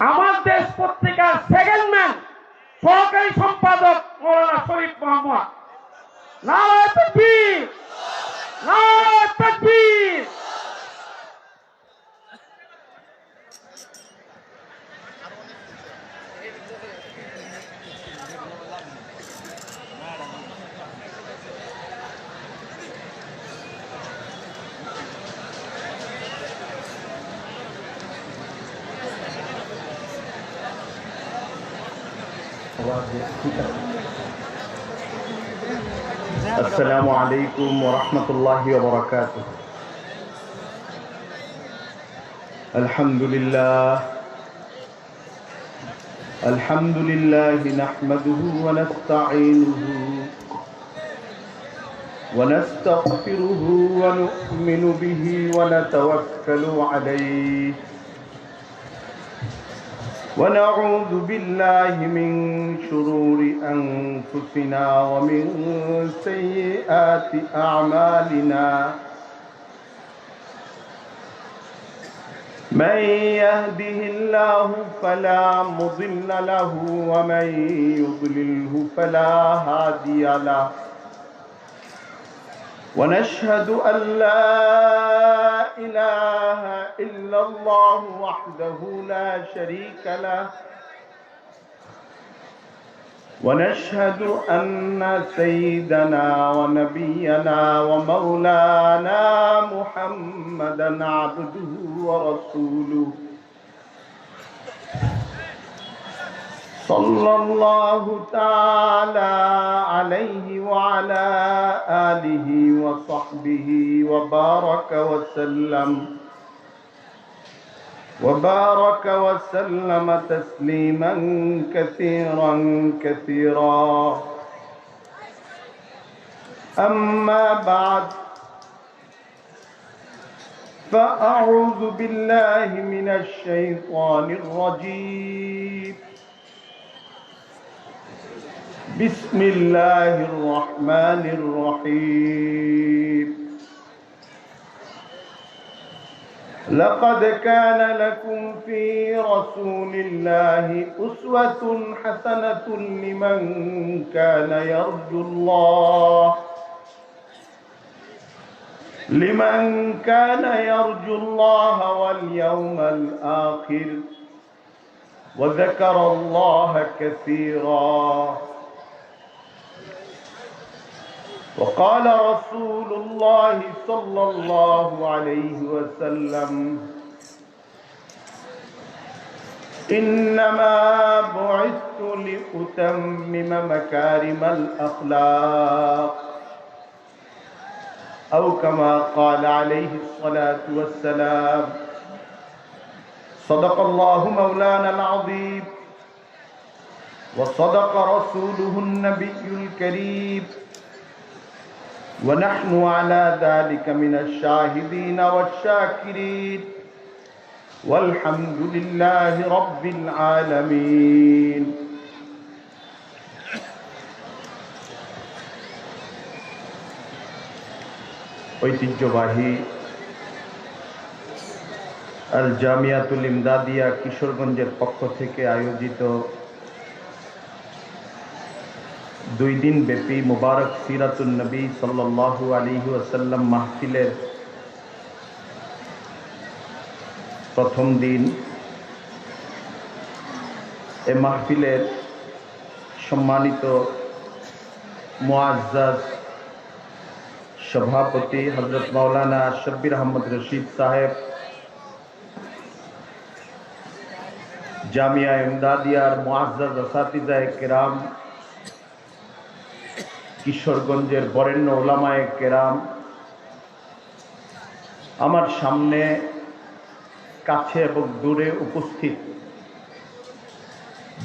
আমার দেশ পত্রিকার সেকেন্ড ম্যান সহকারী সম্পাদক মৌলানা শরীফ মোহাম্মদ। নারায়ে তাকবীর, নারায়ে তাকবীর। السلام عليكم ورحمة الله وبركاته. الحمد لله نحمده ونستعينه ونستغفره ونؤمن به ونتوكل عليه ونعوذ بالله من شرور أنفسنا ومن سيئات أعمالنا من يهده الله فلا مضل له ومن يضلله فلا هادي له ونشهد أن لا إله إلا الله وحده لا شريك له ونشهد أن سيدنا ونبينا ومولانا محمدا عبده ورسوله صلى الله تعالى عليه وعلى آله وصحبه وبارك وسلم تسليما كثيرا أما بعد فأعوذ بالله من الشيطان الرجيم بسم الله الرحمن الرحيم لقد كان لكم في رسول الله أسوة حسنة لمن كان يرجو الله واليوم الآخر وذكر الله كثيرا وقال رسول الله صلى الله عليه وسلم إنما بعثت لأتمم مكارم الأخلاق أو كما قال عليه الصلاة والسلام صدق الله مولانا العظيم وصدق رسوله النبي الكريم ونحن على ذلك من الشاهدين والشاكرين والحمد لله رب العالمين. ঐতিহ্যবাহী আল জামিয়াতুল ইমদাদিয়া কিশোরগঞ্জের পক্ষ থেকে আয়োজিত 2 দিন ব্যাপী মুবারক সিরাতুন নবী সাল্লাল্লাহু আলাইহি ওয়াসাল্লাম মাহফিলের প্রথম দিন। এই মাহফিলের সম্মানিত মুআজ্জাজ সভাপতি হযরত মাওলানা শব্বির আহমদ রশিদ সাহেব, জামিয়া ইমদাদিয়ার মুআজ্জাজ আসাতিজায়ে কেরাম, কিশোরগঞ্জের বরেণ্য ওলামায়ে কেরাম, আমার সামনে কাছে এবং দূরে উপস্থিত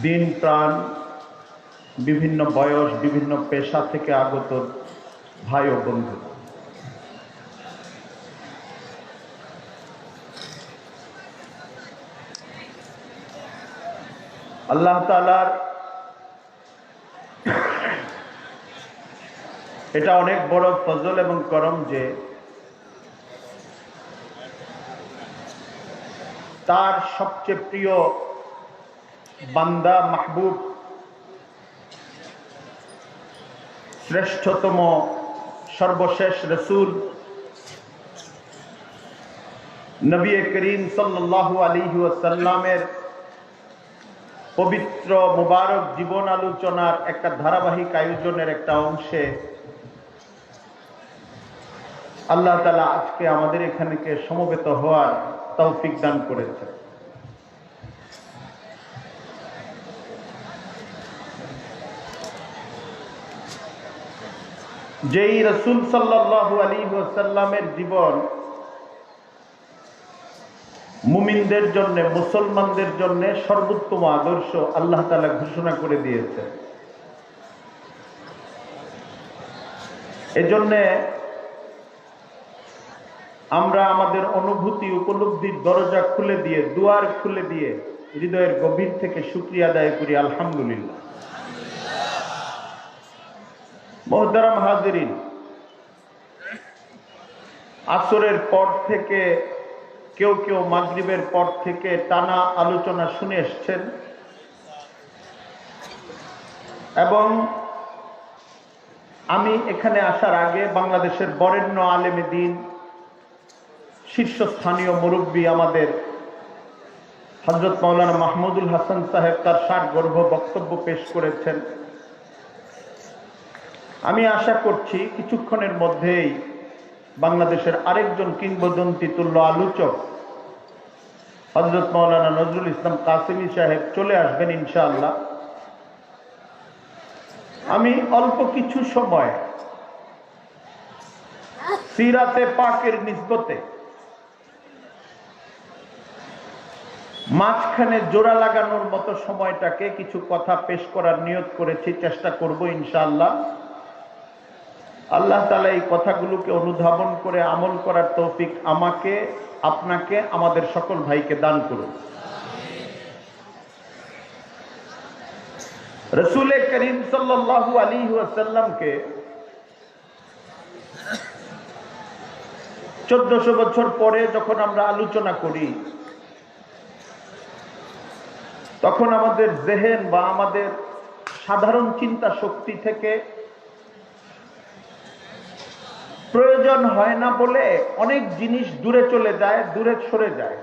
দিন প্রাণ বিভিন্ন বয়স বিভিন্ন পেশা থেকে আগত ভাই ও বন্ধু, আল্লাহ তাআলার এটা অনেক বড় ফজল এবং করম যে তার সবচেয়ে প্রিয় বান্দা মাহবুব, শ্রেষ্ঠতম সর্বশেষ রসুল নবী করিম সাল্লাল্লাহু আলাইহি ওয়াসাল্লামের পবিত্র মুবারক জীবন আলোচনার একটা ধারাবাহিক আয়োজনের একটা অংশে আল্লাহ তাআলা আজকে আমাদের এখানে সমবেত হওয়ার তৌফিক দান করেছে। যেই রাসূল সাল্লাল্লাহু আলাইহি ওয়াসাল্লামের জীবন মুমিনদের জন্য, মুসলমানদের জন্য সর্বোত্তম আদর্শ আল্লাহ তাআলা ঘোষণা করে দিয়েছে। এজন্য আমরা আমাদের অনুভূতি উপলব্ধির দরজা খুলে দিয়ে, দুয়ার খুলে দিয়ে হৃদয়ের গভীর থেকে শুকরিয়া আদায় করি আলহামদুলিল্লাহ। মুহতারাম হাজিরিন, আসরের পর থেকে কেউ কেউ মাগরিবের পর থেকে টানা আলোচনা শুনে এসছেন এবং আমি এখানে আসার আগে বাংলাদেশের বরেণ্য আলেমে দ্বীন, শীর্ষস্থানীয় মুরব্বী আমাদের হযরত মাওলানা মাহমুদুল হাসান সাহেব তার সারগর্ভ বক্তব্য পেশ করেছেন। আমি আশা করছি কিছুক্ষণের মধ্যেই বাংলাদেশের আরেকজন কিংবদন্তি তুল্য আলোচক হযরত মাওলানা নজরুল ইসলাম কাসেমি সাহেব চলে আসবেন ইনশাআল্লাহ। আমি অল্প কিছু সময় সিরাতে পাকের নিসবতে মাঝখানে জোড়া লাগানোর মতো সময়টাকে কিছু কথা পেশ করার নিয়ত করেছি, চেষ্টা করব ইনশাআল্লাহ। আল্লাহ তাআলা এই কথাগুলোকে অনুধাবন করে আমল করার তৌফিক আমাকে, আপনাকে, আমাদের সকল ভাইকে দান করুন। রাসূল করিম সাল্লাল্লাহু আলাইহি ওয়াসাল্লামকে 1400 বছর পরে যখন আমরা আলোচনা করি, তখন আমাদের জেহেন বা আমাদের সাধারণ চিন্তা শক্তি থেকে প্রয়োজন হয় না বলে অনেক জিনিস দূরে চলে যায়, দূরে সরে যায়।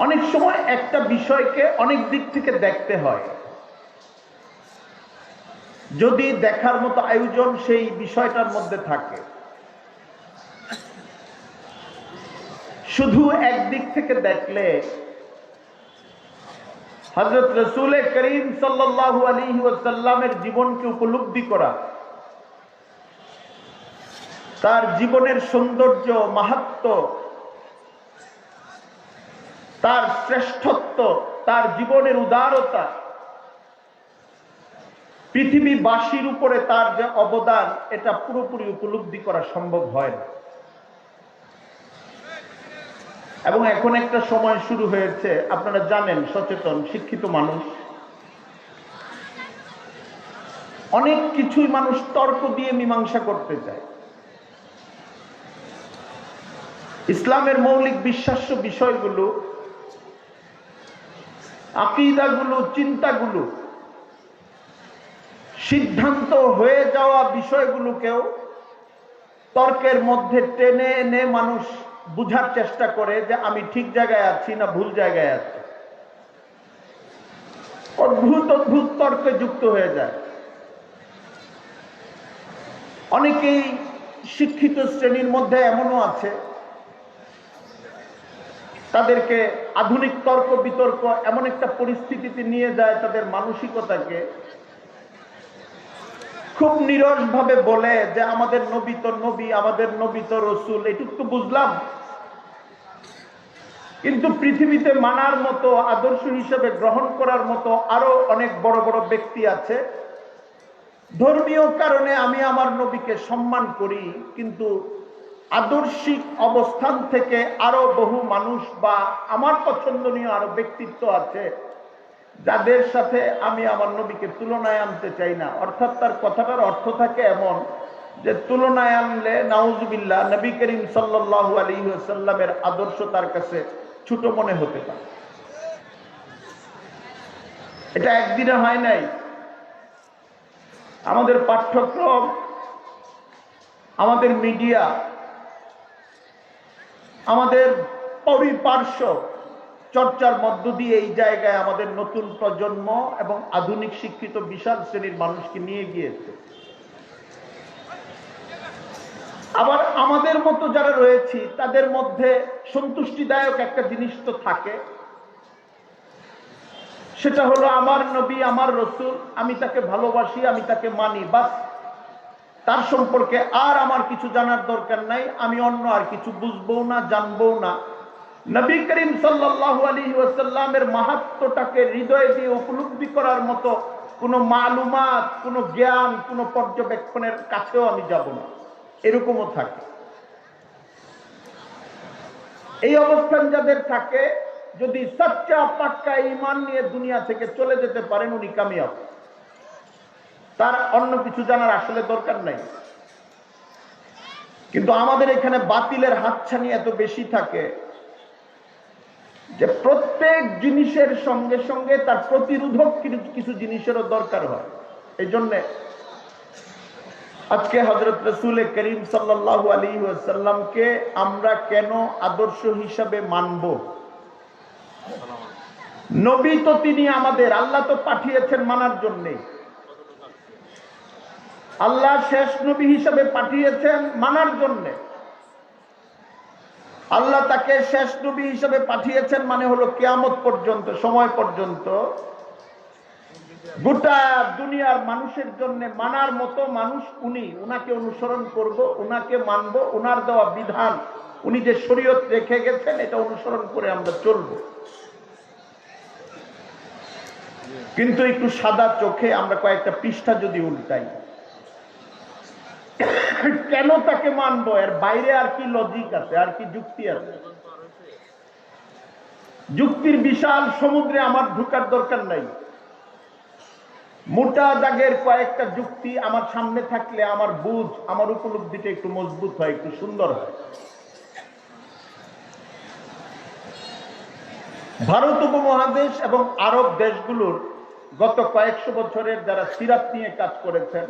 অনেক সময় একটা বিষয়কে অনেক দিক থেকে দেখতে হয়। যদি দেখার মতো আয়োজন সেই বিষয়টার মধ্যে থাকে, শুধু একদিক থেকে দেখলে হযরত রাসূল করিম সাল্লাল্লাহু আলাইহি ওয়াসাল্লামের জীবনকে উপলব্ধি করা, তার জীবনের সৌন্দর্য, মাহাত্ম্য, তার শ্রেষ্ঠত্ব, তার জীবনের উদারতা, পৃথিবীবাসীর উপরে তার যে অবদান, এটা পুরোপুরি উপলব্ধি করা সম্ভব হয় না। এবং এখন একটা সময় শুরু হয়েছে, আপনারা জানেন, সচেতন শিক্ষিত মানুষ, অনেক কিছুই মানুষ তর্ক দিয়ে মীমাংসা করতে চায়। ইসলামের মৌলিক বিশ্বাস্য বিষয়গুলো, আকীদাগুলো, চিন্তাগুলো, সিদ্ধান্ত হয়ে যাওয়া বিষয়গুলোকেও তর্কের মধ্যে টেনে এনে মানুষ বুঝার চেষ্টা করে যে আমি ঠিক জায়গায় আছি না ভুল জায়গায় আছি। অদ্ভুত অদ্ভুত তর্কে যুক্ত হয়ে যায়। অনেকেই শিক্ষিত শ্রেণীর মধ্যে এমনও আছে, তাদেরকে আধুনিক তর্ক বিতর্ক এমন একটা পরিস্থিতিতে নিয়ে যায়, তাদের মানসিকতাকে খুব নিরসভাবে বলে যে আমাদের নবী তো নবী, আমাদের নবী তো রসুল, এটুকু তো বুঝলাম, কিন্তু পৃথিবীতে মানার মতো, আদর্শ হিসেবে গ্রহণ করার মতো আরো অনেক বড় বড় ব্যক্তি আছে। ধর্মীয় কারণে আমি আমার নবীকে সম্মান করি, কিন্তু আদর্শিক অবস্থান থেকে আরো বহু মানুষ বা আমার পছন্দনীয় আরো ব্যক্তিত্ব আছে যাদের সাথে আমি আমার নবীকে তুলনায় আনতে চাই না। অর্থাৎ তার কথাটার অর্থ থাকে এমন যে তুলনায় আনলে নাউজুবিল্লাহ নবী করিম সাল্লাল্লাহু আলাইহি ওয়াসাল্লামের আদর্শ তার কাছে ছোট মনে হতে পারে। এটা একদিনে হয় নাই। আমাদের পাঠ্যক্রম, আমাদের মিডিয়া, আমাদের পরিপার্শ্ব চর্চার মধ্য দিয়ে এই জায়গায় আমাদের নতুন প্রজন্ম এবং আধুনিক শিক্ষিত বিশাল শ্রেণীর মানুষকে নিয়ে গিয়েছে। আবার আমাদের মতো যারা রয়েছি তাদের মধ্যে সন্তুষ্টিদায়ক একটা জিনিস তো থাকে, সেটা হলো আমার নবী, আমার রসুল, আমি তাকে ভালোবাসি, আমি তাকে মানি, বাস। তার সম্পর্কে আর আমার কিছু জানার দরকার নাই, আমি অন্য আর কিছু বুঝবো না, জানবো না। নবী করিম সাল্লাল্লাহু আলাইহি ওয়াসাল্লামের মাহাত্ম্যটাকে হৃদয়ে দিয়ে উপলব্ধি করার মতো কোনো মালুমাত, কোনো জ্ঞান, কোনো পর্যবেক্ষণের কাছেও আমি যাব না, এরকমও থাকে। এই অবস্থান যাদের থাকে, যদি সচ্চা পাক্কা ঈমান নিয়ে দুনিয়া থেকে চলে যেতে পারেন, উনি কামিয়াব। তার অন্য কিছু জানার আসলে দরকার নাই। কিন্তু আমাদের এখানে বাতিলের হাতছানি এত বেশি থাকে যে প্রত্যেক জিনিসের সঙ্গে সঙ্গে তার প্রতিরোধক কিছু জিনিসেরও দরকার হয়। এই জন্য আজকে হযরত রাসূল করিম সাল্লাল্লাহু আলাইহি ওয়াসাল্লামকে আমরা কেন আদর্শ হিসাবে মানব? নবী তো তিনি আমাদের, আল্লাহ তো পাঠিয়েছেন মানার জন্যে। আল্লাহ শেষ নবী হিসাবে পাঠিয়েছেন মানার জন্যে। আল্লাহ তাকে শেষ নবী হিসাবে পাঠিয়েছেন মানে হলো কিয়ামত পর্যন্ত, সময় পর্যন্ত গোটা দুনিয়ার মানুষের জন্য মানার মতো মানুষ উনি। উনাকে অনুসরণ করব, উনাকে মানব, উনার দেওয়া বিধান, উনি যে শরীয়ত রেখে গেছেন এটা অনুসরণ করে আমরা চলব। কিন্তু একটু সাদা চোখে আমরা কয়েকটা পৃষ্ঠা যদি উল্টাই, কেন তাকে মানবো, এর বাইরে আর কি লজিক আছে, আর কি যুক্তি আছে? যুক্তির বিশাল সমুদ্রে আমার ঢুকার দরকার নাই। মোটা দাগের কয়েকটা যুক্তি আমার সামনে থাকলে আমার বুঝ, আমার উপলব্ধিটা একটু মজবুত হয়, একটু সুন্দর হয়। ভারত উপমহাদেশ এবং আরব দেশগুলোর গত কয়েকশো বছরের যারা সিরাত নিয়ে কাজ করেছেন,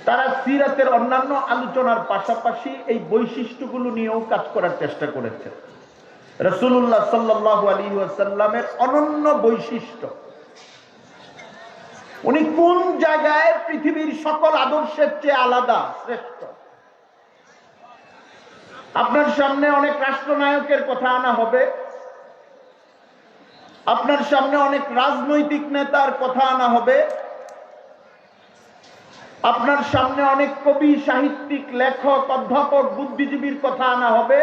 তারা সিরাতের অন্যান্য আলোচনার পাশাপাশি এই বৈশিষ্ট্যগুলো নিয়েও কাজ করার চেষ্টা করেছেন। রাসূলুল্লাহ সাল্লাল্লাহু আলাইহি ওয়াসাল্লামের অনন্য বৈশিষ্ট্য, উনি কোন জায়গায় পৃথিবীর সকল আদর্শের চেয়ে আলাদা, শ্রেষ্ঠ। আপনার সামনে অনেক রাষ্ট্রনায়কের কথা আনা হবে, আপনার সামনে অনেক রাজনৈতিক নেতার কথা আনা হবে, আপনার সামনে অনেক কবি, সাহিত্যিক, লেখক, অধ্যাপক, বুদ্ধিজীবীর কথা আনা হবে,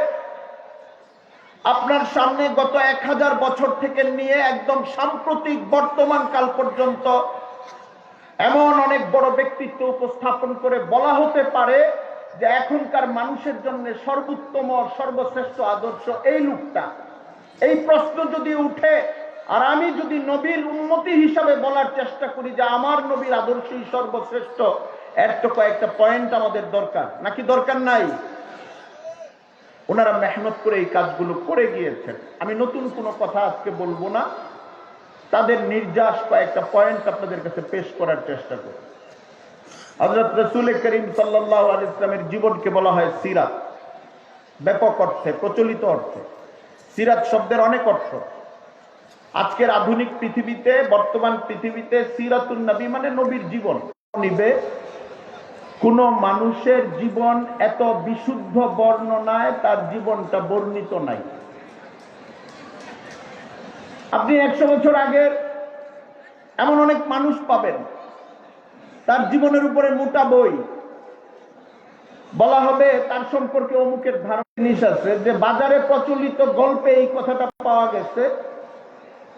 আপনার সামনে গত 1000 বছর থেকে নিয়ে একদম সাম্প্রতিক বর্তমান কাল পর্যন্ত এমন অনেক বড় ব্যক্তিত্ব উপস্থাপন করে বলা হতে পারে যে এখনকার মানুষের জন্য সর্বোত্তম, সর্বশ্রেষ্ঠ আদর্শ এই লোকটা। এই প্রশ্ন যদি উঠে আর আমি যদি নবীর উম্মতি হিসাবে বলার চেষ্টা করি যে আমার নবীর আদর্শই সর্বশ্রেষ্ঠ, এর তো কয়েকটা পয়েন্ট আমাদের দরকার, নাকি দরকার নাই? ওনারা মেহনত করে এই কাজগুলো করে গিয়েছেন। আমি নতুন কোনো কথা আজকে বলবো না, তাদের নির্যাস কয়েকটা পয়েন্ট আপনাদের কাছে পেশ করার চেষ্টা করি। হযরত রাসূল করিম সাল্লাল্লাহু আলাইহি ওয়াসাল্লামের জীবনকে বলা হয় সিরাত, ব্যাপক অর্থে, প্রচলিত অর্থে। সিরাত শব্দের অনেক অর্থ। আজকের আধুনিক পৃথিবীতে, বর্তমান পৃথিবীতে সিরাতুন নবী মানে নবীর জীবন নিবে। কোন মানুষের জীবন এত বিশুদ্ধ বর্ণনায় তার জীবনটা বর্ণিত নাই। আপনি 100 বছর আগের এমন অনেক মানুষ পাবেন, তার জীবনের উপরে মোটা বই, বলা হবে তার সম্পর্কে অমুকের ধারণা জিনিস আছে, যে বাজারে প্রচলিত গল্পে এই কথাটা পাওয়া গেছে,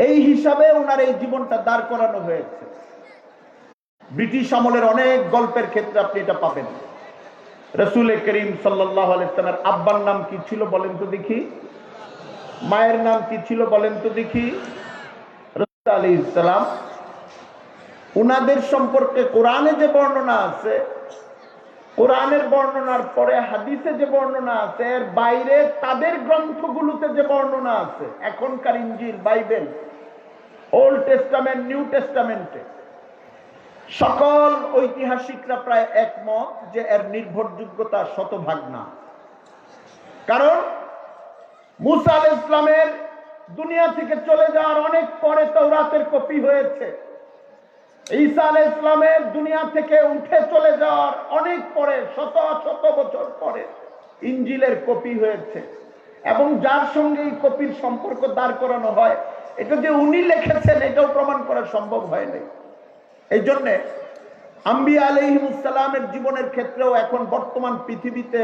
এই হিসাবে ওনার এই জীবনটা দাঁড় করানো হয়েছে। ব্রিটিশ আমলের অনেক গল্পের ক্ষেত্রে আপনি এটা পাবেন। রাসূল করিম সাল্লাল্লাহু আলাইহি ওয়াসাল্লামের আব্বার নাম কি ছিল বলেন তো দেখি? মায়ের নাম কি ছিল বলেন তো দেখি? রাসূল আলাইহিস সালাম। উনাদের সম্পর্কে কোরআনে যে বর্ণনা আছে কোরআনের বর্ণনার পরে হাদিসে যে বর্ণনা আছে এর বাইরে তাদের গ্রন্থগুলোতে যে বর্ণনা আছে, এখনকার ইনজিল, বাইবেল, ওল্ড টেস্টামেন্ট, নিউ টেস্টামেন্টে সকল ঐতিহাসিকরা প্রায় একমত যে এর নির্ভরযোগ্যতা শতভাগ না। কারণ মুসা আলাইহিস সালামের দুনিয়া থেকে চলে যাওয়ার অনেক পরে তাওরাতের কপি হয়েছে। ঈসা আলাইহিস সালামের দুনিয়া থেকে উঠে চলে যাওয়ার অনেক পরে, শত শত বছর পরে ইনজিলের কপি হয়েছে। এবং যার সঙ্গে এই কপির সম্পর্ক দাঁড় করানো হয়, এটা যে উনি লিখেছেন এটাও প্রমাণ করা সম্ভব হয় নাই। এই জন্যে আম্বিয়া আলাইহিমুস সালামের জীবনের ক্ষেত্রেও এখন বর্তমান পৃথিবীতে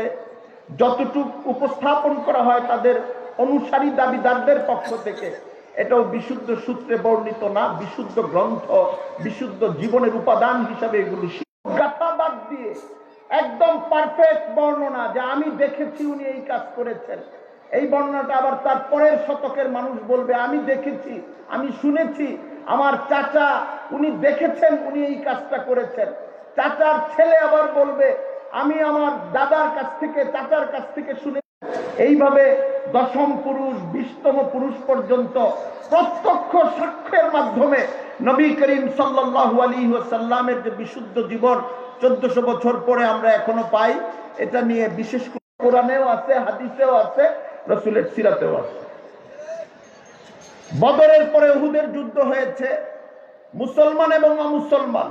যতটুকু উপস্থাপন করা হয় তাদের অনুসারী দাবিদারদের পক্ষ থেকে, এটাও বিশুদ্ধ সূত্রে বর্ণিত না, বিশুদ্ধ গ্রন্থ, বিশুদ্ধ জীবনের উপাদান হিসাবে এগুলো গাথা বাদ দিয়ে একদম পারফেক্ট বর্ণনা যে আমি দেখেছি উনি এই কাজ করেছেন। এই বর্ণনাটা আবার তার পরের শতকের মানুষ বলবে আমি দেখেছি, আমি শুনেছি, আমার চাচা উনি দেখেছেন উনি এই কাজটা করেছেন। চাচার ছেলে আবার বলবে আমি আমার দাদার কাছ থেকে, চাচার কাছ থেকে শুনে। এইভাবে দশম পুরুষ, 20তম পুরুষ পর্যন্ত প্রত্যক্ষ সাক্ষ্যের মাধ্যমে নবী করিম সাল্লাল্লাহু আলাইহি ওয়াসাল্লামের যে বিশুদ্ধ জীবন 1400 বছর পরে আমরা এখনো পাই, এটা নিয়ে বিশেষ করে কোরআনেও আছে, হাদিসেও আছে, রাসূলের সিরাতেও আছে। বদরের পরে উহুদের যুদ্ধ হয়েছে। মুসলমান এবং অমুসলমান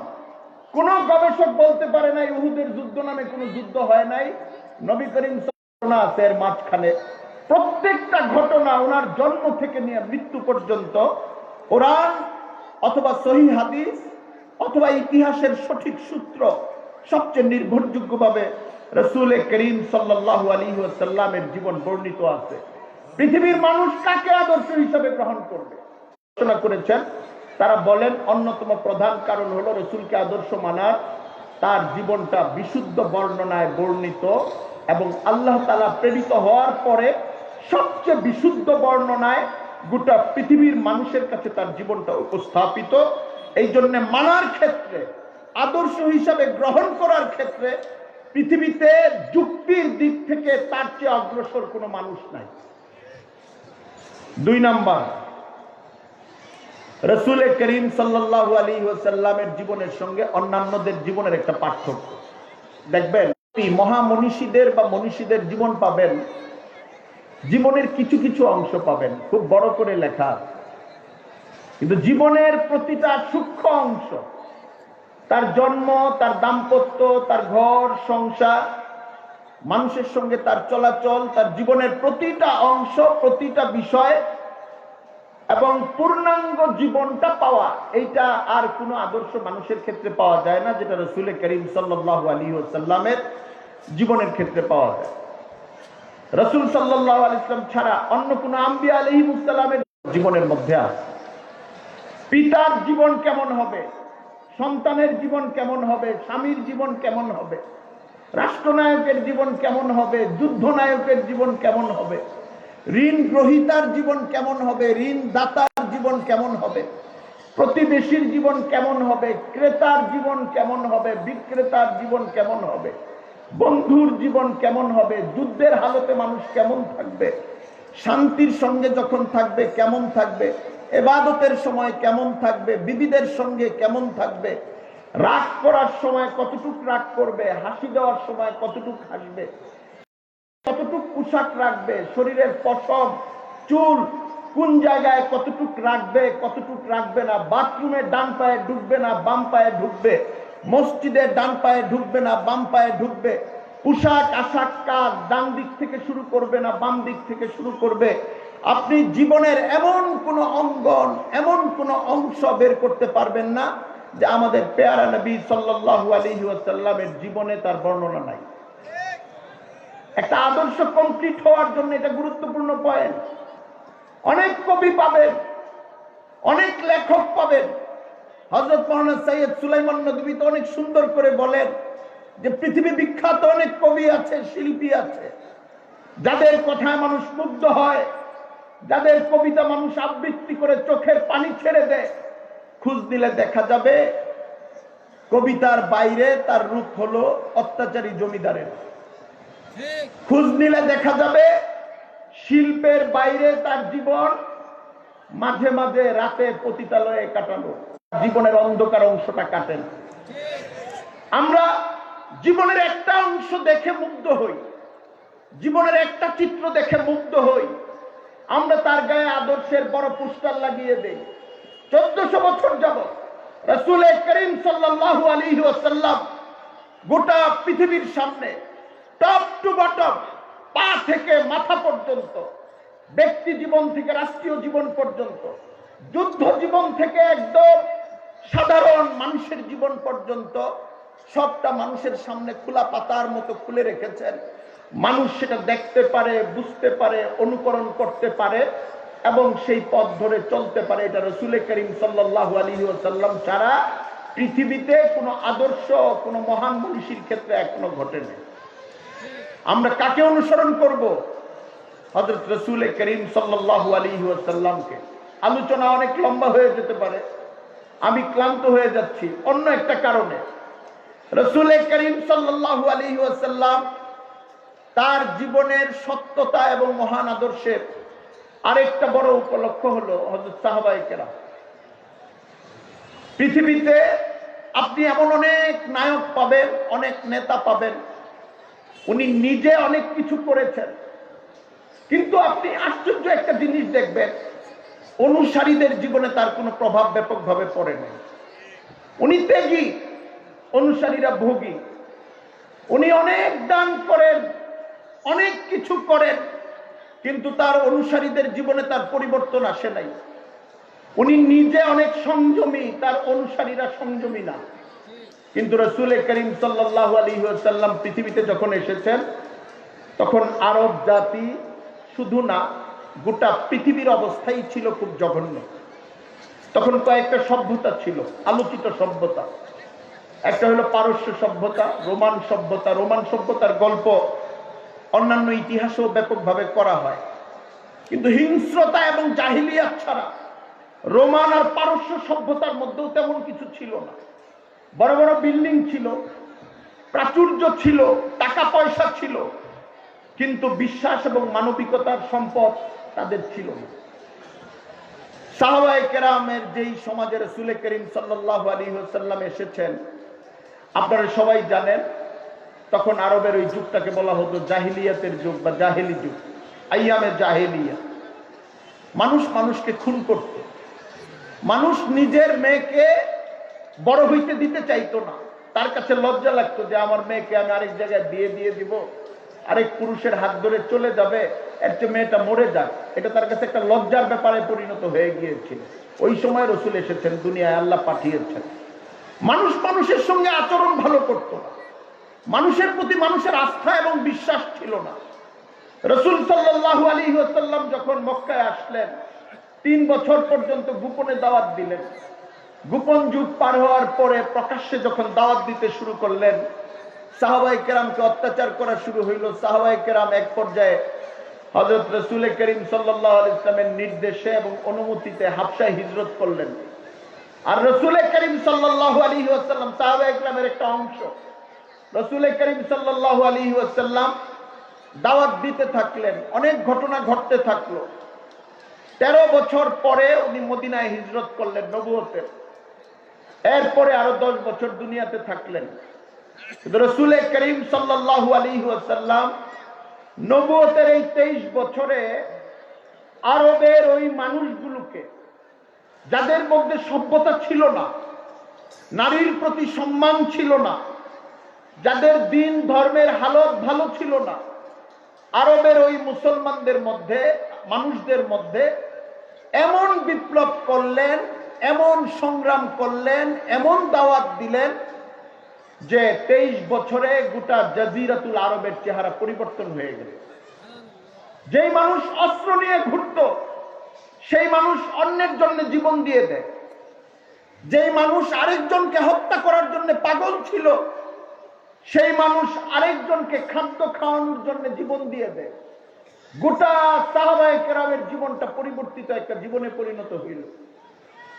কোন গবেষক বলতে পারে নাই উহুদের যুদ্ধ নামে কোনো যুদ্ধ হয় নাই। নবী করিম সাল্লাল্লাহু আলাইহি ওয়াসাল্লামের মাঝখানে প্রত্যেকটা ঘটনা ওনার জন্ম থেকে নিয়ে মৃত্যু পর্যন্ত কোরআন অথবা সহিহ হাদিস অথবা ইতিহাসের সঠিক সূত্র সবচেয়ে নির্ভরযোগ্যভাবে রাসূল করিম সাল্লাল্লাহু আলাইহি ওয়াসাল্লামের জীবন বর্ণিত আছে। পৃথিবীর মানুষ কাকে আদর্শ হিসেবে গ্রহণ করবে আলোচনা করেছেন। তারা বলেন অন্যতম প্রধান কারণ হলো রাসূলকে আদর্শ মানার তার জীবনটা বিশুদ্ধ বর্ণনায় বর্ণিত এবং আল্লাহ তাআলা প্রেরিত হওয়ার পরে সবচেয়ে বিশুদ্ধ বর্ণনায় গোটা পৃথিবীর মানুষের কাছে তার জীবনটা উপস্থাপিত। এই জন্য মানার ক্ষেত্রে, আদর্শ হিসাবে গ্রহণ করার ক্ষেত্রে পৃথিবীতে যুক্তির দিক থেকে তার চেয়ে অগ্রসর কোনো মানুষ নাই। 2 নাম্বার, রাসূল করিম সাল্লাল্লাহু আলাইহি ওয়াসাল্লামের জীবনের সঙ্গে অন্যান্যদের জীবনের একটা পার্থক্য দেখবেন। মহামনীষীদের বা মনীষীদের জীবন পাবেন, জীবনের কিছু কিছু অংশ পাবেন খুব বড় করে লেখা, কিন্তু জীবনের প্রতিটা সূক্ষ্ম অংশ, তার জন্ম, তার দাম্পত্য, তার ঘর সংসার, মানুষের সঙ্গে তার চলাচল, তার জীবনের প্রতিটা অংশ, প্রতিটা বিষয় এবং পূর্ণাঙ্গ জীবনটা পাওয়া, এইটা আর কোনো আদর্শ মানুষের ক্ষেত্রে পাওয়া যায় না, যেটা রাসূল করিম সাল্লাল্লাহু আলাইহি ওয়াসাল্লামের জীবনের ক্ষেত্রে পাওয়া যায়। রাসূল সাল্লাল্লাহু আলাইহি ওয়াসাল্লাম ছাড়া অন্য কোনো আম্বিয়া আলাইহিমুস সালামের জীবনের মধ্যে আছে। পিতার জীবন কেমন হবে, সন্তানের জীবন কেমন হবে, স্বামীর জীবন কেমন হবে, রাষ্ট্রনায়কের জীবন কেমন হবে, যুদ্ধনায়কের জীবন কেমন হবে, ঋণ গ্রহীতার জীবন কেমন হবে, ঋণ দাতার জীবন কেমন হবে, প্রতিবেশীর জীবন কেমন হবে, ক্রেতার জীবন কেমন হবে, বিক্রেতার জীবন কেমন হবে, বন্ধুর জীবন কেমন হবে, যুদ্ধের হালতে মানুষ কেমন থাকবে, শান্তির সঙ্গে যখন থাকবে কেমন থাকবে, ইবাদতের সময় কেমন থাকবে, বিবিদের সঙ্গে কেমন থাকবে, রাগ করার সময় কতটুক রাগ করবে, হাসি দেওয়ার সময় কতটুক হাসবে, কতটুক পোশাক রাখবে, শরীরের পশম চুল কোন জায়গায় কতটুক রাখবে, কতটুক রাখবে না, বাথরুমে ডান পায়ে ঢুকবে না বাম পায়ে ঢুকবে, মসজিদে ডান পায়ে ঢুকবে না বাম পায়ে ঢুকবে, পোশাক আশাক কাজ ডান দিক থেকে শুরু করবে না বাম দিক থেকে শুরু করবে। আপনি জীবনের এমন কোন অঙ্গন, এমন কোন অংশ বের করতে পারবেন না যে আমাদের পেয়ারা নবী সাল্লাল্লাহু আলাইহি ওয়াসাল্লামের জীবনে তার বর্ণনা নাই। একটা আদর্শ কমপ্লিট হওয়ার জন্য এটা গুরুত্বপূর্ণ পয়েন্ট। অনেক কবি পাবেন, অনেক লেখক পাবেন। হযরত মাওলানা সৈয়দ সুলাইমান নদভী তো অনেক সুন্দর করে বলেন যে পৃথিবী বিখ্যাত অনেক কবি আছে, শিল্পী আছে, যাদের কথায় মানুষ মুগ্ধ হয়, যাদের কবিতা মানুষ আবৃত্তি করে চোখের পানি ছেড়ে দেয়। খোঁজ দিলে দেখা যাবে কবিতার বাইরে তার রূপ হলো অত্যাচারী জমিদারের। খোঁজ নিলে দেখা যাবে শিল্পের বাইরে তার জীবন মাঝে মাঝে রাতে পতিতালয়ে কাটানো, জীবনের অন্ধকার অংশটা কাটেন। আমরা জীবনের একটা অংশ দেখে মুগ্ধ হই, জীবনের একটা চিত্র দেখে মুগ্ধ হই, আমরা তার গায়ে আদর্শের বড় পোস্টার লাগিয়ে দেই। 1400 বছর যাবত রাসূল করিম সাল্লাল্লাহু আলাইহি ওয়াসাল্লাম গোটা পৃথিবীর সামনে টপ টু বটম, পা থেকে মাথা পর্যন্ত, ব্যক্তি জীবন থেকে রাষ্ট্রীয় জীবন পর্যন্ত, যুদ্ধ জীবন থেকে একদম সাধারণ মানুষের জীবন পর্যন্ত সবটা মানুষের সামনে খোলা পাতার মতো খুলে রেখেছেন। মানুষ সেটা দেখতে পারে, বুঝতে পারে, অনুকরণ করতে পারে এবং সেই পথ ধরে চলতে পারে। এটা রাসূল করিম সাল্লাল্লাহু আলাইহি ওয়াসাল্লাম ছাড়া পৃথিবীতে কোনো আদর্শ, কোনো মহান মনীষীর ক্ষেত্রে এখনো ঘটেনি। আমরা কাকে অনুসরণ করব? হযরত রাসূল করিম সাল্লাল্লাহু আলাইহি ওয়াসাল্লামকে। আলোচনা অনেক লম্বা হয়ে যেতে পারে, আমি ক্লান্ত হয়ে যাচ্ছি অন্য একটা কারণে। রাসূল করিম সাল্লাল্লাহু আলাইহি ওয়াসাল্লাম তার জীবনের সত্যতা এবং মহান আদর্শের আরেকটা বড় উপলক্ষ হলো হযরত সাহাবায়ে কেরাম। পৃথিবীতে আপনি এমন অনেক নায়ক পাবেন, অনেক নেতা পাবেন, উনি নিজে অনেক কিছু করেছেন, কিন্তু আপনি আশ্চর্য একটা জিনিস দেখবেন, অনুসারীদের জীবনে তার কোনো প্রভাব ব্যাপকভাবে পড়ে নাই। উনি ত্যাগী, অনুসারীরা ভোগী। উনি অনেক দান করেন, অনেক কিছু করেন, কিন্তু তার অনুসারীদের জীবনে তার পরিবর্তন আসে নাই। উনি নিজে অনেক সংযমী, তার অনুসারীরা সংযমী না। কিন্তু রাসূল করিম সাল্লাল্লাহু আলাইহি ওয়াসাল্লাম পৃথিবীতে যখন এসেছেন, তখন আরব জাতি শুধু না, গোটা পৃথিবীর অবস্থাই ছিল খুব জঘন্য। তখন কয়েকটা সভ্যতা ছিল, আলোচিত সভ্যতা। একটা হলো পারস্য সভ্যতা, রোমান সভ্যতা। রোমান সভ্যতার গল্প অন্যান্য ইতিহাসেও ব্যাপকভাবে করা হয়, কিন্তু হিংস্রতা এবং জাহিলিয়াত ছাড়া রোমান আর পারস্য সভ্যতার মধ্যেও তেমন কিছু ছিল না। বড় বড় বিল্ডিং ছিল, প্রাচুর্য ছিল, টাকা পয়সা ছিল, কিন্তু বিশ্বাস এবং মানবিকতার সম্পদ তাদের ছিল না। সাহাবায়ে কেরামের যেই সমাজে রাসূল করিম সাল্লাল্লাহু আলাইহি ওয়াসাল্লাম এসেছেন, আপনারা সবাই জানেন, তখন আরবের ওই যুগটাকে বলা হতো জাহিলিয়াতের যুগ বা জাহেলি যুগ, আইয়ামে জাহেলিয়া। মানুষ মানুষকে খুন করত, মানুষ নিজের মেয়েকে বড় হইতে দিতে চাইতো না। তার কাছে লজ্জা লাগতো যে আমার মেয়েকে আমি আরেক জায়গায় দিয়ে দিব, আরেক পুরুষের হাত ধরে চলে যাবে, এর চেয়ে মেয়েটা মরে যাক। এটা তার কাছে একটা লজ্জার ব্যাপারে পরিণত হয়ে গিয়েছিল। ওই সময় রাসূল এসেছেন, দুনিয়ায় আল্লাহ পাঠিয়েছেন। মানুষ মানুষের সঙ্গে আচরণ ভালো করত না, মানুষের প্রতি মানুষের আস্থা এবং বিশ্বাস ছিল না। রাসূল সাল্লাল্লাহু আলাইহি ওয়াসাল্লাম যখন মক্কায় আসলেন, 3 বছর পর্যন্ত গোপনে দাওয়াত দিলেন। গোপন যুগ পার হওয়ার পরে প্রকাশ্যে যখন দাওয়াত দিতে শুরু করলেন, সাহাবায়ে কেরামকে অত্যাচার করা শুরু হইল। সাহাবায়ে কেরাম এক পর্যায়ে হযরত রাসূল করিম সাল্লাল্লাহু আলাইহি ওয়াসাল্লামের নির্দেশে এবং অনুমতিতে হাবশায় হিজরত করলেন। আর রাসূল করিম সাল্লাল্লাহু আলাইহি ওয়াসাল্লাম সাহাবায়ে কেরামের একটা অংশ। রাসূল করিম সাল্লাল্লাহু আলাইহি ওয়াসাল্লাম দাওয়াত দিতে থাকলেন, অনেক ঘটনা ঘটতে থাকলো। 13 বছর পরে উনি মদিনায় হিজরত করলেন নবুয়তের। এরপরে আরো 10 বছর দুনিয়াতে থাকলেন। কিন্তু রাসূল করিম সাল্লাল্লাহু আলাইহি ওয়াসাল্লাম নবুয়তের এই 23 বছরে আরবের ওই মানুষগুলোকে, যাদের মধ্যে সভ্যতা ছিল না, নারীর প্রতি সম্মান ছিল না, যাদের দিন ধর্মের হালত ভালো ছিল না, আরবের ওই মুসলমানদের মধ্যে, মানুষদের মধ্যে এমন বিপ্লব করলেন, এমন সংগ্রাম করলেন, এমন দাওয়াত দিলেন যে 23 বছরে গোটা জাজিরাতুল আরবের চেহারা পরিবর্তন হয়ে গেল। যেই মানুষ অস্ত্র নিয়ে ঘুরত, সেই মানুষ অন্যের জন্য জীবন দিয়ে দেয়। যেই মানুষ আরেকজনকে হত্যা করার জন্য পাগল ছিল, সেই মানুষ আরেকজনকে খাদ্য খাওয়ানোর জন্য জীবন দিয়ে দেয়। গোটা সাহাবায়ে কেরামের জীবনটা পরিবর্তিত একটা জীবনে পরিণত হইল।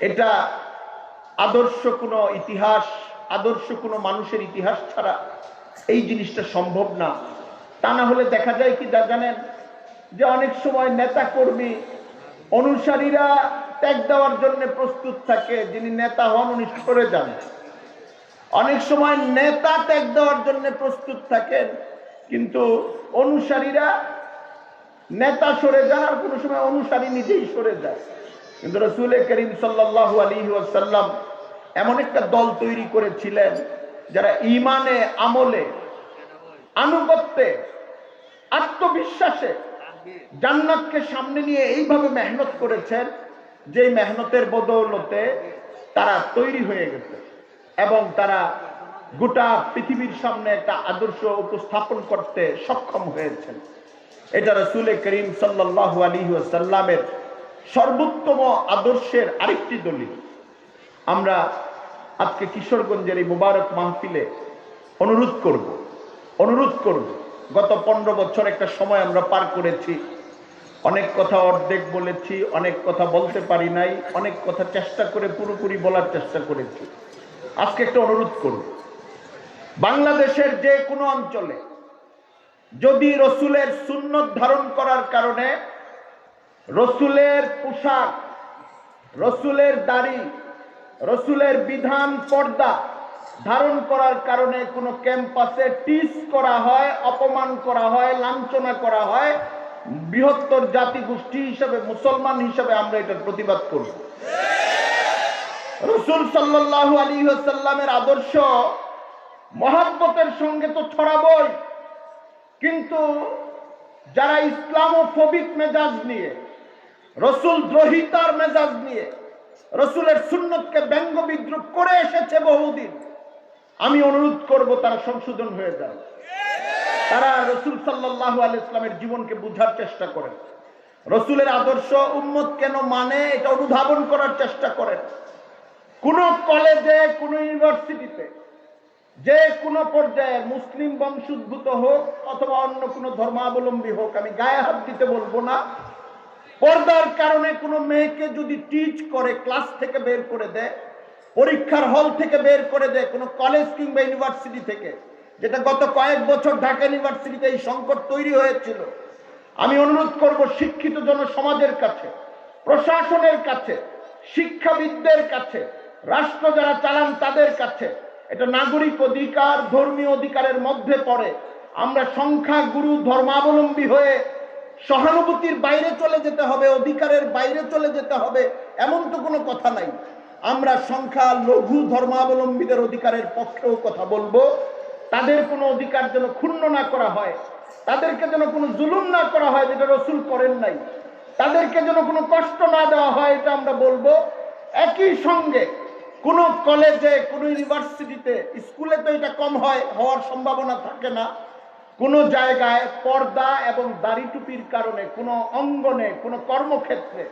এটা আদর্শ কোনো ইতিহাস আদর্শ কোনো মানুষের ইতিহাস ছাড়া এই জিনিসটা সম্ভব না। তা না হলে দেখা যায় কি জানেন, যে অনেক সময় নেতা কর্মী অনুসারীরা ত্যাগ দেওয়ার জন্য প্রস্তুত থাকে, যিনি নেতা হন উনি সরে যান। অনেক সময় নেতা ত্যাগ দেওয়ার জন্য প্রস্তুত থাকেন, কিন্তু অনুসারীরা নেতা সরে যান, আর কোনো সময় অনুসারী নিজেই সরে যায়। কিন্তু রাসূল করিম সাল্লাল্লাহু আলাইহি ওয়াসাল্লাম এমন একটা দল তৈরি করেছিলেন যারা ঈমানে, আমলে, আনুগত্যে, আত্মবিশ্বাসে জান্নাতকে সামনে নিয়ে এইভাবে মেহনত করেছেন, যে মেহনতের বদৌলতে তারা তৈরি হয়ে গেছে এবং তারা গোটা পৃথিবীর সামনে একটা আদর্শ উপস্থাপন করতে সক্ষম হয়েছেন। এটা রাসূল করিম সাল্লাল্লাহু আলাইহি ওয়াসাল্লামের সর্বোত্তম আদর্শের আরেকটি দলিল। আমরা আজকে কিশোরগঞ্জের এই মুবারক মাহফিলে অনুরোধ করব, গত 15 বছর একটা সময় আমরা পার করেছি, অনেক কথা অর্ধেক বলেছি, অনেক কথা বলতে পারি নাই, অনেক কথা চেষ্টা করে পুরোপুরি বলার চেষ্টা করেছি। আজকে একটা অনুরোধ করব, বাংলাদেশের যে কোনো অঞ্চলে যদি রসুলের সুন্নত ধারণ করার কারণে, রসুলের পোশাক, রসুলের দাড়ি, রসুলের বিধান, পর্দা ধারণ করার কারণে কোনো ক্যাম্পাসে টিজ করা হয়, অপমান করা হয়, লাঞ্ছনা করা হয়, বৃহত্তর জাতিগোষ্ঠী হিসেবে, মুসলমান হিসেবে আমরা এটার প্রতিবাদ করব। রাসূল সাল্লাল্লাহু আলাইহি ওয়াসাল্লামের আদর্শ মহব্বতের সঙ্গে তো ছড়াবই, কিন্তু যারা ইসলামোফোবিক মেজাজ নিয়ে, রসুল দ্রোহিতার মেজাজ নিয়ে রসুলের সুন্নতকে ব্যঙ্গ বিদ্রুপ করে এসেছে বহুদিন, আমি অনুরোধ করব তারা সংশোধন হয়ে যান। তারা রসুল সাল্লাল্লাহু আলাইহি ওয়াসাল্লামের জীবনকে বুঝার চেষ্টা করেন, রসুলের আদর্শ উম্মত কেন মানে এটা অনুধাবন করার চেষ্টা করেন। কোন কলেজে, কোন ইউনিভার্সিটিতে, যে কোনো পর্যায়ে মুসলিম বংশোদ্ভূত হোক অথবা অন্য কোনো ধর্মাবলম্বী হোক, আমি গায়ে হাত দিতে বলবো না, পর্দার কারণে কোনো মেয়েকে যদি টিচ করে, ক্লাস থেকে বের করে দেয়, পরীক্ষার হল থেকে বের করে দেয়, কোনো কলেজ কিংবা ইউনিভার্সিটি থেকে, যেটা গত কয়েক বছর ঢাকা ইউনিভার্সিটিতে এই সংকট তৈরি হয়েছিল, আমি অনুরোধ করব শিক্ষিত জনসমাজের কাছে, প্রশাসনের কাছে, শিক্ষাবিদদের কাছে, রাষ্ট্র যারা চালান তাদের কাছে, এটা নাগরিক অধিকার, ধর্মীয় অধিকারের মধ্যে পড়ে। আমরা সংখ্যাগুরু ধর্মাবলম্বী হয়ে সহানুভূতির বাইরে চলে যেতে হবে, অধিকারের বাইরে চলে যেতে হবে, এমন তো কোনো কথা নাই। আমরা সংখ্যা লঘু ধর্মাবলম্বীদের অধিকারের পক্ষেও কথা বলবো, তাদের কোনো অধিকার যেন ক্ষুণ্ণ না করা হয়, তাদেরকে যেন কোনো জুলুম না করা হয় যেটা রসুল করেন নাই, তাদেরকে যেন কোনো কষ্ট না দেওয়া হয়, এটা আমরা বলবো। একই সঙ্গে কোন কলেজে, কোন ইউনিভার্সিটিতে, স্কুলে তো এটা কম হয়, হওয়ার সম্ভাবনা থাকে না, কোন জায়গায় পর্দা এবং দাড়ি টুপির কারণে কোন অঙ্গনে, কোন কর্মক্ষেত্রে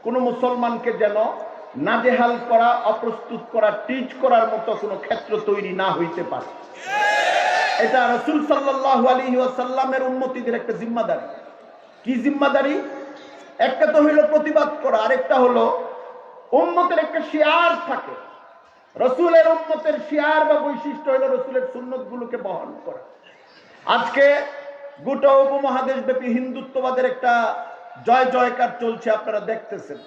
কোন মুসলমানকে যেন নাজেহাল করা, অপ্রস্তুত করা, টিচ করার মতো কোনো ক্ষেত্র তৈরি না হইতে পারে। এটা রাসূল সাল্লাল্লাহু আলাইহি ওয়াসাল্লামের উম্মতীদের একটা জিম্মাদারি। কি জিম্মাদারি? একটা তো হইল প্রতিবাদ করা, আরেকটা হলো উম্মতের একটা শিয়ার থাকে। রসুলের উম্মতের শিয়ার বা বৈশিষ্ট্য হলো রসুলের সুন্নতগুলোকে বহন করা। আজকে গোটা উপমহাদেশ ব্যাপী হিন্দুত্ববাদের একটা জয় জয়কার চলছে, আপনারা দেখতেছেন।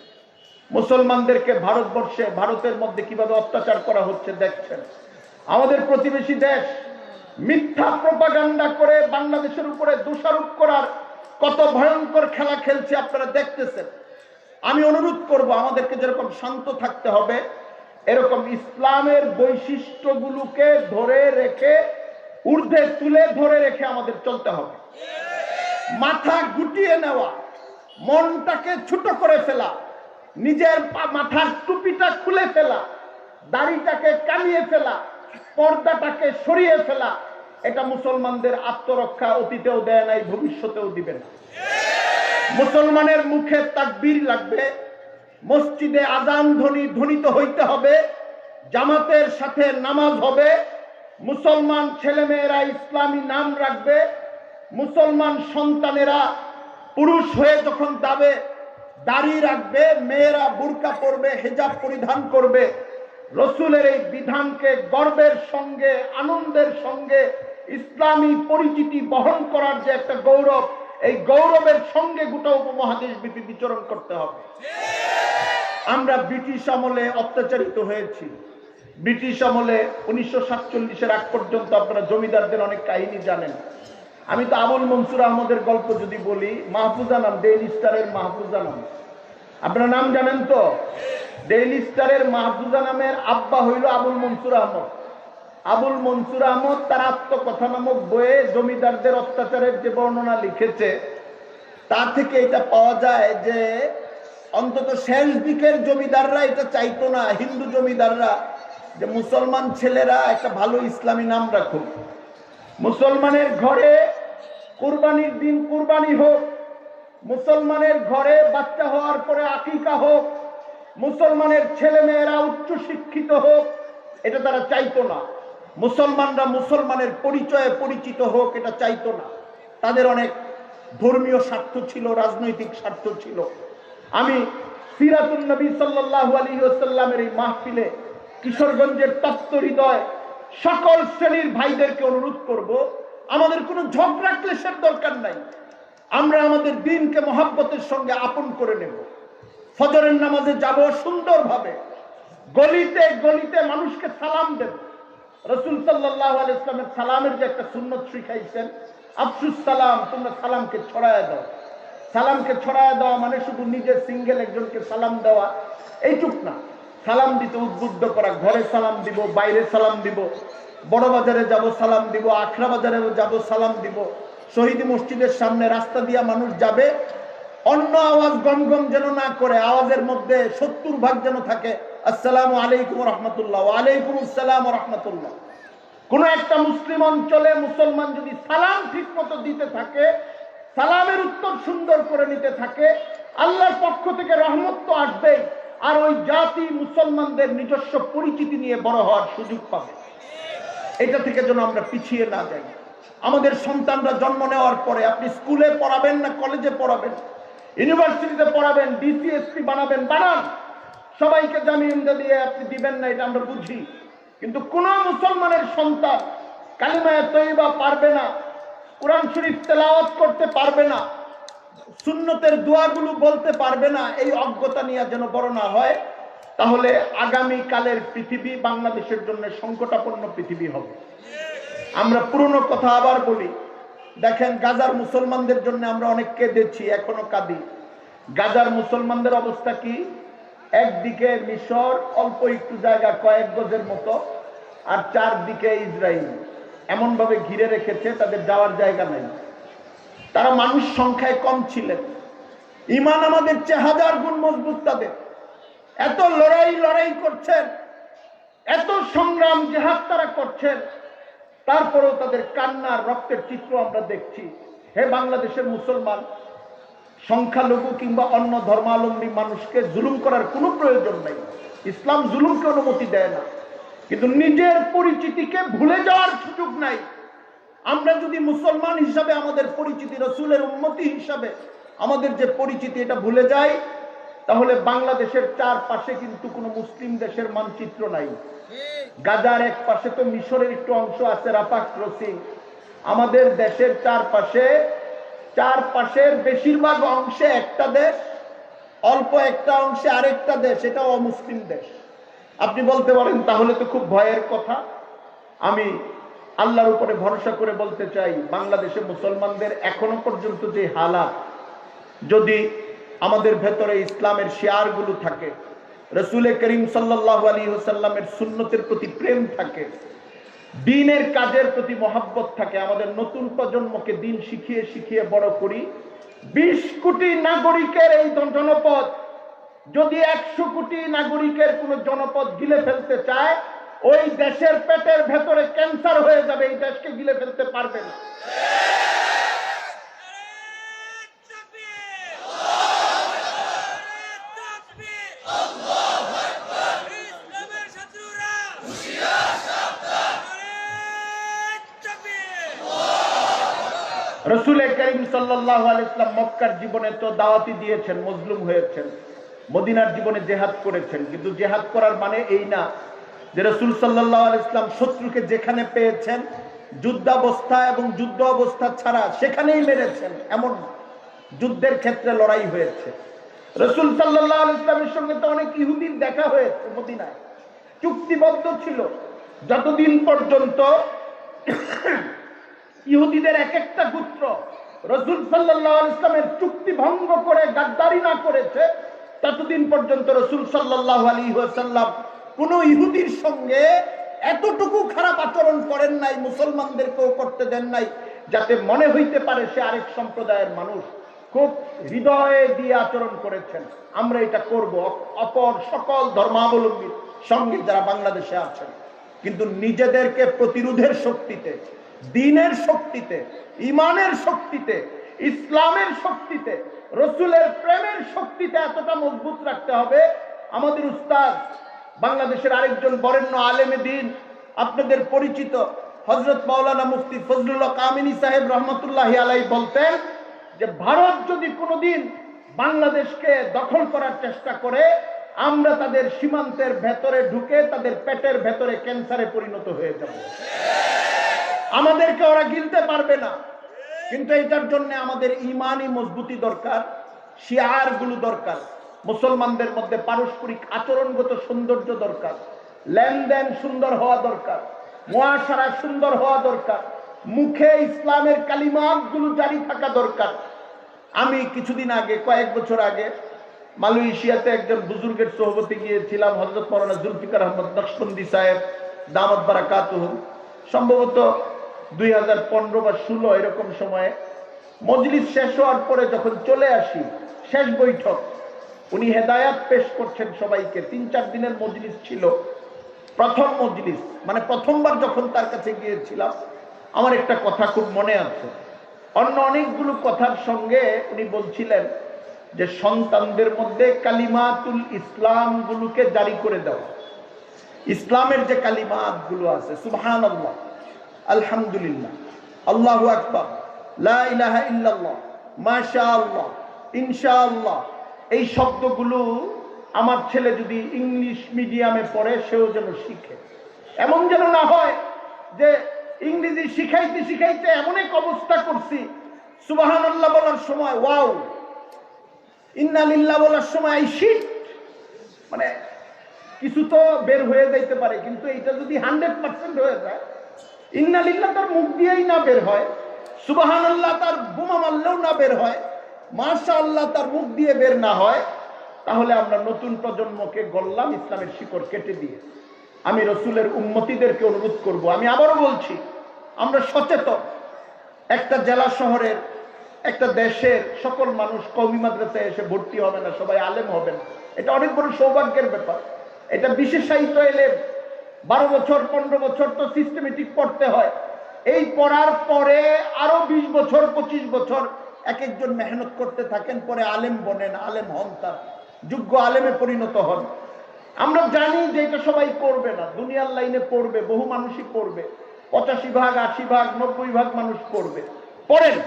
মুসলমানদেরকে ভারতবর্ষে, ভারতের মধ্যে কিভাবে অত্যাচার করা হচ্ছে দেখছেন। আমাদের প্রতিবেশী দেশ মিথ্যা প্রপাগান্ডা করে বাংলাদেশের উপরে দোষারোপ করার কত ভয়ঙ্কর খেলা খেলছে, আপনারা দেখতেছেন। আমি অনুরোধ করব আমাদেরকে যেরকম শান্ত থাকতে হবে, এরকম ইসলামের বৈশিষ্ট্যগুলোকে ধরে রেখে, ঊর্ধ্বে তুলে ধরে রেখে আমাদের চলতে হবে। মাথা গুটিয়ে নেওয়া, মনটাকে ছোট করে ফেলা, নিজের মাথার টুপিটা খুলে ফেলা, দাড়িটাকে কামিয়ে ফেলা, পর্দাটাকে সরিয়ে ফেলা, এটা মুসলমানদের আত্মরক্ষা অতীতেও দেয় নাই, ভবিষ্যতেও দিবে না। মুসলমানের মুখে তাকবীর লাগবে, মসজিদে আযান ধ্বনিত হইতে হবে, জামাতের সাথে নামাজ হবে, মুসলমান ছেলেমেয়েরা ইসলামী নাম রাখবে, মুসলমান সন্তানেরা পুরুষ হয়ে যখন যাবে দাড়ি রাখবে, মেয়েরা বুরকা পরবে, হিজাব পরিধান করবে, রসুলের এই বিধানকে গর্বের সঙ্গে আনন্দের সঙ্গে ইসলামী পরিচিতি বহন করার যে একটা গৌরব, এই গৌরবের সঙ্গে গোটা উপমহাদেশ ব্যাপী বিচরণ করতে হবে। আমরা ব্রিটিশ আমলে অত্যাচারিত হয়েছি। ব্রিটিশ আমলে 1947-এর আগ পর্যন্ত আপনারা জমিদারদের অনেক কাহিনী জানেন। আমি তো আবুল মনসুর আহমদের গল্প যদি বলি, মাহফুজা নাম, ডেইলি স্টারের মাহফুজা নাম, আপনারা নাম জানেন তো? ডেইলি স্টারের মাহফুজা নামের আব্বা হইল আবুল মনসুর আহমদ। আবুল মনসুর আহমদ তার আত্মকথা নামক বইয়ে জমিদারদের অত্যাচারের যে বর্ণনা লিখেছে, তা থেকে এটা পাওয়া যায় যে অন্তত শেষ দিকের জমিদাররা এটা চাইতো না, হিন্দু জমিদাররা, যে মুসলমান ছেলেরা একটা ভালো ইসলামী নাম রাখুক, মুসলমানের ঘরে কুরবানির দিন কুরবানি হোক, মুসলমানের ঘরে বাচ্চা হওয়ার পরে আকিকা হোক, মুসলমানের ছেলে মেয়েরা উচ্চ শিক্ষিত হোক, এটা তারা চাইতো না। মুসলমানরা মুসলমানের পরিচয়ে পরিচিত হোক, এটা চাইতো না। তাদের অনেক ধর্মীয় স্বার্থ ছিল, রাজনৈতিক স্বার্থ ছিল। আমি সিরাতুন নবী সাল্লাল্লাহু আলাইহি ওয়াসাল্লামের এই মাহফিলে কিশোরগঞ্জের তপ্ত হৃদয় সকল শ্রেণীর ভাইদেরকে অনুরোধ করব, আমাদের কোনো ঝগড়া ক্লেশের দরকার নাই। আমরা আমাদের দ্বীনকে মহব্বতের সঙ্গে আপন করে নেব। ফজরের নামাজে যাব সুন্দরভাবে, গলিতে গলিতে মানুষকে সালাম দেব। রাসূল সাল্লাল্লাহু আলাইহি ওয়াসাল্লামের সালামের যে একটা সুন্নত শিখাইছেন, আফসুস সালাম, তোমরা সালামকে ছড়ায় দাও। সালামকে ছড়ায় দেওয়া মানে শুধু নিজের সিঙ্গেল একজনকে সালাম দেওয়া এইটুক না, সালাম দিতে উদ্বুদ্ধ করা। ঘরে সালাম দিব, বাইরে সালাম দিব, বড় বাজারে যাব সালাম দিব, আখড়া বাজারে যাব সালাম দিব, শহীদ মসজিদের সামনে রাস্তা দিয়া মানুষ যাবে, অন্য আওয়াজ গমগম যেন না করে, আওয়াজের মধ্যে 70% যেন থাকে আসসালামু আলাইকুম ওয়া রাহমাতুল্লাহ, ওয়া আলাইকুম আসসালাম ওয়া রাহমাতুল্লাহ। কোন একটা মুসলিম অঞ্চলে মুসলমান যদি সালাম ঠিক মতো দিতে থাকে, সালামের উত্তর সুন্দর করে নিতে থাকে, আল্লাহর পক্ষ থেকে রহমত তো আসবেই, আর ওই জাতি মুসলমানদের নিজস্ব পরিচিতি নিয়ে বড় হওয়ার সুযোগ পাবে। এটা থেকে যেন আমরা পিছিয়ে না যাই। আমাদের সন্তানরা জন্ম নেওয়ার পরে আপনি স্কুলে পড়াবেন না কলেজে পড়াবেন, ইউনিভার্সিটিতে পড়াবেন, ডিসিএসপি বানাবেন, বানান, সবাইকে জামিন দিয়ে আপনি দিবেন না, এটা আমরা বুঝি। কিন্তু কোন মুসলমানের সন্তান কালিমায়ে তয়্যিবা পারবে না, কোরআন শরীফ তেলাওয়াত করতে পারবে না, সুন্নতের দোয়াগুলো বলতে পারবে না, এই অজ্ঞতা নিয়ে যেন বড় না হয়, তাহলে আগামী কালের পৃথিবী বাংলাদেশের জন্য সংকটাপন্ন পৃথিবী হবে। আমরা পুরনো কথা আবার বলি, দেখেন গাজার মুসলমানদের জন্য আমরা অনেক কেঁদেছি, এখনো কাঁদি। গাজার মুসলমানদের অবস্থা কি? একদিকে মিশর, অল্প একটু জায়গা কয়েক গজের মতো, আর চারদিকে ইসরায়েল এমন ভাবে ঘিরে রেখেছে, তাদের যাওয়ার জায়গা নেই। তারা মানুষ সংখ্যায় কম ছিলেন, ঈমান আমাদের চেয়ে 1000 গুণ মজবুত তাদের। এত লড়াই করছেন, এত সংগ্রাম জিহাদ তারা করছেন, তারপরেও তাদের কান্নার রক্তের চিত্র আমরা দেখছি। হে বাংলাদেশের মুসলমান, সংখ্যালঘু কিংবা অন্য ধর্মাবলম্বী মানুষকে জুলুম করার কোনো প্রয়োজন নেই, ইসলাম জুলুমকে অনুমতি দেয় না, কিন্তু নিজের পরিচিতিকে ভুলে যাওয়ার সুযোগ নাই। আমরা যদি মুসলমান হিসাবে আমাদের পরিচিতি, রাসূলের উম্মতি হিসাবে আমাদের যে পরিচিতি, এটা ভুলে যাই, তাহলে বাংলাদেশের চারপাশে কিন্তু কোনো মুসলিম দেশের মানচিত্র নাই। গাজার এক পাশে তো মিশরের একটু অংশ আছে, রাফা ক্রসিং। আমাদের দেশের চারপাশের বেশিরভাগ অংশে একটা দেশ, অল্প একটা অংশে আরেকটা দেশ, এটা অমুসলিম দেশ। আপনি বলতে পারেন তাহলে তো খুব ভয়ের কথা। আমি আল্লাহর উপরে ভরসা করে বলতে চাই, বাংলাদেশে মুসলমানদের এখনো পর্যন্ত যে হালাত, যদি আমাদের ভেতরে ইসলামের শিয়ারগুলো থাকে, রাসূল করিম সাল্লাল্লাহু আলাইহি ওয়াসাল্লামের সুন্নতের প্রতি প্রেম থাকে, দ্বীনের কাজের প্রতি মহব্বত থাকে, আমাদের নতুন প্রজন্মকে দ্বীন শিখিয়ে শিখিয়ে বড় করি। 20 কোটি নাগরিকের এই জনপদ যদি 100 কোটি নাগরিকের কোন জনপদ গিলে ফেলতে চায়, ওই দেশের পেটের ভেতরে ক্যান্সার হয়ে যাবে, এই দেশকে গিলে ফেলতে পারবে না। রাসূল করিম সাল্লাল্লাহু আলাইহি ওয়াসাল্লাম মক্কার জীবনে তো দাওয়াতি দিয়েছেন, মজলুম হয়েছেন, মদিনার জীবনে জিহাদ করেছেন, কিন্তু জিহাদ করার মানে এই না যে রাসূল সাল্লাল্লাহু আলাইহি ওয়াসাল্লাম শত্রুকে যেখানে পেয়েছেন যুদ্ধাবস্থা এবং যুদ্ধ অবস্থা ছাড়া সেখানেই মেরেছেন, এমন যুদ্ধের ক্ষেত্রে লড়াই হয়েছে। রাসূল সাল্লাল্লাহু আলাইহি ওয়াসাল্লামের সঙ্গে তো অনেক ইহুদির দেখা হয়েছে মদিনায়, চুক্তিবদ্ধ ছিল। যতদিন পর্যন্ত ইহুদিদের এক একটা গোত্র রাসূল সাল্লাল্লাহু আলাইহি ওয়াসাল্লামের চুক্তি ভঙ্গ করে গাদ্দারি না করেছে, ততদিন পর্যন্ত রাসূল সাল্লাল্লাহু আলাইহি ওয়াসাল্লাম কোন ইহুদির সঙ্গে এতটুকু খারাপ আচরণ করেন নাই, মুসলমানদেরকেও করতে দেন নাই, যাতে মনে হইতে পারে সে আরেক সম্প্রদায়ের মানুষ। খুব হৃদয়ে দিয়ে আচরণ করেছেন। আমরা এটা করব অপর সকল ধর্মাবলম্বীর সঙ্গে যারা বাংলাদেশে আছেন, কিন্তু নিজেদেরকে প্রতিরোধের শক্তিতে, দ্বীনের শক্তিতে, ঈমানের শক্তিতে, ইসলামের শক্তিতে, রাসূলের প্রেমের শক্তিতে এতটা মজবুত রাখতে হবে। আমাদের উস্তাদ বাংলাদেশের আরেকজন বরেণ্য আলেমে দ্বীন, আপনাদের পরিচিত হযরত মাওলানা মুফতি ফজলুল্লাহ কামিনী সাহেব রহমতুল্লাহি আলাইহি বলতেন যে ভারত যদি কোনোদিন বাংলাদেশকে দখল করার চেষ্টা করে, আমরা তাদের সীমান্তের ভেতরে ঢুকে তাদের পেটের ভেতরে ক্যান্সারে পরিণত হয়ে যাব। আমাদেরকে ওরা গিলতে পারবে না। কিন্তু এটার জন্য আমাদের ঈমানি মজবুতি দরকার, শিয়ারগুলো দরকার, মুসলমানদের মধ্যে পারস্পরিক আচরণগত সৌন্দর্য দরকার, লেনদেন সুন্দর হওয়া দরকার, মুআশারা সুন্দর হওয়া দরকার, মুখে ইসলামের কালিমাতগুলো জারি থাকা দরকার। আমি কিছুদিন আগে, কয়েক বছর আগে মালয়েশিয়াতে একজন বুজুর্গের সোহবতে গিয়েছিলাম, হযরত মাওলানা জুলফিকার আহমদ নকশবন্দি সাহেব দামাত বারাকাতুহু, সম্ভবত 2015 বা 16 এরকম সময়ে। মজলিস শেষ হওয়ার পরে যখন চলে আসি, শেষ বৈঠক, উনি হেদায়াত পেশ করছেন সবাইকে। 3-4 দিনের মজলিস ছিল। প্রথম মজলিস, মানে প্রথমবার যখন তার কাছে গিয়েছিলাম, আমার একটা কথা খুব মনে আছে। অন্য অনেকগুলো কথার সঙ্গে উনি বলছিলেন যে সন্তানদের মধ্যে কালিমাতুল ইসলাম গুলোকে জারি করে দেওয়া। ইসলামের যে কালিমাত গুলো আছে, সুবহানাল্লাহ, আলহামদুলিল্লাহ, আল্লাহু আকবার, লা ইলাহা ইল্লাল্লাহ, মাশাআল্লাহ, ইনশাআল্লাহ, এই শব্দগুলো আমার ছেলে যদি ইংলিশ মিডিয়ামে পড়ে সেও যেন শিখে। এমন যেন না হয় যে ইংরেজি শিখাইতে শিখাইতে এমন এক অবস্থা করছি, সুবহানাল্লাহ বলার সময় ওয়াও, ইন্না লিল্লাহ বলার সময় আই শিট, মানে কিছু তো বের হয়ে যাইতে পারে, কিন্তু এটা যদি 100% হয়ে যায়, ইন্না লিল্লাহ তার মুখ দিয়েই না বের হয়, সুবহানাল্লাহ তার বোমা মারলেও না বের হয়, মাশাআল্লাহ তার মুখ দিয়ে বের না হয়, তাহলে আমরা নতুন প্রজন্মকে গড়লাম ইসলামের শিকড় কেটে দিয়ে। আমি রাসূলের উম্মতীদেরকে অনুরোধ করব, আমি আবারও বলছি, আমরা সচেতন। একটা জেলা শহরের, একটা দেশের সকল মানুষ কওমি মাদ্রাসায় এসে ভর্তি হবে না, সবাই আলেম হবে না। এটা অনেক বড় সৌভাগ্যের ব্যাপার। এটা বিশেষায়িত এলেম। 12 বছর 15 বছর তো সিস্টেমেটিক পড়তে হয়। এই পড়ার পরে আরো 20 বছর 25 বছর এক একজন মেহনত করতে থাকেন, পরে আলেম বনেন, আলেম হন, তার যোগ্য আলেমে পরিণত হন। আমরা জানি যে এটা সবাই করবে না, দুনিয়ার লাইনে পড়বে, বহু মানুষই পড়বে, 85 ভাগ 80 ভাগ 90 ভাগ মানুষ পড়বে, পড়েন,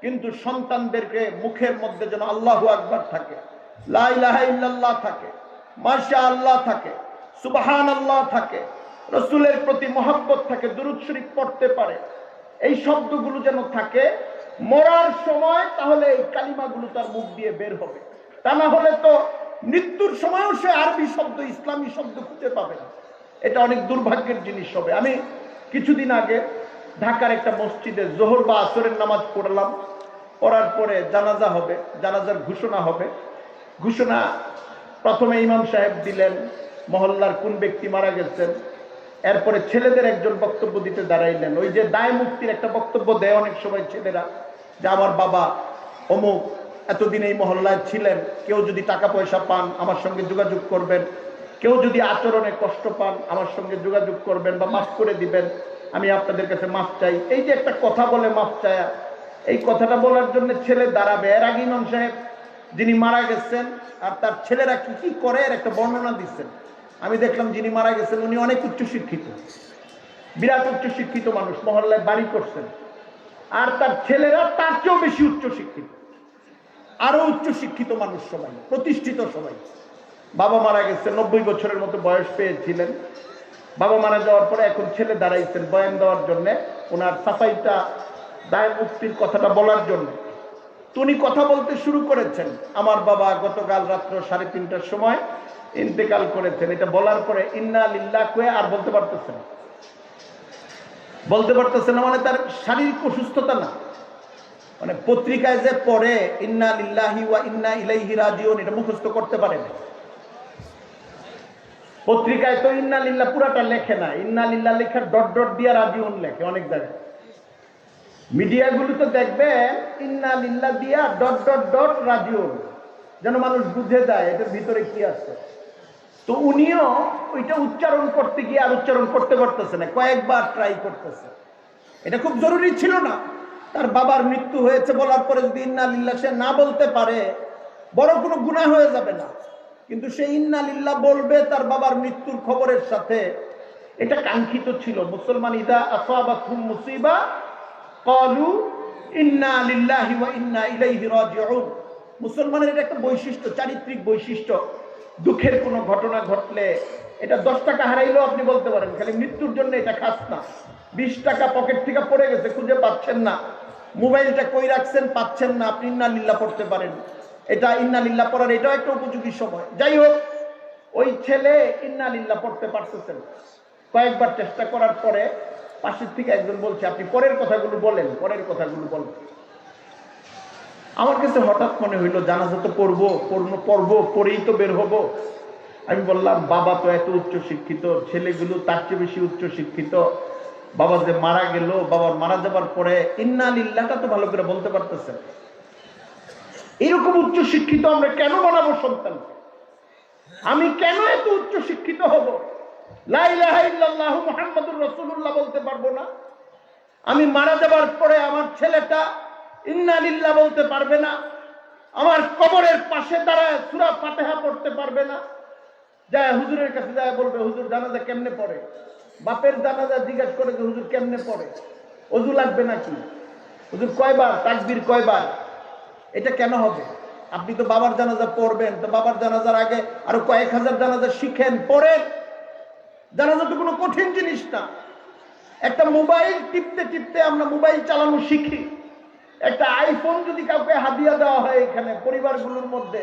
কিন্তু সন্তানদেরকে মুখের মধ্যে যেন আল্লাহু আকবার থাকে, লা ইলাহা ইল্লাল্লাহ থাকে, মাশাআল্লাহ থাকে, সুবহানাল্লাহ থাকে, রাসূলের প্রতি মহব্বত থাকে, দুরূদ শরীফ পড়তে পারে, এই শব্দগুলো যেন থাকে মরার সময়, তাহলে এই কালিমাগুলো তার মুখ দিয়ে বের হবে। তা না হলে তো মৃত্যুর সময়ও সে আরবি শব্দ, ইসলামী শব্দ খুঁজে পাবে না। এটা অনেক দুর্ভাগ্যের জিনিস হবে। আমি কিছুদিন আগে ঢাকার একটা মসজিদে জোহর বা আসরের নামাজ পড়লাম, পড়ার পরে জানাজা হবে, জানাজার ঘোষণা হবে। ঘোষণা প্রথমে ইমাম সাহেব দিলেন, মহল্লার কোন ব্যক্তি মারা গেছেন, এরপরে ছেলেদের একজন বক্তব্য দিতে দাঁড়াইলেন। ওই যে দায় মুক্তির একটা বক্তব্য দেয় অনেক সময় ছেলেরা, যে আমার বাবা অমুক এতদিন এই মহল্লায় ছিলেন, কেউ যদি টাকা পয়সা পান আমার সঙ্গে যোগাযোগ করবেন, কেউ যদি আচরণে কষ্ট পান আমার সঙ্গে যোগাযোগ করবেন বা মাফ করে দিবেন, আমি আপনাদের কাছে মাফ চাই। এই যে একটা কথা বলে মাফ চায়া, এই কথাটা বলার জন্য ছেলে দাঁড়াবে। এর আগে ইমাম সাহেব যিনি মারা গেছেন আর তার ছেলেরা কি কি করে এর একটা বর্ণনা দিচ্ছেন। আমি দেখলাম যিনি মারা গেছেন উনি অনেক উচ্চশিক্ষিত, বিরাট উচ্চশিক্ষিত মানুষ, মহল্লায় বাড়ি করছেন, আর তার ছেলেরা তার চেয়েও বেশি উচ্চশিক্ষিত, আরো উচ্চশিক্ষিত মানুষ, সবাই প্রতিষ্ঠিত, সবাই। বাবা মারা গেছে, 90 বছরের মতো বয়স পেয়েছিলেন। বাবা মারা যাওয়ার পরে এখন ছেলে দাঁড়াইছেন বয়ান দেওয়ার জন্য, ওনার সাফাইটা দায় মুক্তির কথাটা বলার জন্য। উনি কথা বলতে শুরু করেছেন, আমার বাবা গতকাল রাত্র 3:30টার সময় ইন্তেকাল করেছেন। এটা বলার পরে ইন্না লিল্লাহ কয়ে আর বলতে পারতেছেন না, মানে তার শারীরিক অসুস্থতা না, মানে পত্রিকায় যে পড়ে ইন্না লিল্লাহি ওয়া ইন্না ইলাইহি রাজিউন এটা মুখস্থ করতে পারে না। পত্রিকায় তো ইন্না লিল্লাহ পুরাটা লেখে না, ইন্না লিল্লাহ লেখা ডট ডট দিয়ে রাজিউন লেখে অনেক জায়গায়। মিডিয়াগুলো তো দেখবেন ইন্না লিল্লাহ দিয়া ডট ডট ডট রাজিউন, যেন মানুষ বুঝে যায় এটার ভিতরে কি আছে। তো উনিও ওইটা উচ্চারণ করতে গিয়ে আর উচ্চারণ করতে পারতেছে না, কয়েকবার ট্রাই করতেছে। এটা খুব জরুরি ছিল না। তার বাবার মৃত্যু হয়েছে বলার পরে যদি ইন্না লিল্লাহ সে না বলতে পারে বড় কোনো গুনাহ হয়ে যাবে না, কিন্তু সে ইন্না লিল্লাহ বলবে তার বাবার মৃত্যুর খবরের সাথে, এটা কাঙ্ক্ষিত ছিল। মুসলমান ইদা আসাবাতহুম মুসিবা ক্বালু ইন্না লিল্লাহি ওয়া ইন্না ইলাইহি রাজিউন। মুসলমানের এটা একটা বৈশিষ্ট্য, চারিত্রিক বৈশিষ্ট্য। দুঃখের কোনো ঘটনা ঘটলে এটা 10 টাকা হারাইলেও আপনি বলতে পারেন, খালি মৃত্যুর জন্য এটা খাস না। 20 টাকা পকেট থেকে পড়ে গেছে, খুঁজে পাচ্ছেন না, মোবাইলটা কই রাখছেন পাচ্ছেন না, আপনি ইন্না লিল্লাহ পড়তে পারেন। এটা ইন্না লিল্লাহ পড়ার এটাও একটা উপযোগী সময়। যাই হোক, ওই ছেলে ইন্না লিল্লাহ পড়তে পারতেছেন। কয়েকবার চেষ্টা করার পরে পাশের থেকে একজন বলছে আপনি পরের কথাগুলো বলেন। আমার কাছে হঠাৎ মনে হইলো জানাজা তো পড়বো, পড়েই তো বের হবো। আমি বললাম বাবা তো এত উচ্চ শিক্ষিত, ছেলেগুলো তার চেয়ে বেশি উচ্চ শিক্ষিত। বাবা যে মারা গেল, বাবার মারা যাবার পরে ইন্না লিল্লাহটা তো ভালো করে বলতে পারতেছেন। এরকম উচ্চ শিক্ষিত আমরা কেন বানাবো সন্তানকে? আমি কেন এত উচ্চ শিক্ষিত হব? লা ইলাহা ইল্লাল্লাহু মুহাম্মাদুর রাসূলুল্লাহ বলতে পারবো না? আমি মারা যাবার পরে আমার ছেলেটা ইন্না লিল্লাহ বলতে পারবে না, আমার কবরের পাশে দাঁড়ায় সূরা ফাতিহা পড়তে পারবে না, যায় হুজুরের কাছে যায় বলবে হুজুর জানাজা কেমনে পড়ে? বাপের জানাজা জিজ্ঞাসা করে যে হুজুর কেমনে পড়ে, ওযু লাগবে নাকি, হুজুর কয়বার তাকবীর কয়বার? এটা কেন হবে? আপনি তো বাবার জানাজা পড়বেন, তো বাবার জানাজার আগে আরো কয়েক হাজার জানাজা শিখেন, পড়েন। জানাজা তো কোনো কঠিন জিনিস না। একটা মোবাইল টিপতে টিপতে আমরা মোবাইল চালানো শিখি। একটা আইফোন যদি কাউকে হাদিয়া দেওয়া হয়, এখানে পরিবারগুলোর মধ্যে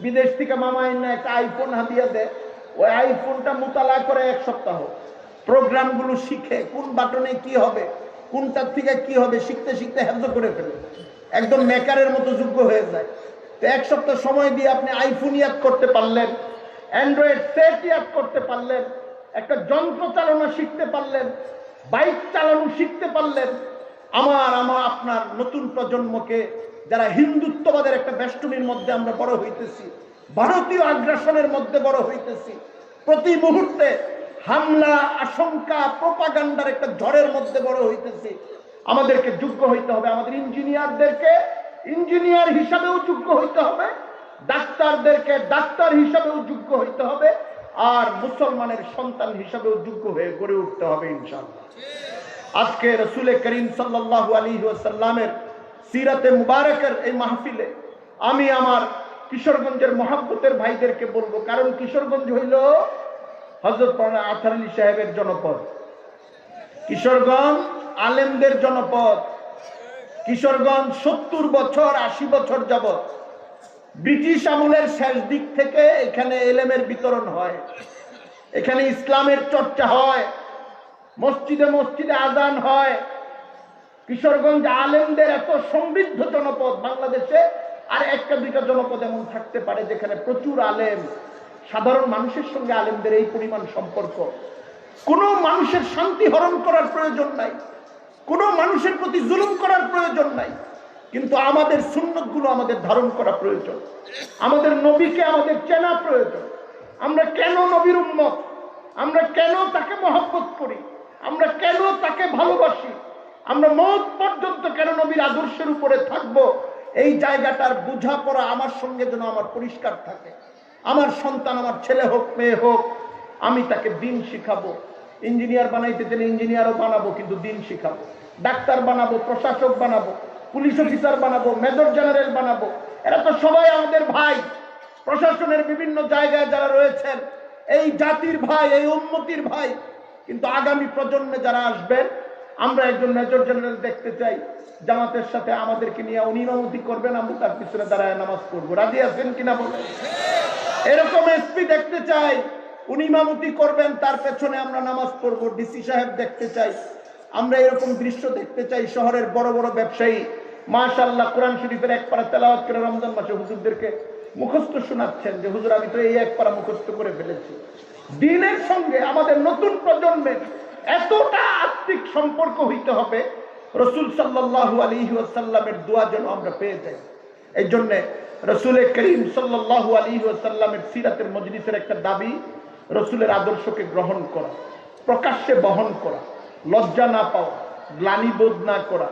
বিদেশ থেকে মামা আইনা একটা আইফোন হাদিয়া দেয়, ওই আইফোনটা মোতালা করে 1 সপ্তাহ প্রোগ্রামগুলো শিখে, কোন বাটনে কি হবে, কোনটার থেকে কি হবে শিখতে শিখতে হেফজ করে ফেলে, একদম মেকারের মতো যোগ্য হয়ে যায়। তো 1 সপ্তাহ সময় দিয়ে আপনি আইফোন ইয়াদ করতে পারলেন, অ্যান্ড্রয়েড সেট ইয়াদ করতে পারলেন, একটা যন্ত্র চালানো শিখতে পারলেন, বাইক চালানো শিখতে পারলেন। আমার আপনার নতুন প্রজন্মকে, যারা হিন্দুত্ববাদের একটা বেষ্টনীর মধ্যে আমরা বড় হইতেছি, ভারতীয় আগ্রাসনের মধ্যে বড় হইতেছি, প্রতি মুহূর্তে হামলা, আশঙ্কা, প্রোপাগান্ডার একটা ঝড়ের মধ্যে বড় হইতেছি, আমাদেরকে যোগ্য হইতে হবে। আমাদের ইঞ্জিনিয়ারদেরকে ইঞ্জিনিয়ার হিসাবেও যোগ্য হইতে হবে, ডাক্তারদেরকে ডাক্তার হিসাবেও যোগ্য হইতে হবে, আর মুসলমানের সন্তান হিসাবেও যোগ্য হয়ে গড়ে উঠতে হবে ইনশাআল্লাহ। আজকে রাসূল করিম সাল্লাল্লাহু আলাইহি ওয়াসাল্লামের সিরাতে মুবারাকের এই মাহফিলে আমি আমার কিশোরগঞ্জের মহব্বতের ভাইদেরকে বলবো, কারণ কিশোরগঞ্জ হইল হযরত মাওলানা আতহার আলী সাহেবের জনপদ, কিশোরগঞ্জ আলেমদের জনপদ। কিশোরগঞ্জ 70 বছর 80 বছর যাবত ব্রিটিশ আমলের শেষ দিক থেকে এখানে এলেমের বিতরণ হয়, এখানে ইসলামের চর্চা হয়, মসজিদে মসজিদে আজান হয়। কিশোরগঞ্জ আলেমদের এত সমৃদ্ধ জনপদ, বাংলাদেশে আর 1-2টা জনপদ এমন থাকতে পারে যেখানে প্রচুর আলেম, সাধারণ মানুষের সঙ্গে আলেমদের এই পরিমাণ সম্পর্ক। কোনো মানুষের শান্তি হরণ করার প্রয়োজন নাই, কোনো মানুষের প্রতি জুলুম করার প্রয়োজন নাই, কিন্তু আমাদের সুন্নতগুলো আমাদের ধারণ করা প্রয়োজন, আমাদের নবীকে আমাদের চেনা প্রয়োজন। আমরা কেন নবীর উম্মত, আমরা কেন তাকে মহব্বত করি, আমরা কেন তাকে ভালোবাসি, আমরা মওত পর্যন্ত কেন নবীর আদর্শের উপরে থাকব, এই জায়গাটার বোঝাপড়া আমার সঙ্গে যেন আমার পরিষ্কার থাকে। আমার সন্তান, আমার ছেলে হোক মেয়ে হোক, আমি তাকে দিন শিখাবো। ইঞ্জিনিয়ার বানাইতে গেলে ইঞ্জিনিয়ারও বানাবো, কিন্তু দিন শিখাবো। ডাক্তার বানাবো, প্রশাসক বানাবো, পুলিশ অফিসার বানাবো, মেজর জেনারেল বানাবো। এরা তো সবাই আমাদের ভাই। প্রশাসনের বিভিন্ন জায়গায় যারা রয়েছেন, এই জাতির ভাই, এই উম্মতির ভাই, কিন্তু আগামী প্রজন্মে যারা আসবেন, আমরা একজন মেজর জেনারেল দেখতে চাই, জামাতের সাথে আমাদেরকে নিয়ে উনি ইমামতি করবেন, আমরা তার পিছনে দাঁড়ায় নামাজ পড়বো। রাজি আছেন কিনা বলেন? এরকম এসপি দেখতে চাই, উনি ইমামতি করবেন, তার পেছনে আমরা নামাজ পড়বো। ডিসি সাহেব দেখতে চাই, আমরা এরকম দৃশ্য দেখতে চাই। শহরের বড় বড় ব্যবসায়ী মাশাআল্লাহ কোরআন শরীফের এক পারা তেলাওয়াত করে রমজান মাসে হুজুরদেরকে মুখস্থ শোনাচ্ছেন যে হুজুর আমি তো এই এক পারা মুখস্থ করে ফেলেছি। দ্বীনের সঙ্গে আমাদের নতুন প্রজন্মের এতটা আত্মিক সম্পর্ক হইতে হবে, রাসূল সাল্লাল্লাহু আলাইহি ওয়াসাল্লামের দোয়া যেন আমরা পেয়ে যাই। এই জন্য রাসূল করিম সাল্লাল্লাহু আলাইহি ওয়াসাল্লামের সিরাতের মজলিসের একটা দাবি, রাসূলের আদর্শকে গ্রহণ করা, প্রকাশ্যে বহন করা, লজ্জা না পাওয়া, গ্লানি বোধ না করা।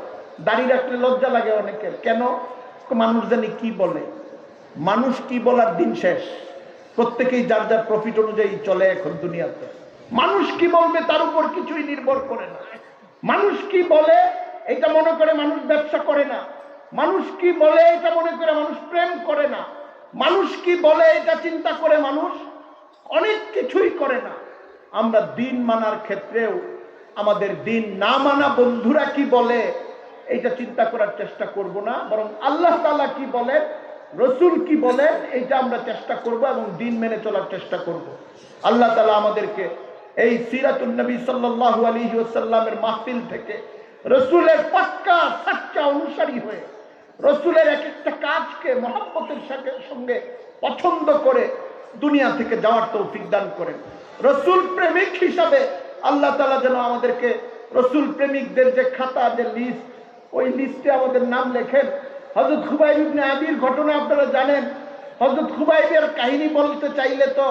দাঁড়িয়ে রাখলে লজ্জা লাগে অনেকের, কেন? মানুষ জানি কি বলে, মানুষ কি বলার দিন শেষ। প্রত্যেকেই যার যার প্রফিট অনুযায়ী চলে এখন দুনিয়াতে। মানুষ কি বলবে তার উপর কিছুই নির্ভর করে না। মানুষ কি বলে এটা মনে করে মানুষ ব্যবসা করে না। মানুষ কি বলে এটা মনে করে মানুষ প্রেম করে না। মানুষ কি বলে এটা চিন্তা করে মানুষ অনেক কিছুই করে না। আমরা দিন মানার ক্ষেত্রেও আমাদের দিন না মানা বন্ধুরা কি বলে এইটা চিন্তা করার চেষ্টা করব না, বরং আল্লাহ তাআলা কি বলেন, রসুল কি বলেন, এইটা আমরা চেষ্টা করব এবং দিন মেনে চলার চেষ্টা করব। আল্লাহ তাআলা আমাদেরকে এই সিরাতুন নবী সাল্লাল্লাহু আলাইহি ওয়াসাল্লামের মাহফিল থেকে রসুলের পাক্কা সাচ্চা অনুসারী হয়ে রসুলের এক একটা কাজকে মহব্বতের সঙ্গে পছন্দ করে দুনিয়া থেকে যাওয়ার তৌফিক দান করেন। রসুল প্রেমিক হিসাবে আল্লাহ তাআলা যেন আমাদেরকে রসুল প্রেমিকদের যে খাতা, যে লিস্ট, ওই লিস্টে আমাদের নাম লেখেন। হযরত খুবাইব ইবনে আদির ঘটনা আপনারা জানেন। হযরত খুবাইবের কাহিনী বলতে চাইলে তো,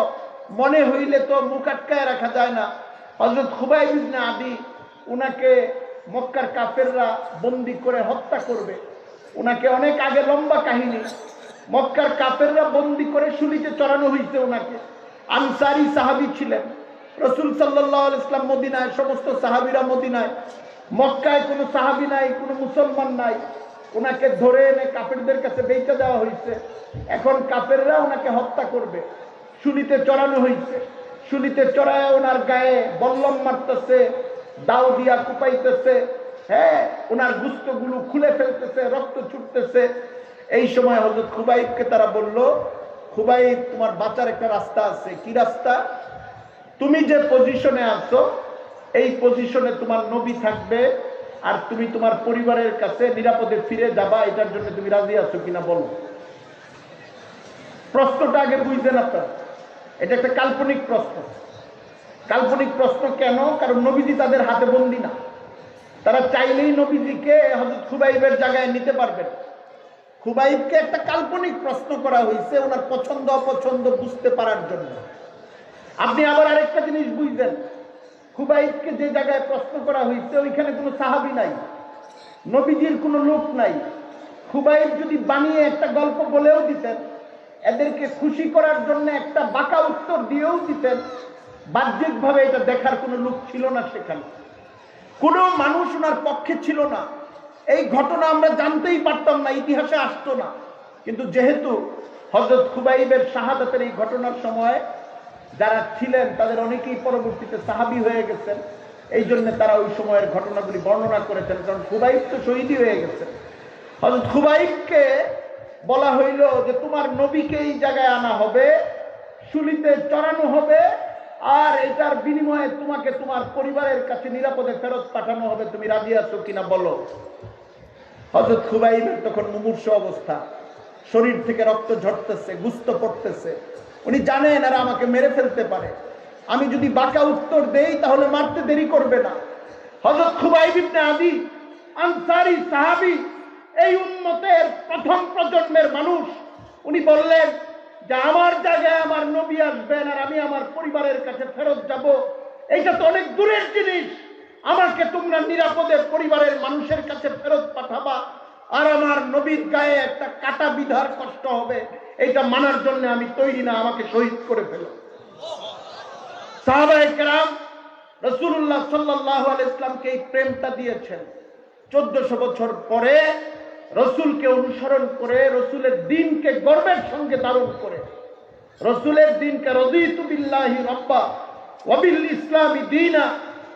মনে হইলে তো মুখ আটকায় রাখা যায় না। হযরত খুবাইব ইবনে আদি, উনাকে মক্কার কাফেররা বন্দি করে হত্যা করবে। উনাকে অনেক আগে, লম্বা কাহিনী, মক্কার কাফেররা বন্দি করে শুলিতে চড়ানো হয়েছে উনাকে। আনসারি সাহাবী ছিলেন। রাসূল সাল্লাল্লাহু আলাইহি ওয়াসাল্লাম মদিনায়, সমস্ত সাহাবীরা মদিনায়, মক্কায় কোনো সাহাবী নাই, কোনো মুসলমান নাই। ওনাকে ধরে এনে কাফেরদের কাছে বেচে দেওয়া হয়েছে। এখন কাফেররা ওনাকে হত্যা করবে, শুলিতে চড়ানো হয়েছে। শুলিতে চড়ায় ওনার গায়ে বল্লম মারতেছে, দাও দিয়া কুপাইতেছে, হ্যাঁ, ওনার গুস্তগুলো খুলে ফেলতেছে, রক্ত ছুটতেছে। এই সময় হযরত খুবাইবকে তারা বলল, খুবাইব তোমার বাঁচার একটা রাস্তা আছে। কি রাস্তা? তুমি যে পজিশনে আছো এই পজিশনে তোমার নবী থাকবে, আর তুমি তোমার পরিবারের কাছে নিরাপদে ফিরে যাবা। এটার জন্য তুমি রাজি আছো কিনা বলো। প্রশ্নটা আগে বুঝবেন আপনারা, এটা একটা কাল্পনিক প্রশ্ন। কাল্পনিক প্রশ্ন কেন? কারণ নবীজি তাদের হাতে বন্দী না। তারা চাইলেই নবীজিকে হযরত খুবাইবের জায়গায় নিতে পারবেন। খুবাইবকে একটা কাল্পনিক প্রশ্ন করা হয়েছে ওনার পছন্দ অপছন্দ বুঝতে পারার জন্য। আপনি আবার আরেকটা জিনিস বুঝবেন, খুবাইবকে যে জায়গায় প্রশ্ন করা হয়েছে ওইখানে কোনো সাহাবী নাই, নবীজির কোনো লোক নাই। খুবাইব যদি বানিয়ে একটা গল্প বলেও দিতেন, এদেরকে খুশি করার জন্য একটা বাঁকা উত্তর দিয়েও দিতেন, বাহ্যিকভাবে এটা দেখার কোনো লোক ছিল না সেখানে। কোনো মানুষ ওনার পক্ষে ছিল না। এই ঘটনা আমরা জানতেই পারতাম না, ইতিহাসে আসতো না। কিন্তু যেহেতু হযরত খুবাইবের শাহাদাতের এই ঘটনার সময় যারা ছিলেন তাদের অনেকেই পরবর্তীতে সাহাবী হয়ে গেছেন, এই জন্য তারা ওই সময়ের ঘটনাগুলি বর্ণনা করেছেন। কারণ খুবাইব তো শহীদই হয়ে গেছেন। হযরত খুবাইবকে বলা হইল যে তোমার নবীকে এই জায়গায় আনা হবে, শুলিতে চড়ানো হবে, আর এটার বিনিময়ে তোমাকে তোমার পরিবারের কাছে নিরাপদে ফেরত পাঠানো হবে। তুমি রাজি আছো কিনা বলো। হযরত খুবাইবের তখন মুমূর্ষ অবস্থা, শরীর থেকে রক্ত ঝরতেছে, গুস্ত পড়তেছে। উনি জানেন আর আমাকে মেরে ফেলতে পারে, আমি যদি বাঁকা উত্তর দেই তাহলে মারতে দেরি করবে না। হযরত খুবাইব ইবনে আদি আনসারী সাহাবী, এই উম্মতের প্রথম প্রজন্মের মানুষ, উনি বললেন যে আমার জায়গায় আমার নবী আসবেন আর আমি আমার পরিবারের কাছে ফেরত যাব, এইটা তো অনেক দূরের জিনিস। আমাকে তোমরা নিরাপদে পরিবারের মানুষের কাছে ফেরত পাঠাবা, আর আমার নবীর গায়ে একটা কাটা বিধার কষ্ট হবে, এইটা মানার জন্য আমি তৈরি না, আমাকে শহীদ করে ফেলো। সাহাবায়ে কেরাম রাসূলুল্লাহ সাল্লাল্লাহু আলাইহি ওয়াসাল্লামকে এই প্রেমটা দিয়েছেন। 1400 বছর পরে রসুলকে অনুসরণ করে, রসুলের দিনকে গর্বের সঙ্গে ধারণ করে, রসুলের দিনকে রাদিতু বিল্লাহি রাব্বা ওয়া বিল ইসলামি দীনা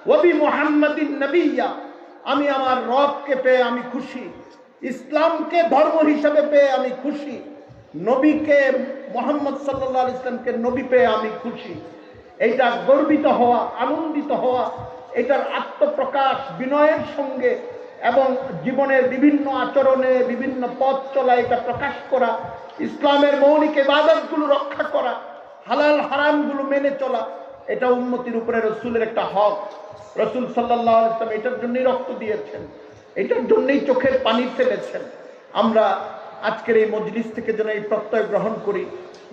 ওয়া বিমুহাম্মাদিন নাবিয়্যা, আমি আমার রবকে পেয়ে আমি খুশি, ইসলামকে ধর্ম হিসেবে পেয়ে আমি খুশি, নবীকে মুহাম্মদ সাল্লাল্লাহু আলাইহি ইসলামকে নবী পেয়ে আমি খুশি। এইটা গর্বিত হওয়া, আনন্দিত হওয়া, এটার আত্মপ্রকাশ বিনয়ের সঙ্গে এবং জীবনের বিভিন্ন আচরণে বিভিন্ন পথ চলা এটা প্রকাশ করা, ইসলামের মৌলিক ইবাদতগুলো রক্ষা করা, হালাল হারামগুলো মেনে চলা, এটা উম্মতির উপরে রসুলের একটা হক। রসুল সাল্লাল্লাহু আলাইহি ওয়াসাল্লাম এটার জন্যই রক্ত দিয়েছেন, এটার জন্যই চোখের পানি ফেলেছেন। আমরা আজকের এই মজলিস থেকে যেন এই প্রত্যয় গ্রহণ করি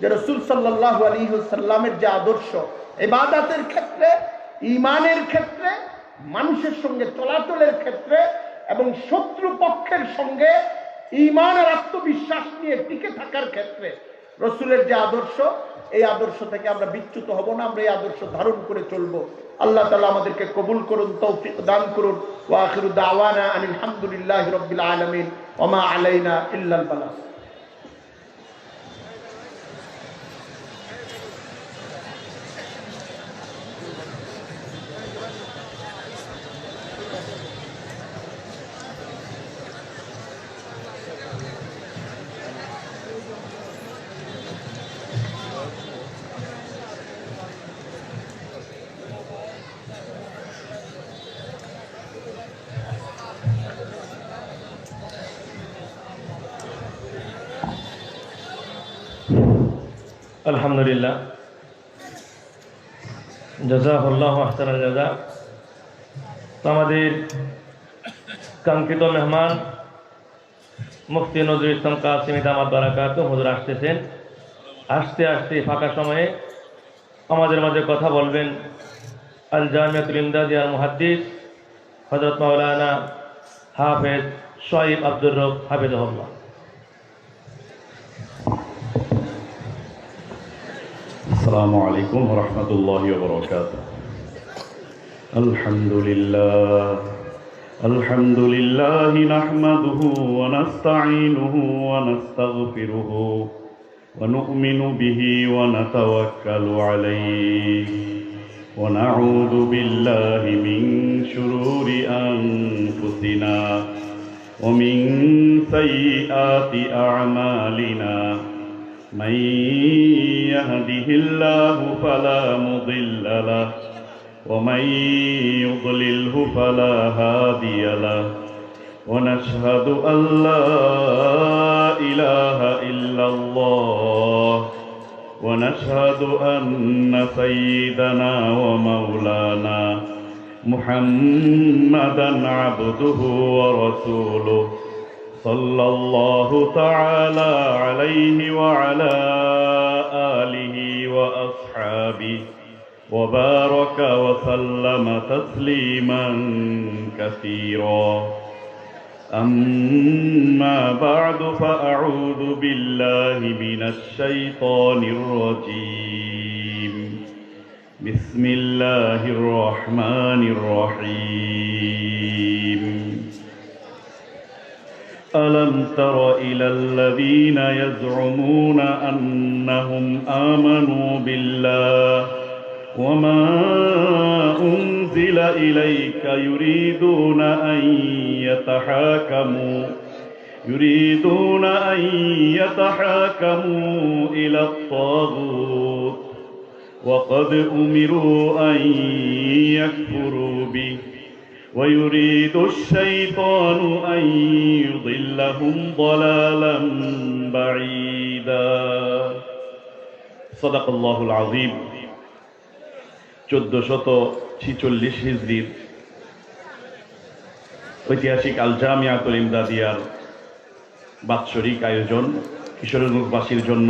যে রসুল সাল্লাল্লাহু আলাইহি ওয়াসাল্লামের যে আদর্শ ইবাদতের ক্ষেত্রে, ঈমানের ক্ষেত্রে, মানুষের সঙ্গে চলাচলের ক্ষেত্রে এবং শত্রুপক্ষের সঙ্গে ঈমান আর আত্মবিশ্বাস নিয়ে টিকে থাকার ক্ষেত্রে রসুলের যে আদর্শ, এই আদর্শ থেকে আমরা বিচ্যুত হব না, আমরা এই আদর্শ ধারণ করে চলব। আল্লাহ তাআলা আমাদেরকে কবুল করুন, তৌফিক দান করুন। ওয়া আখিরু দাওয়ানা আনিল হামদুলিল্লাহি রাব্বিল আলামিন ওয়া মা আলাইনা ইল্লাল বালাগ। আলহামদুলিল্লাহ, জাযাকাল্লাহু আহসানাল জাযা। তো আমাদের কাঙ্ক্ষিত মেহমান মুফতি নজরুল ইসলাম কাসিমি দামাত বারাকাতুহু হুজুর আসতেছেন। আসতে আসতে ফাঁকা সময়ে আমাদের মাঝে কথা বলবেন আল জামিয়াতুল ইমদাদিয়ার মুহাদ্দিস হযরত মাওলানা হাফেজ শোয়েব আব্দুর রব হাফিজাহুল্লাহ। السلام عليكم ورحمة الله وبركاته. الحمد لله نحمده ونستعينه ونستغفره ونؤمن به ونتوكل عليه ونعوذ بالله من شرور أنفسنا ومن سيئات أعمالنا. من يهده الله فلا مضل له ومن يضلله فلا هادي له. ونشهد أن لا إله إلا الله ونشهد أن سيدنا ومولانا محمدا عبده ورسوله صلى الله تعالى عليه وعلى آله وأصحابه وبارك وسلم تسليما كثيرا. أما بعد فأعوذ بالله من الشيطان الرجيم. بسم الله الرحمن الرحيم. ألم تر إلى الذين يزعمون أنهم آمنوا بالله وما أنزل إليك يريدون أن يتحاكموا إلى الطاغوت وقد أمروا أن يكفروا به ويريد الشيطان أن يضلهم ضلالا بعيدا. صدق الله العظيم. 1446 হিজরির ঐতিহাসিক আল জামিয়াতুল ইমদাদিয়ার বাৎসরিক আয়োজন কিশোরগঞ্জবাসীর জন্য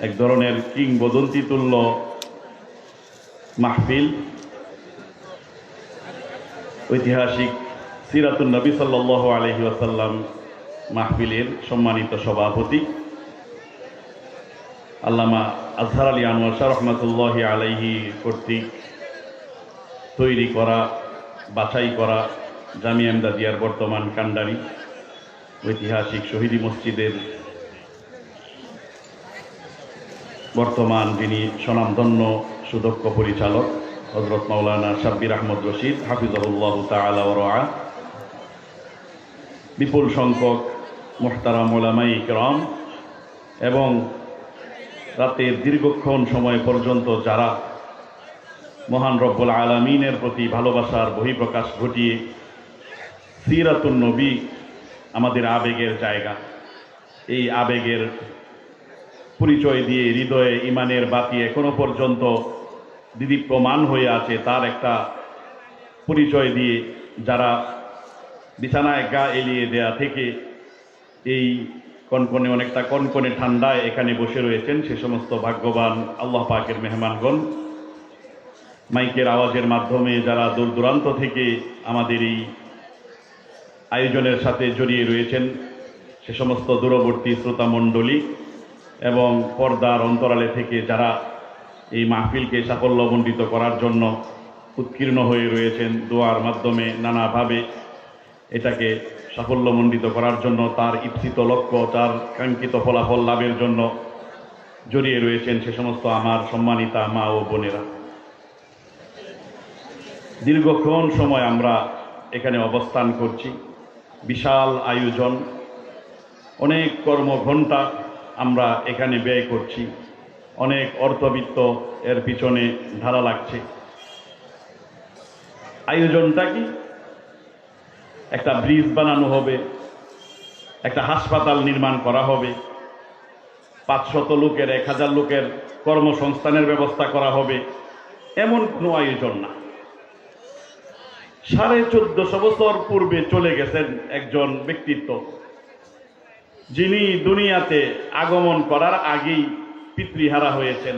এক ধরনের কিংবদন্তি তুল্য মাহফিল। ঐতিহাসিক সিরাতুন নবী সাল্লাল্লাহু আলাইহি ওয়াসাল্লাম মাহফিলের সম্মানিত সভাপতি আল্লামা আজহার আলী আনোয়ার শাহ রহমাতুল্লাহি আলাইহি কর্তৃক তৈরি করা, বাছাই করা জামিয়া ইমদাদিয়ার বর্তমান কান্ডারি ঐতিহাসিক শহীদি মসজিদের বর্তমান যিনি স্বনামধন্য সুদক্ষ পরিচালক হযরত মাওলানা শাব্বির আহমদ রশিদ হাফিজাহুল্লাহ তাআলা ওয়া রাআ, বিপুল সংখ্যক মুহতারাম উলামায়ে কিরাম এবং রাতের দীর্ঘক্ষণ সময় পর্যন্ত যারা মহান রব্বুল আলামিনের প্রতি ভালোবাসার বহিঃপ্রকাশ ঘটিয়ে সিরাতুন নবী আমাদের আবেগের জায়গা, এই আবেগের পরিচয় দিয়ে হৃদয়ে ইমানের বাতি এখনো পর্যন্ত দিদীপ্যমান হয়ে আছে তার একটা পরিচয় দিয়ে যারা বিছানায় গা এলিয়ে দেয়া থেকে এই কনকনে অনেকটা কনকনে ঠান্ডায় এখানে বসে রয়েছেন সে সমস্ত ভাগ্যবান আল্লাহ পাকের মেহমানগণ, মাইকের আওয়াজের মাধ্যমে যারা দূর দূরান্ত থেকে আমাদের এই আয়োজনের সাথে জড়িয়ে রয়েছেন সে সমস্ত দূরবর্তী শ্রোতামণ্ডলী এবং পর্দার অন্তরালে থেকে যারা এই মাহফিলকে সাফল্যমণ্ডিত করার জন্য উৎকীর্ণ হয়ে রয়েছেন, দোয়ার মাধ্যমে নানাভাবে এটাকে সাফল্যমণ্ডিত করার জন্য তার ইপ্সিত লক্ষ্য, তার কাঙ্ক্ষিত ফলাফল লাভের জন্য জড়িয়ে রয়েছেন সে সমস্ত আমার সম্মানিতা মা ও বোনেরা। দীর্ঘক্ষণ সময় আমরা এখানে অবস্থান করছি, বিশাল আয়োজন, অনেক কর্মঘণ্টা আমরা এখানে ব্যয় করছি, অনেক অর্থবিত্ত এর পিছনে ধারা লাগছে। আয়োজনটা কি? একটা ব্রিজ বানানো হবে, একটা হাসপাতাল নির্মাণ করা হবে, 500 লোকের 1000 লোকের কর্মসংস্থানের ব্যবস্থা করা হবে, এমন কোনো আয়োজন না। 1450 বছর পূর্বে চলে গেছেন একজন ব্যক্তিত্ব, যিনি দুনিয়াতে আগমন করার আগেই পিতৃহারা হয়েছেন।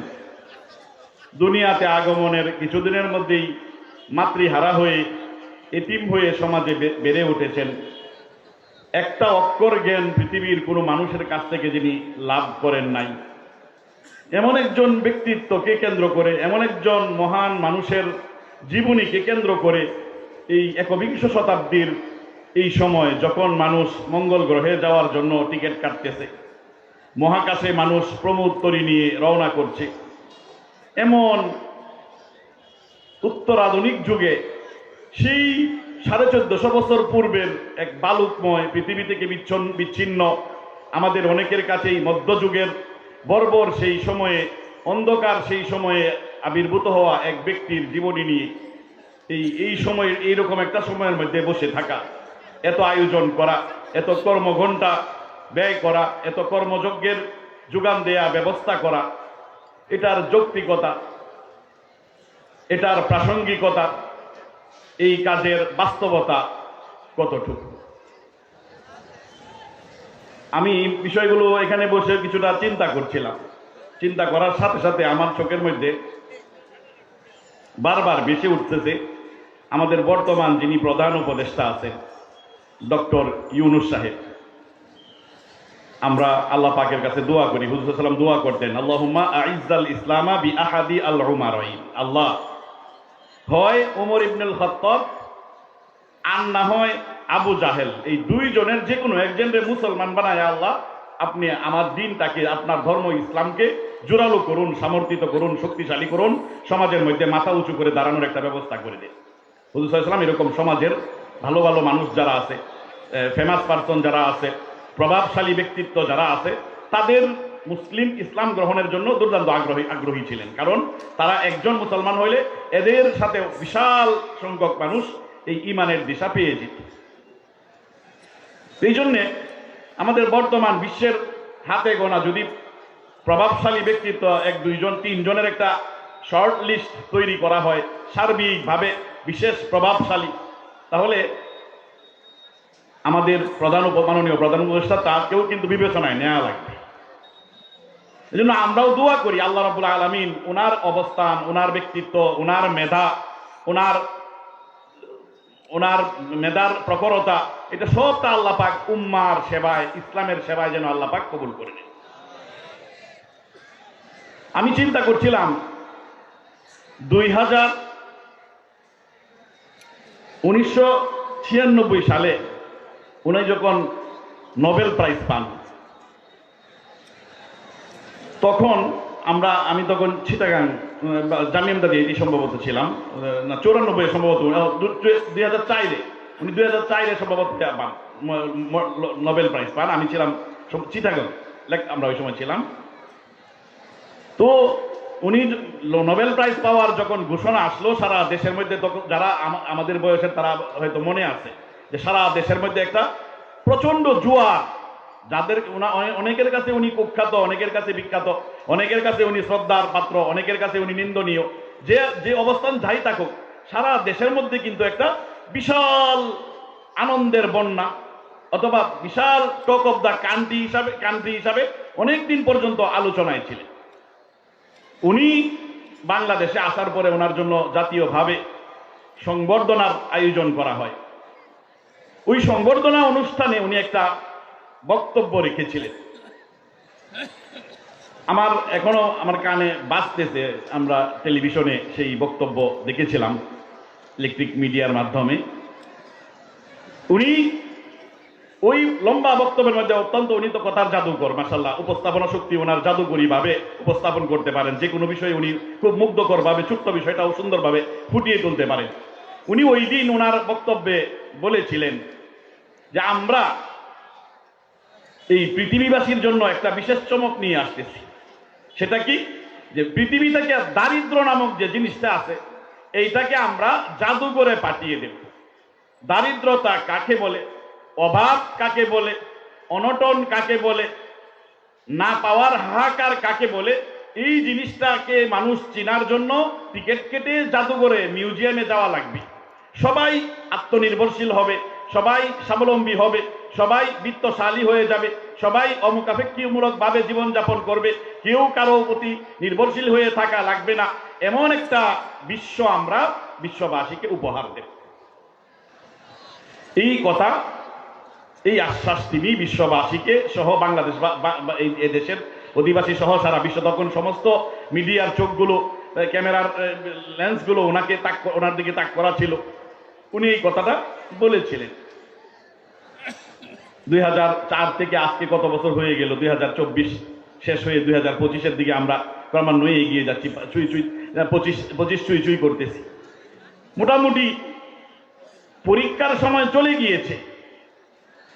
দুনিয়াতে আগমনের কিছুদিনের মধ্যেই মাতৃহারা হয়ে এতিম হয়ে সমাজে বেড়ে উঠেছেন। একটা অক্ষর জ্ঞান পৃথিবীর কোনো মানুষের কাছ থেকে যিনি লাভ করেন নাই, এমন একজন ব্যক্তিত্বকে কেন্দ্র করে, এমন একজন মহান মানুষের জীবনীকে কেন্দ্র করে এই 21 শতাব্দীর এই সময় যখন মানুষ মঙ্গল গ্রহে যাওয়ার জন্য টিকিট কাটতেছে, মহাকাশে মানুষ প্রমোদতরী নিয়ে রওনা করছে, এমন উত্তর আধুনিক যুগে সেই 1450 বছর পূর্বের এক বালুকময় পৃথিবী থেকে বিচ্ছিন্ন আমাদের অনেকের কাছেই মধ্যযুগের বর্বর সেই সময়ে অন্ধকার সেই সময়ে আবির্ভূত হওয়া এক ব্যক্তির জীবনী নিয়ে এই সময়ের এইরকম একটা সময়ের মধ্যে বসে থাকা, এত আয়োজন করা, এত কর্মঘণ্টা ব্যয় করা, এত কর্মযজ্ঞের যোগান দেয়া ব্যবস্থা করা, এটার যৌক্তিকতা, এটার প্রাসঙ্গিকতা, এই কাজের বাস্তবতা কতটুকু? আমি বিষয়গুলো এখানে বসে কিছুটা চিন্তা করছিলাম। চিন্তা করার সাথে সাথে আমার চোখের মধ্যে বারবার ভেসে উঠতেছে আমাদের বর্তমান যিনি প্রধান উপদেষ্টা আছেন ডক্টর ইউনূস সাহেব। আমরা আল্লাহ পাকের কাছে দোয়া করি, হুজুর সাল্লাল্লাহু আলাইহি ওয়াসাল্লাম দোয়া করতেন, আল্লাহুম্মা আইজ্জাল ইসলামা বি আহাদি আল উমারাইন। আল্লাহ, হয় ওমর ইবনুল খাত্তাব আর না হয় আবু জাহেল, এই দুইজনের যে কোনো একজনকে মুসলমান বানায় আল্লাহ আপনি আমার দিনটাকে, আপনার ধর্ম ইসলামকে জোরালো করুন, সমর্থিত করুন, শক্তিশালী করুন, সমাজের মধ্যে মাথা উঁচু করে দাঁড়ানোর একটা ব্যবস্থা করে দিন। হুজুর সাল্লাল্লাহু আলাইহি ওয়াসাল্লাম এরকম সমাজের ভালো ভালো মানুষ যারা আছে, ফেমাস পারসন যারা আছে, প্রভাবশালী ব্যক্তিত্ব যারা আছে, তাদের মুসলিম ইসলাম গ্রহণের জন্য দুর্দান্ত আগ্রহী ছিলেন। কারণ তারা একজন মুসলমান হইলে এদের সাথে বিশাল সংখ্যক মানুষ এই ইমানের দিশা পেয়ে যেত। এই জন্যে আমাদের বর্তমান বিশ্বের হাতে গোনা যদি প্রভাবশালী ব্যক্তিত্ব 1, 2 জন 3 জনের একটা শর্ট লিস্ট তৈরি করা হয় সার্বিকভাবে বিশেষ প্রভাবশালী, তাহলে আমাদের মাননীয় প্রধান উপদেষ্টা তাকেও কিন্তু বিবেচনায় নেওয়া লাগবে। এই জন্য আমরাও দোয়া করি আল্লাহ রাব্বুল আলামিন ওনার অবস্থান, ওনার ব্যক্তিত্ব, ওনার মেধা, ওনার মেধার প্রখরতা, এটা সবটা আল্লাহ পাক উম্মার সেবায়, ইসলামের সেবায় যেন আল্লাহ পাক কবুল করে নেন। আমি চিন্তা করছিলাম 1996 সালে উনি যখন নোবেল প্রাইজ পান, তখন আমি তখন চিটাগাং জামিয়া এমদাদিয়া এটি সম্ভবত ছিলাম, না 94 সম্ভবত, 2004-এ উনি 2004-এ সম্ভবত পান, নোবেল প্রাইজ পান। আমি ছিলাম চিটাগং, আমরা ওই সময় ছিলাম। তো উনি নোবেল প্রাইজ পাওয়ার যখন ঘোষণা আসলো সারা দেশের মধ্যে, তখন যারা আমাদের বয়সের তারা হয়তো মনে আছে যে সারা দেশের মধ্যে একটা প্রচন্ড জোয়ার, যাদের অনেকের কাছে উনি কুখ্যাত, অনেকের কাছে বিখ্যাত, অনেকের কাছে উনি শ্রদ্ধার পাত্র, অনেকের কাছে উনি নিন্দনীয়, যে অবস্থান যাই থাকুক, সারা দেশের মধ্যে কিন্তু একটা বিশাল আনন্দের বন্যা অথবা বিশাল টক অফ দ্য কান্ট্রি হিসাবে অনেকদিন পর্যন্ত আলোচনায় ছিলেন। উনি বাংলাদেশে আসার পরে ওনার জন্য জাতীয়ভাবে সংবর্ধনার আয়োজন করা হয়। ওই সংবর্ধনা অনুষ্ঠানে উনি একটা বক্তব্য রেখেছিলেন, এখনো আমার কানে বাজতেছে। আমরা টেলিভিশনে সেই বক্তব্য দেখেছিলাম ইলেকট্রিক মিডিয়ার মাধ্যমে। উনি ওই লম্বা বক্তব্যের মধ্যে উনি তো কথার জাদুকর, মাশাআল্লাহ, উপস্থাপনা শক্তি ওনার জাদুকরী ভাবে উপস্থাপন করতে পারেন। যে কোনো বিষয়ে উনি খুব মুগ্ধকর ভাবে ছোট্ট বিষয়টাও সুন্দরভাবে ফুটিয়ে তুলতে পারেন। উনি ওই দিন ওনার বক্তব্যে বলেছিলেন যে আমরা এই পৃথিবীবাসীর জন্য একটা বিশেষ চমক নিয়ে আসতেছি। সেটা কি? যে পৃথিবী থেকে দারিদ্র নামক যে জিনিসটা আছে এইটাকে আমরা জাদু করে পাঠিয়ে দেব। দারিদ্রতা কাকে বলে, অভাব কাকে বলে, অনটন কাকে বলে, না পাওয়ার হাহাকার কাকে বলে, এই জিনিসটাকে মানুষ চেনার জন্য টিকিট কেটে জাদুঘরে মিউজিয়ামে যাওয়া লাগবে। সবাই আত্মনির্ভরশীল হবে, সবাই স্বাবলম্বী হবে, সবাই বিত্তশালী হয়ে যাবে, সবাই অমুখাপেক্ষীমূলক ভাবে জীবনযাপন করবে, কেউ কারো প্রতি নির্ভরশীল হয়ে থাকা লাগবে না। এমন একটা বিশ্ব আমরা বিশ্ববাসীকে উপহার দেব। এই কথা, এই আশ্বাস তিনি বিশ্ববাসীকে সহ বাংলাদেশ এই দেশের অধিবাসী সহ সারা বিশ্ব, তখন সমস্ত মিডিয়ার চোখগুলো, ক্যামেরার লেন্সগুলো ওনার দিকে তাক করা ছিল। উনি এই কথাটা বলেছিলেন। 2004 থেকে আজকে কত বছর হয়ে গেল, 2024 শেষ হয়ে 2025-এর দিকে আমরা ক্রমান্বয়ে এগিয়ে যাচ্ছি, 25 চুই করতেছি। মোটামুটি পরীক্ষার সময় চলে গিয়েছে।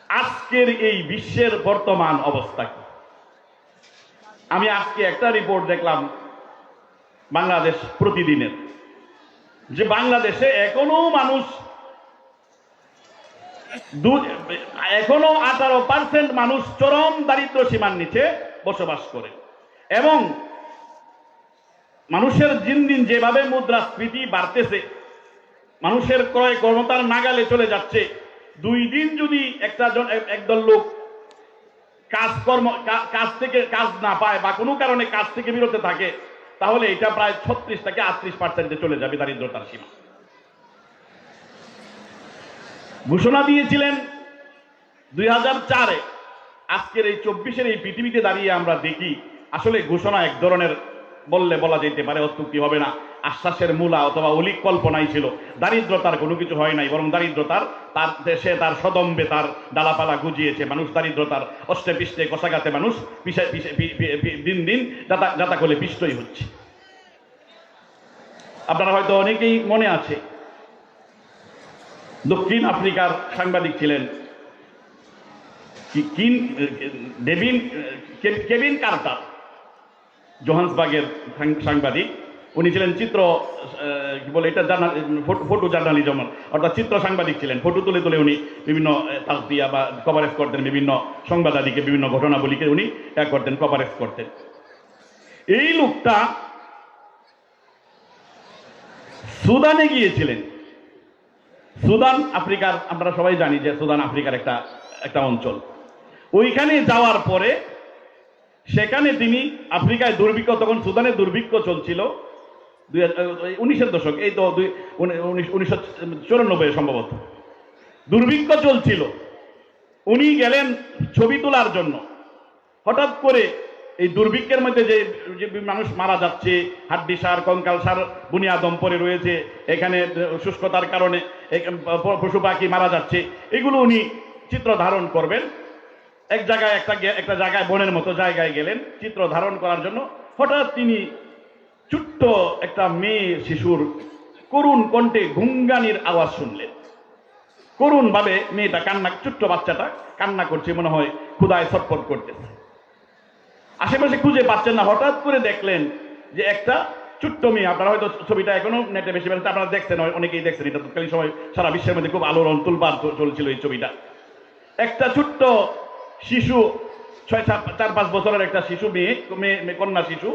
আজকের এই বিশ্বের বর্তমান অবস্থা কি? আমি আজকে একটা রিপোর্ট দেখলাম বাংলাদেশ প্রতিদিনের, যে বাংলাদেশে এখনো 18% মানুষ চরম দারিদ্র সীমার নিচে বসবাস করে, এবং মানুষের দিন দিন যেভাবে মুদ্রাস্ফীতি বাড়তেছে, মানুষের ক্রয় ক্ষমতার নাগালে চলে যাচ্ছে। 2 দিন যদি একদল লোক কাজ থেকে কাজ না পায় বা কোনো কারণে কাজ থেকে বিরত থাকে, তাহলে এটা প্রায় 36 থেকে 38% চলে যাবে দারিদ্রতার সীমা। ঘোষণা দিয়েছিলেন 2004-এ। আজকের এই 24-এর এই পৃথিবীতে দাঁড়িয়ে আমরা দেখি আসলে ঘোষণা এক ধরনের বলা যেতে পারে, অত্যুক্তি হবে না, আশ্বাসের মূলা অথবা অলিক কল্পনাই ছিল। দারিদ্রতার কোনো কিছু হয় নাই, বরং দারিদ্রতার তার দেশে তার সদম্বে তার ডালাপালা গুজিয়েছে। মানুষ দারিদ্রতার অষ্টে পৃষ্ঠে কষাঘাতে মানুষ দিন দিন যাতা করে পিষ্টই হচ্ছে। আপনারা হয়তো অনেকেই মনে আছে, দক্ষিণ আফ্রিকার সাংবাদিক ছিলেন কেভিন কার্টার, জোহান্সবার্গের সাংবাদিক। উনি ছিলেন ফটো জার্নালিজম, অর্থাৎ চিত্র সাংবাদিক ছিলেন। ফটো তুলে তুলে উনি বিভিন্ন তাজদিয়া বা কভারেজ করতেন, বিভিন্ন সংবাদাদিকে বিভিন্ন ঘটনাবলীকে উনি করতেন, কভারেজ করতেন। এই লোকটা সুদানে গিয়েছিলেন। সুদান আফ্রিকার, আমরা সবাই জানি যে সুদান আফ্রিকার একটা অঞ্চল। ওইখানে যাওয়ার পরে সেখানে তিনি আফ্রিকায় দুর্ভিক্ষ, তখন সুদানে দুর্ভিক্ষ চলছিল 19-এর দশক, এই তো 1994 সম্ভবত দুর্ভিক্ষ চলছিল। উনি গেলেন ছবি তোলার জন্য। হঠাৎ করে এই দুর্ভিক্ষের মধ্যে যে মানুষ মারা যাচ্ছে, হাড্ডি সার, কঙ্কাল সার বুনিয়াদম পরে রয়েছে, এখানে শুষ্কতার কারণে পশু পাখি মারা যাচ্ছে, এগুলো উনি চিত্র ধারণ করবেন। একটা জায়গায় বনের মতো জায়গায় গেলেন চিত্র ধারণ করার জন্য। হঠাৎ তিনি ছোট্ট একটা মেয়ে শিশুর করুণ কণ্ঠে ঘুঙ্গানির আওয়াজ শুনলেন। করুণ ভাবে মেয়েটা কান্না, ছোট্ট বাচ্চাটা কান্না করছে, মনে হয় ক্ষুধায় ছটফট করতেছে। আশেপাশে খুঁজে পাচ্ছেন না, হঠাৎ করে দেখলেন যে একটা ছোট্ট মেয়ে, আপনারা হয়তো ছবিটা এখনো নেটে বেশি বেশি আপনারা দেখছেন, অনেকেই দেখছেন, এটা তৎকালীন সময় সারা বিশ্বের মধ্যে খুব আলোড়ন তুলপাড় চলছিল এই ছবিটা। একটা ছোট্ট শিশু, 4-5 বছরের একটা শিশু, মেয়ে কন্যা শিশু,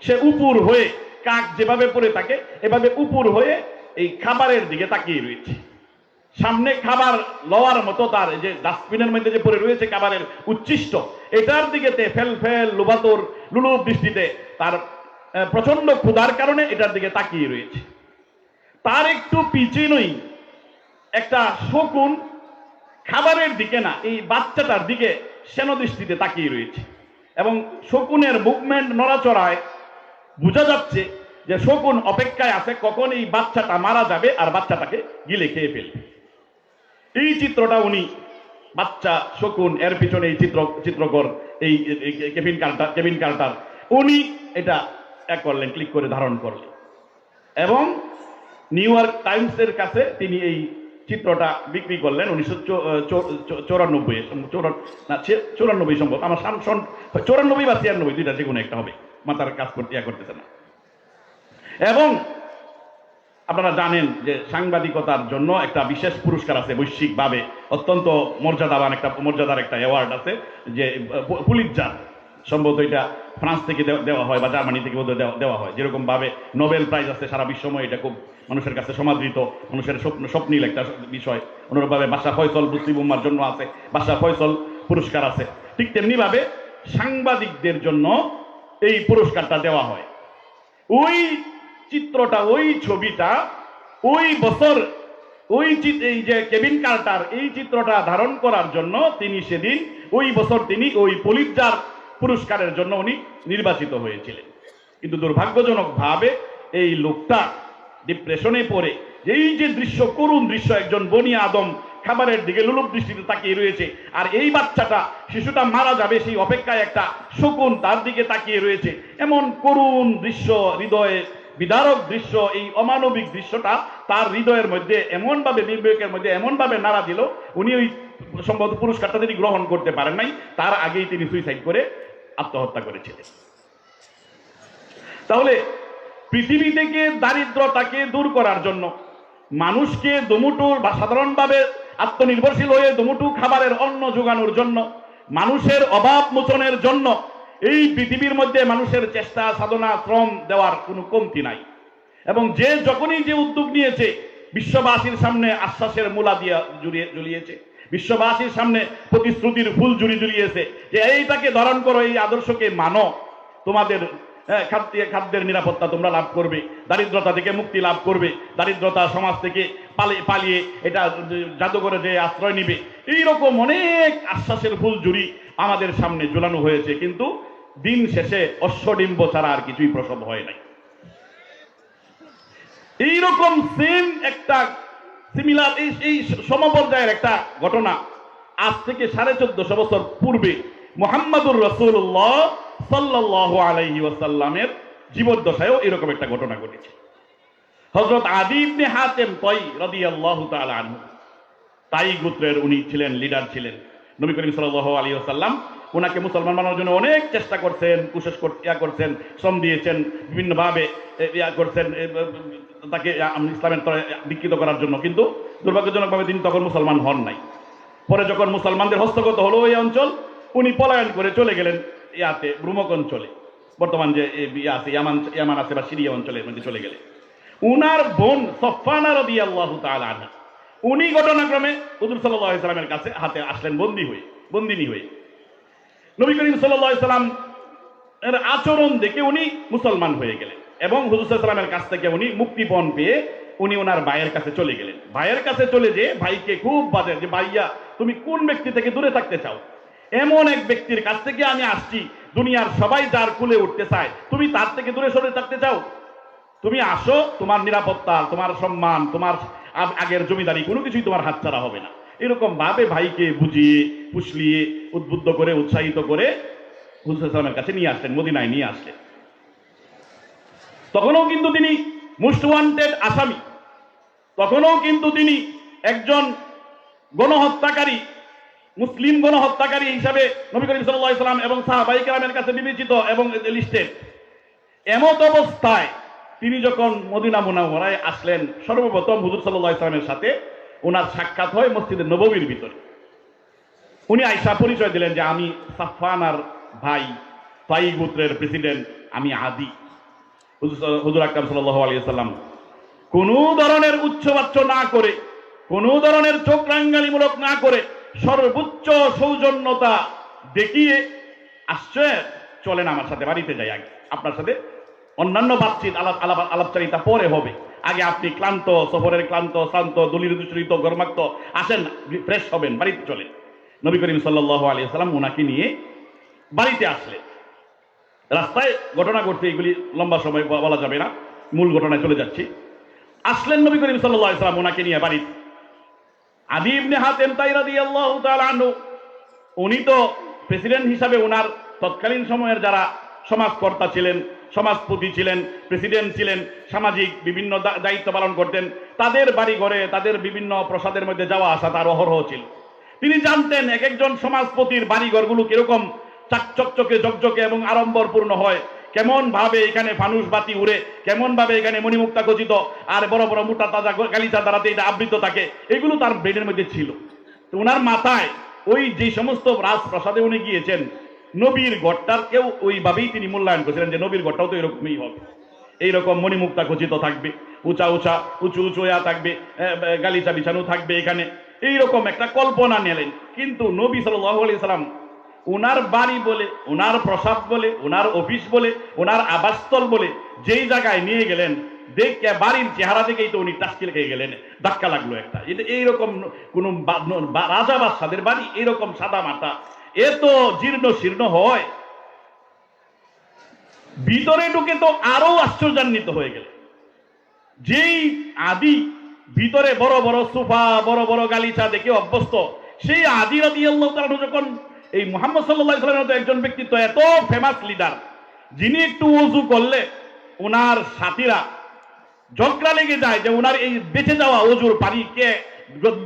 সে উপুর হয়ে, কাক যেভাবে পড়ে থাকে এভাবে উপুর হয়ে এই খাবারের দিকে তাকিয়ে রয়েছে। সামনে খাবার লওয়ার মতো তার যে ডাস্টবিনের মধ্যে যে পড়ে রয়েছে খাবারের উচ্ছিষ্ট, এটার দিকে ফেল ফেল লোভাতোর লুলুপ দৃষ্টিতে তার প্রচন্ড ক্ষুধার কারণে এটার দিকে তাকিয়ে রয়েছে। তার একটু পিছনেই একটা শকুন খাবারের দিকে না, এই বাচ্চাটার দিকে সেন দৃষ্টিতে তাকিয়ে রয়েছে, এবং শকুনের মুভমেন্ট নড়াচড়ায় বোঝা যাচ্ছে যে শকুন অপেক্ষায় আছে কখন এই বাচ্চাটা মারা যাবে আর বাচ্চাটাকে গিলে খেয়ে ফেলবে। এই চিত্রটা উনি, বাচ্চা শকুন, এর পিছনে এই চিত্রকর এই কেভিন কার্টার উনি এটা করলেন, ক্লিক করে ধারণ করলেন, এবং নিউ ইয়র্ক টাইমসের কাছে তিনি এই চিত্রটা বিক্রি করলেন 1994 সম্ভব, আমার 94 বা 96 দুইটা যে কোনো একটা হবে, মাথার কাজ করতেছে না। এবং আপনারা জানেন যে সাংবাদিকতার জন্য একটা বিশেষ পুরস্কার আছে বৈশ্বিকভাবে, অত্যন্ত মর্যাদার একটা অ্যাওয়ার্ড আছে, যে পুলিৎজার, সম্ভবত এটা ফ্রান্স থেকে দেওয়া হয় বা জার্মানি থেকে দেওয়া হয়। যেরকম ভাবে নোবেল প্রাইজ আছে সারা বিশ্বময়, এটা খুব মানুষের কাছে সমাদৃত, মানুষের স্বপ্নীল একটা বিষয়। অনুরূপভাবে বাদশাহ ফয়সল মুসলিম উম্মার জন্য আছে, বাদশাহ ফয়সল পুরস্কার আছে। ঠিক তেমনি ভাবে সাংবাদিকদের জন্য এই পুরস্কারটা দেওয়া হয়। ওই চিত্রটা, ওই ছবিটা, ওই বছর, এই যে কেভিন কার্টার এই চিত্রটা ধারণ করার জন্য তিনি সেদিন, ওই বছর তিনি ওই পুলিৎজার পুরস্কারের জন্য উনি নির্বাচিত হয়েছিলেন। কিন্তু দুর্ভাগ্যজনক ভাবে এই লোকটা ডিপ্রেশনে পড়ে, এই যে দৃশ্য, করুণ দৃশ্য, একজন বনি আদম খাবারের দিকে লুলুপ দৃষ্টিতে তাকিয়ে রয়েছে, আর এই বাচ্চাটা, শিশুটা মারা যাবে সেই অপেক্ষায় একটা শকুন তার দিকে তাকিয়ে রয়েছে, এমন করুণ দৃশ্য, হৃদয়ে বিদারক দৃশ্য, এই অমানবিক দৃশ্যটা তার হৃদয়ের মধ্যে এমন ভাবে, বিবেকের মধ্যে এমন ভাবে নাড়া দিল, উনি ওই সম্ভবত পুরস্কারটা তিনি গ্রহণ করতে পারেন নাই, তার আগেই তিনি সুইসাইড করে আত্মহত্যা করেছিলেন। তাহলে পৃথিবী থেকে দারিদ্রতাকে দূর করার জন্য, মানুষকে দুমুঠো বা সাধারণভাবে আত্মনির্ভরশীল হয়ে দুমুঠো খাবারের অন্ন যোগানোর জন্য, মানুষের অভাব মোচনের জন্য এই পৃথিবীর মধ্যে মানুষের চেষ্টা, সাধনা, শ্রম দেওয়ার কোনো কমতি নাই। এবং যে যখনই যে উদ্যোগ নিয়েছে, বিশ্ববাসীর সামনে আশ্বাসের মূলা দিয়ে ঝুলিয়েছে, বিশ্ববাসীর সামনে প্রতিশ্রুতির ফুল ঝুলিয়েছে যে এইটাকে ধারণ করো, এই আদর্শকে মানো, তোমাদের খাদ্যের নিরাপত্তা তোমরা লাভ করবে, দারিদ্রতা থেকে মুক্তি লাভ করবে, দারিদ্রতা সমাজ থেকে পালিয়ে এটা জাদুঘরে যে আশ্রয় নিবে, এইরকম অনেক আশ্বাসের ফুল ঝুরি আমাদের সামনে ঝুলানো হয়েছে। কিন্তু দিন শেষে অশ্বডিম্ব ছাড়া আর কিছুই প্রসব হয় নাই। এইরকম সেম একটা সিমিলার, এই সমপর্যায়ের একটা ঘটনা আজ থেকে 1450 বছর পূর্বে মুহাম্মাদুর রাসূলুল্লাহ সাল্লাল্লাহু আলাইহি ওয়াসাল্লামের জীবদ্দশায়ও এরকম একটা ঘটনা ঘটেছে। হযরত আদী ইবনে হাতেম তাই রাদিয়াল্লাহু তাআলা আনহু, তাই গোত্রের উনি ছিলেন, লিডার ছিলেন। নবী করিম সাল্লাল্লাহু আলাইহি ওয়াসাল্লাম ওনাকে মুসলমান বানানোর জন্য অনেক চেষ্টা করছেন, কোশিশ করছেন, শ্রম দিয়েছেন, বিভিন্নভাবে করছেন তাকে ইসলামের তরে দীক্ষিত করার জন্য। কিন্তু দুর্ভাগ্যজনকভাবে তিনি তখন মুসলমান হন নাই। পরে যখন মুসলমানদের হস্তগত হলো এই অঞ্চল, উনি পলায়ন করে চলে গেলেন রুমক অঞ্চলে, বর্তমান যে আছে ইয়ামান আছে বা সিরিয়া অঞ্চলের মধ্যে চলে গেলেন। উনার বোন সফওয়ানা রাদিয়াল্লাহু তাআলা আনহা, উনি ঘটনাক্রমে হুজুর সাল্লাল্লাহু আলাইহি সাল্লামের কাছে হাতে আসলেন বন্দিনী হয়ে। নবী করিম সাল্লাল্লাহু আলাইহি সাল্লাম এর আচরণ দেখে উনি মুসলমান হয়ে গেলেন, এবং হুজুর সাল্লাল্লাহু আলাইহি সাল্লামের কাছ থেকে উনি মুক্তিপণ পেয়ে উনি ওনার ভাইয়ের কাছে চলে গেলেন। ভাইয়ের কাছে চলে যে ভাইকে খুব বাজে যে, ভাইয়া তুমি কোন ব্যক্তি থেকে দূরে থাকতে চাও? এমন এক ব্যক্তির কাছ থেকে আমি আসছি, দুনিয়ার সবাই যার কুলে উঠতে চায়, তুমি তার থেকে দূরে সরে থাকতে চাও? তুমি আসো, তোমার নিরাপত্তা, তোমার সম্মান, তোমার আগের জমিদারি কোনো কিছুই তোমার হাতছাড়া হবে না। এরকম ভাবে ভাইকে বুঝিয়ে, ফুসলিয়ে, উদ্বুদ্ধ করে, উৎসাহিত করে হুজুর সাল্লাল্লাহু আলাইহি ওয়াসাল্লামের কাছে নিয়ে আসলেন, মদিনায় নিয়ে আসলেন। তখনও কিন্তু তিনি মোস্ট ওয়ান্টেড আসামি, তখনও কিন্তু তিনি একজন গণহত্যাকারী, মুসলিম গণহত্যাকারী হিসাবে নবী করিম সাল্লাল্লাহু আলাইহি ওয়াসাল্লাম এবং সাহাবায়ে কেরামের কাছে বিবেচিত এবং লিস্টেড। এমত অবস্থায় তিনি যখন মদিনা মুনাওয়ারায় আসলেন, সর্বপ্রথম হুজুর সাল্লাল্লাহু আলাইহি ওয়াসাল্লামের সাথে ওনার সাক্ষাৎ হয় মসজিদে নববীর ভিতরে। উনি আয়েশা পরিচয় দিলেন যে আমি সাফওয়ানার ভাই, তাই গোত্রের প্রেসিডেন্ট, আমি আদি। হুজুর আকরাম সাল্লাল্লাহু আলাইহি ওয়াসাল্লাম কোনো ধরনের উচ্চবাচ্য না করে, কোনো ধরনের চোখ রাঙ্গালিমূলক না করে, সর্বোচ্চ সৌজন্যতা দেখিয়ে আসছে, চলেন আমার সাথে বাড়িতে যাই, আগে আপনার সাথে অন্যান্য বাতচিত আলাপচারিতা পরে হবে, আগে আপনি ক্লান্ত, সফরের ক্লান্ত শ্রান্ত দলিত দূষিত গরমাক্ত, আসেন ফ্রেশ হবেন, বাড়িতে চলেন। নবী করিম সাল্লাল্লাহু আলাইহি ওয়াসাল্লাম ওনাকে নিয়ে বাড়িতে আসলেন। রাস্তায় ঘটনা ঘটছে, এগুলি লম্বা সময় বলা যাবে না, মূল ঘটনায় চলে যাচ্ছি। আসলেন নবী করিম সাল্লাল্লাহু আলাইহি ওয়াসাল্লাম ওনাকে নিয়ে বাড়িতে। আদী ইবনে হাতেম তাই রাদিয়াল্লাহু তাআলা আনহু, উনি তো প্রেসিডেন্ট হিসাবে ওনার তৎকালীন সময়ের যারা সমাজকর্তা ছিলেন, সমাজপতি ছিলেন, প্রেসিডেন্ট ছিলেন, সামাজিক বিভিন্ন দায়িত্ব পালন করতেন, তাদের বাড়ি ঘরে, তাদের বিভিন্ন প্রসাদের মধ্যে যাওয়া আসা তার অহরহ ছিল। তিনি জানতেন এক একজন সমাজপতির বাড়িঘরগুলো কিরকম চাকচকচকে ঝকঝকে এবং আড়ম্বরপূর্ণ হয়, কেমন ভাবে এখানে ফানুস বাতি উড়ে, কেমন ভাবে এখানে মণিমুক্তা খচিত আর বড় বড় মোটা তাজা গালিচা দ্বারাতে এটা আবৃত থাকে, এগুলো তার ব্রেনের মধ্যে ছিল। তো ওনার মাথায় ওই যে সমস্ত রাজপ্রাসাদে উনি গিয়েছেন, নবীর ঘরটার কেউ ওইভাবেই তিনি মূল্যায়ন করেছিলেন যে নবীর ঘরটাও তো এরকমই হবে, এইরকম মণিমুক্তা খচিত থাকবে, উঁচু উঁচু থাকবে, গালিচা বিছানো থাকবে এখানে, এইরকম একটা কল্পনা নিলেন। কিন্তু নবী সাল্লাল্লাহু আলাইহি সাল্লাম ওনার বাড়ি বলে, ওনার প্রসাদ বলে, ওনার অফিস বলে, ওনার আবাসস্থল বলে যেই জায়গায় নিয়ে গেলেন, দেখে বাড়ির চেহারা দেখেই তো উনি টাস্কিল খেয়ে গেলেন, ধাক্কা লাগলো একটা। এটা এইরকম কোন রাজা বাদশাদের বাড়ি এইরকম সাদা মাটা এত জীর্ণ শীর্ণ হয়। ভিতরে ঢুকে তো আরো আশ্চর্যান্বিত হয়ে গেল। যেই আদি ভিতরে বড় বড় সোফা, বড় বড় গালিচা দেখে অভ্যস্ত, সেই আদি রাদিয়াল্লাহু তাআলা যখন এই মুহাম্মদ সাল্লাল্লাহু আলাইহি ওয়াসাল্লামের মতো একজন ব্যক্তিত্ব, এত ফেমাস লিডার, যিনি একটু ওযু করলে ওনার সাথীরা ঝগড়া লেগে যায় যে ওনার এই বেঁচে যাওয়া ওযুর পানি কে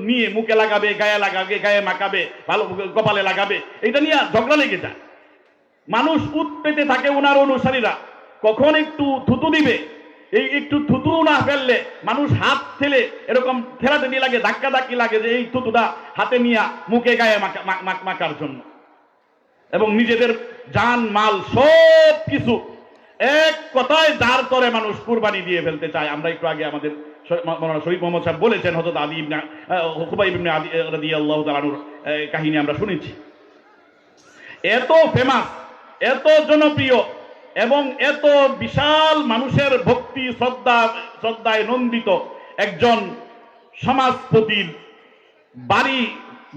নিয়ে মুখে লাগাবে, গায়ে লাগাবে, গায়ে মাখাবে, ভালো কপালে লাগাবে, এটা নিয়ে ঝগড়া লেগে যায়। মানুষ উৎপেতে থাকে ওনার অনুসারীরা, কখন একটু থুতু দিবে, এই একটু থুতু না ফেললে মানুষ হাত ঠেলে এরকম ঠেলাঠেলি লাগে, ধাক্কা ধাক্কি লাগে যে এই থুতুটা হাতে নিয়ে মুখে গায়ে মাখার জন্য, এবং নিজেদের জান মাল সব কিছু এক কথায় যার তরে মানুষ কুরবানি দিয়ে ফেলতে চায়। আমরা একটু আগে আমাদের মাওলানা শরীফ মোহাম্মদ সাহেব বলেছেন, হযরত আলী ইবনে খুবাইব ইবনে আদি রাদিয়াল্লাহু তাআলা আনহুর কাহিনী আমরা শুনেছি। এত ফেমাস, এত জনপ্রিয় এবং এত বিশাল মানুষের ভক্তি শ্রদ্ধায় নন্দিত একজন সমাজপতির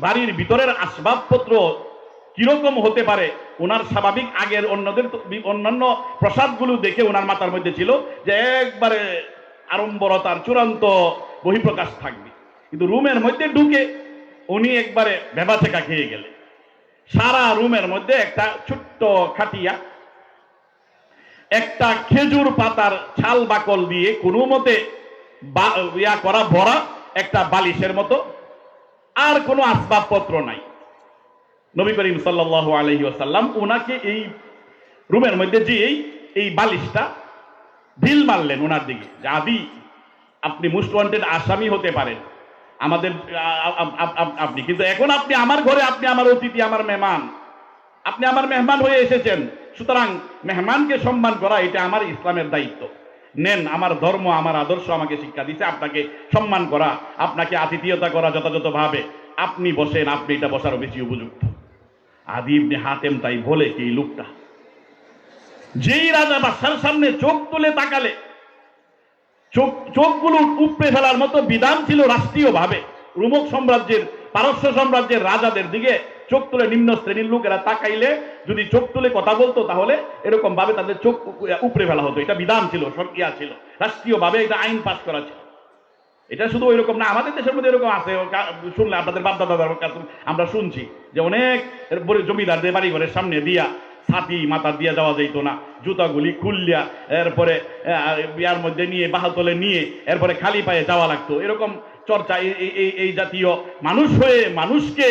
বাড়ির ভিতরের আসবাবপত্র কিরকম হতে পারে, ওনার স্বাভাবিক আগের অন্যান্য প্রসাদগুলো দেখে ওনার মাথার মধ্যে ছিল যে একবারে আড়ম্বরতার চূড়ান্ত বহিঃপ্রকাশ থাকবে। কিন্তু রুমের মধ্যে ঢুকে উনি একবারে ভেবাচেকা খেয়ে গেলেন। সারা রুমের মধ্যে একটা ছোট্ট খাটিয়া, একটা খেজুর পাতার ছাল বাকল দিয়ে কোনো মতে করা ভরা একটা বালিশের মতো, আর কোনো আসবাবপত্র নাই। নবী করিম সাল্লাল্লাহু আলাইহি ওয়াসাল্লাম ওনাকে এই রুমের মধ্যে যে এই বালিশটা ঢিল মারলেন ওনার দিকে, যে আদি আপনি মোস্ট ওয়ান্টেড আসামি হতে পারেন আমাদের, আপনি কিন্তু এখন আপনি আমার ঘরে, আপনি আমার অতিথি, আমার মেহমান, আপনি আমার মেহমান হয়ে এসেছেন, সুতরাং মেহমানকে সম্মান করা এটা আমার ইসলামের দায়িত্ব। নেন, আমার ধর্ম, আমার আদর্শ আমাকে শিক্ষা দিচ্ছে আপনাকে সম্মান করা, আপনাকে আতিথেয়তা করা যথাযথভাবে। আপনি বসেন, আপনি এটা বসারও বেশি উপযুক্ত। আদী ইবনে হাতেম তাই বলে কি লোকটা যেই রাজা বাদশার সামনে চোখ তুলে তাকালে চোখগুলো উপড়ে ফেলার মতো বিধান ছিল রাষ্ট্রীয়ভাবে। রোমক সাম্রাজ্যের, পারস্য সাম্রাজ্যের রাজাদের দিকে চোখ তুলে নিম্ন শ্রেণীর লোকেরা তাকাইলে যদি চোখ তুলে কথা বলতো তাহলে এরকম ভাবে তাদের চোখ উপড়ে ফেলা হতো। এটা বিধান ছিল, সরকারিয়া ছিল, রাষ্ট্রীয়ভাবে এটা আইন পাস করা ছিল। এটা শুধু ওইরকম না, আমাদের দেশের মধ্যে এরকম আছে, শুনলে আপনাদের বাপদাদার কাছে আমরা শুনছি যে অনেক জমিদারদের বাড়ি ঘরের সামনে দিয়া ছাতি মাথা দিয়ে যাওয়া যাইতো না, জুতাগুলি খুললিয়া এরপরে ইয়ার মধ্যে নিয়ে বাহাতলে নিয়ে এরপরে খালি পায়ে যাওয়া লাগতো। এরকম চর্চা এই জাতীয় মানুষ হয়ে মানুষকে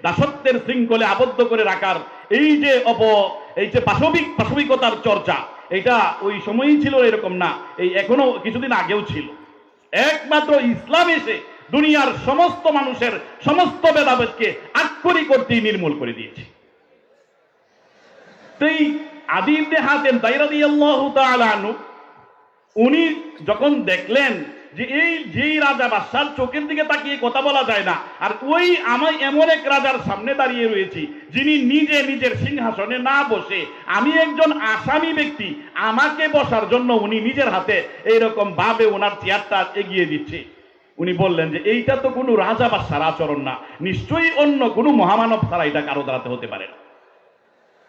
দাসত্বের শৃঙ্খলে আবদ্ধ করে রাখার এই যে পাশবিকতার চর্চা, এটা ওই সময়ই ছিল এরকম না, এই এখনো কিছুদিন আগেও ছিল। একমাত্র ইসলাম এসে দুনিয়ার সমস্ত মানুষের সমস্ত ভেদাভেদকে আক্ষরিক অর্থেই নির্মূল করে দিয়েছে। এই আদি ইবনে হাতেম রাদিয়াল্লাহু তাআলা আনহু উনি যখন দেখলেন যে যেই রাজা বাদশার চোখের দিকে তাকিয়ে কথা বলা যায় না, আর ওই আমি এমন এক রাজার সামনে দাঁড়িয়ে রয়েছি যিনি নিজে নিজের সিংহাসনে না বসে, আমি একজন আসামি ব্যক্তি, আমাকে বসার জন্য উনি নিজের হাতে এইরকম ভাবে ওনার চেয়ারটা এগিয়ে দিচ্ছে। উনি বললেন যে এইটা তো কোনো রাজা বাদশার আচরণ না, নিশ্চয়ই অন্য কোনো মহামানব ছাড়া এটা কারো দ্বারাতে হতে পারে না।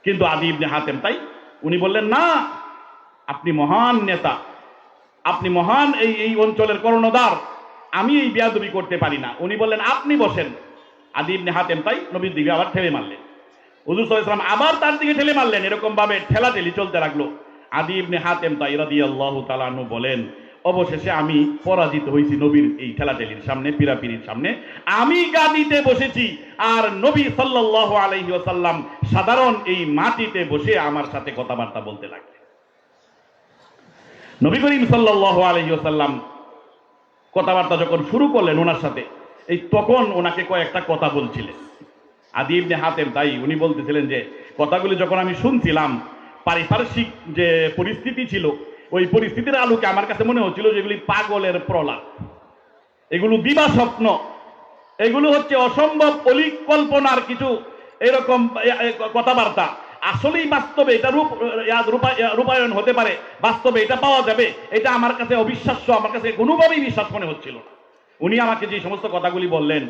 কিন্তু আদি ইবনে হাতেম উনি বললেন না, আপনি মহান নেতা, আপনি মহান এই অঞ্চলের কর্ণধার, আমি এই বেয়াদবি করতে পারি না। উনি বললেন আপনি বসেন। আদি ইবনে হাতেম নবীর দিকে আবার ঠেলে মারলেন। হুজুর সাল্লাল্লাহু আলাইহি ওয়াসাল্লাম আবার তার দিকে ঠেলে মারলেন। এরকম ভাবে ঠেলাঠেলি চলতে লাগলো। আদি ইবনে হাতেম রাদিয়াল্লাহু তাআলা আনহু বলেন, অবশেষে আমি পরাজিত হয়েছি নবীর এই ঠেলাঠেলির সামনে, পিরাপিরির সামনে। আমি গাদিতে বসেছি আর নবী সাল্লাল্লাহু আলাইহি ওয়াসাল্লাম সাধারণ এই মাটিতে বসে আমার সাথে কথাবার্তা বলতে লাগলেন। নবী করিম সাল্লাল্লাহু আলাইহি ওয়াসাল্লাম কথাবার্তা যখন শুরু করলেন ওনার সাথে, এই তখন ওনাকে কয়েকটা কথা বলছিলেন। আদি ইবনে হাতেম উনি বলতেছিলেন যে কথাগুলি যখন আমি শুনছিলাম, পারিপার্শ্বিক যে পরিস্থিতি ছিল ওই পরিস্থিতির আলোকে আমার কাছে মনে হচ্ছিল যেগুলি পাগলের প্রলাপ, এগুলো দিবা স্বপ্ন, এগুলো হচ্ছে অসম্ভব পরিকল্পনার কিছু এরকম কথাবার্তা। আসলেই বাস্তবে এটা রূপায়ণ হতে পারে, বাস্তবে এটা পাওয়া যাবে, এটা আমার কাছে অবিশ্বাস্য, আমার কাছে কোনোভাবেই বিশ্বাস মনে হচ্ছিল না। উনি আমাকে যে সমস্ত কথাগুলি বললেন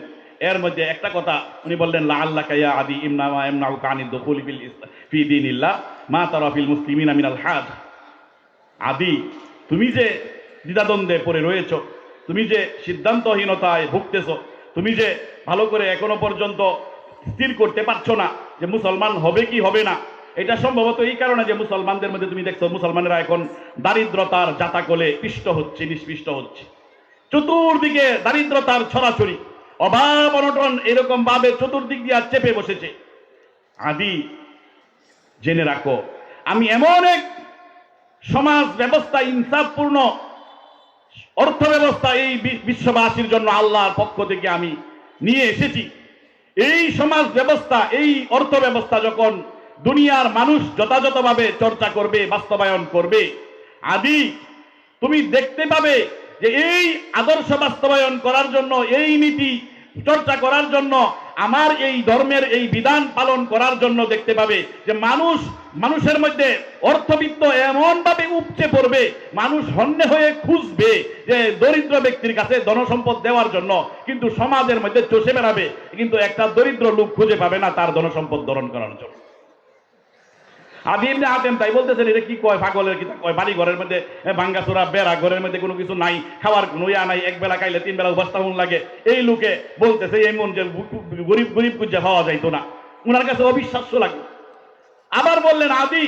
এর মধ্যে একটা কথা উনি বললেন, লাআল্লাকা ইয়া আদি ইমনাউকা আনিদ দুখুলি ফি দীনিল্লাহ মা তারা ফিল মুসলিমিনা মিনাল হাজ। আদি, তুমি যে দ্বিধাদ্বন্দ্বে পড়ে রয়েছ, তুমি যে সিদ্ধান্তহীনতায় ভুগতেছ, তুমি যে ভালো করে এখনো পর্যন্ত স্থির করতে পারছো না যে মুসলমান হবে কি হবে না, এটা সম্ভবত এই কারণে যে মুসলমানদের মধ্যে তুমি দেখছো মুসলমানেরা এখন দারিদ্রতার জাতাকলে নিষ্পিষ্ট হচ্ছে। চতুর্দিকে দারিদ্রতার ছড়াছড়ি, অভাব অনটন এরকম ভাবে চতুর্দিক দিয়ে চেপে বসেছে। আদি, জেনে রাখো আমি এমন এক সমাজ ব্যবস্থা, ইনসাফপূর্ণ অর্থ ব্যবস্থা এই বিশ্ববাসীর জন্য আল্লাহর পক্ষ থেকে আমি নিয়ে এসেছি। এই সমাজ ব্যবস্থা, এই অর্থ ব্যবস্থা যখন দুনিয়ার মানুষ যথাযথভাবে চর্চা করবে, বাস্তবায়ন করবে, আদি তুমি দেখতে পাবে যে এই আদর্শ বাস্তবায়ন করার জন্য, এই নীতি চর্চা করার জন্য, আমার এই ধর্মের এই বিধান পালন করার জন্য দেখতে পাবে যে মানুষের মধ্যে অর্থবিত্ত এমন ভাবে উপচে পড়বে, মানুষ হন্যে হয়ে খুঁজবে যে দরিদ্র ব্যক্তির কাছে ধনসম্পদ দেওয়ার জন্য, কিন্তু সমাজের মধ্যে চষে বেড়াবে, কিন্তু একটা দরিদ্র লোক খুঁজে পাবে না তার ধনসম্পদ ধারণ করার জন্য। আদি ইবনে হাতেম বলতেছেন, এটা কি কয়, পাগলের কি কয়, বাড়ি ঘরের মধ্যে ভাঙ্গাচোরা বেড়া, ঘরের মধ্যে কোনো কিছু নাই, খাওয়ার কোনো ইয়া নাই, এক বেলা খাইলে তিন বেলা উপস্থাপন লাগে, এই লোকে বলতেছে এমন যে গরিব খুঁজে পাওয়া যাইতো না, উনার কাছে অবিশ্বাস্য লাগে। আবার বললেন, আদি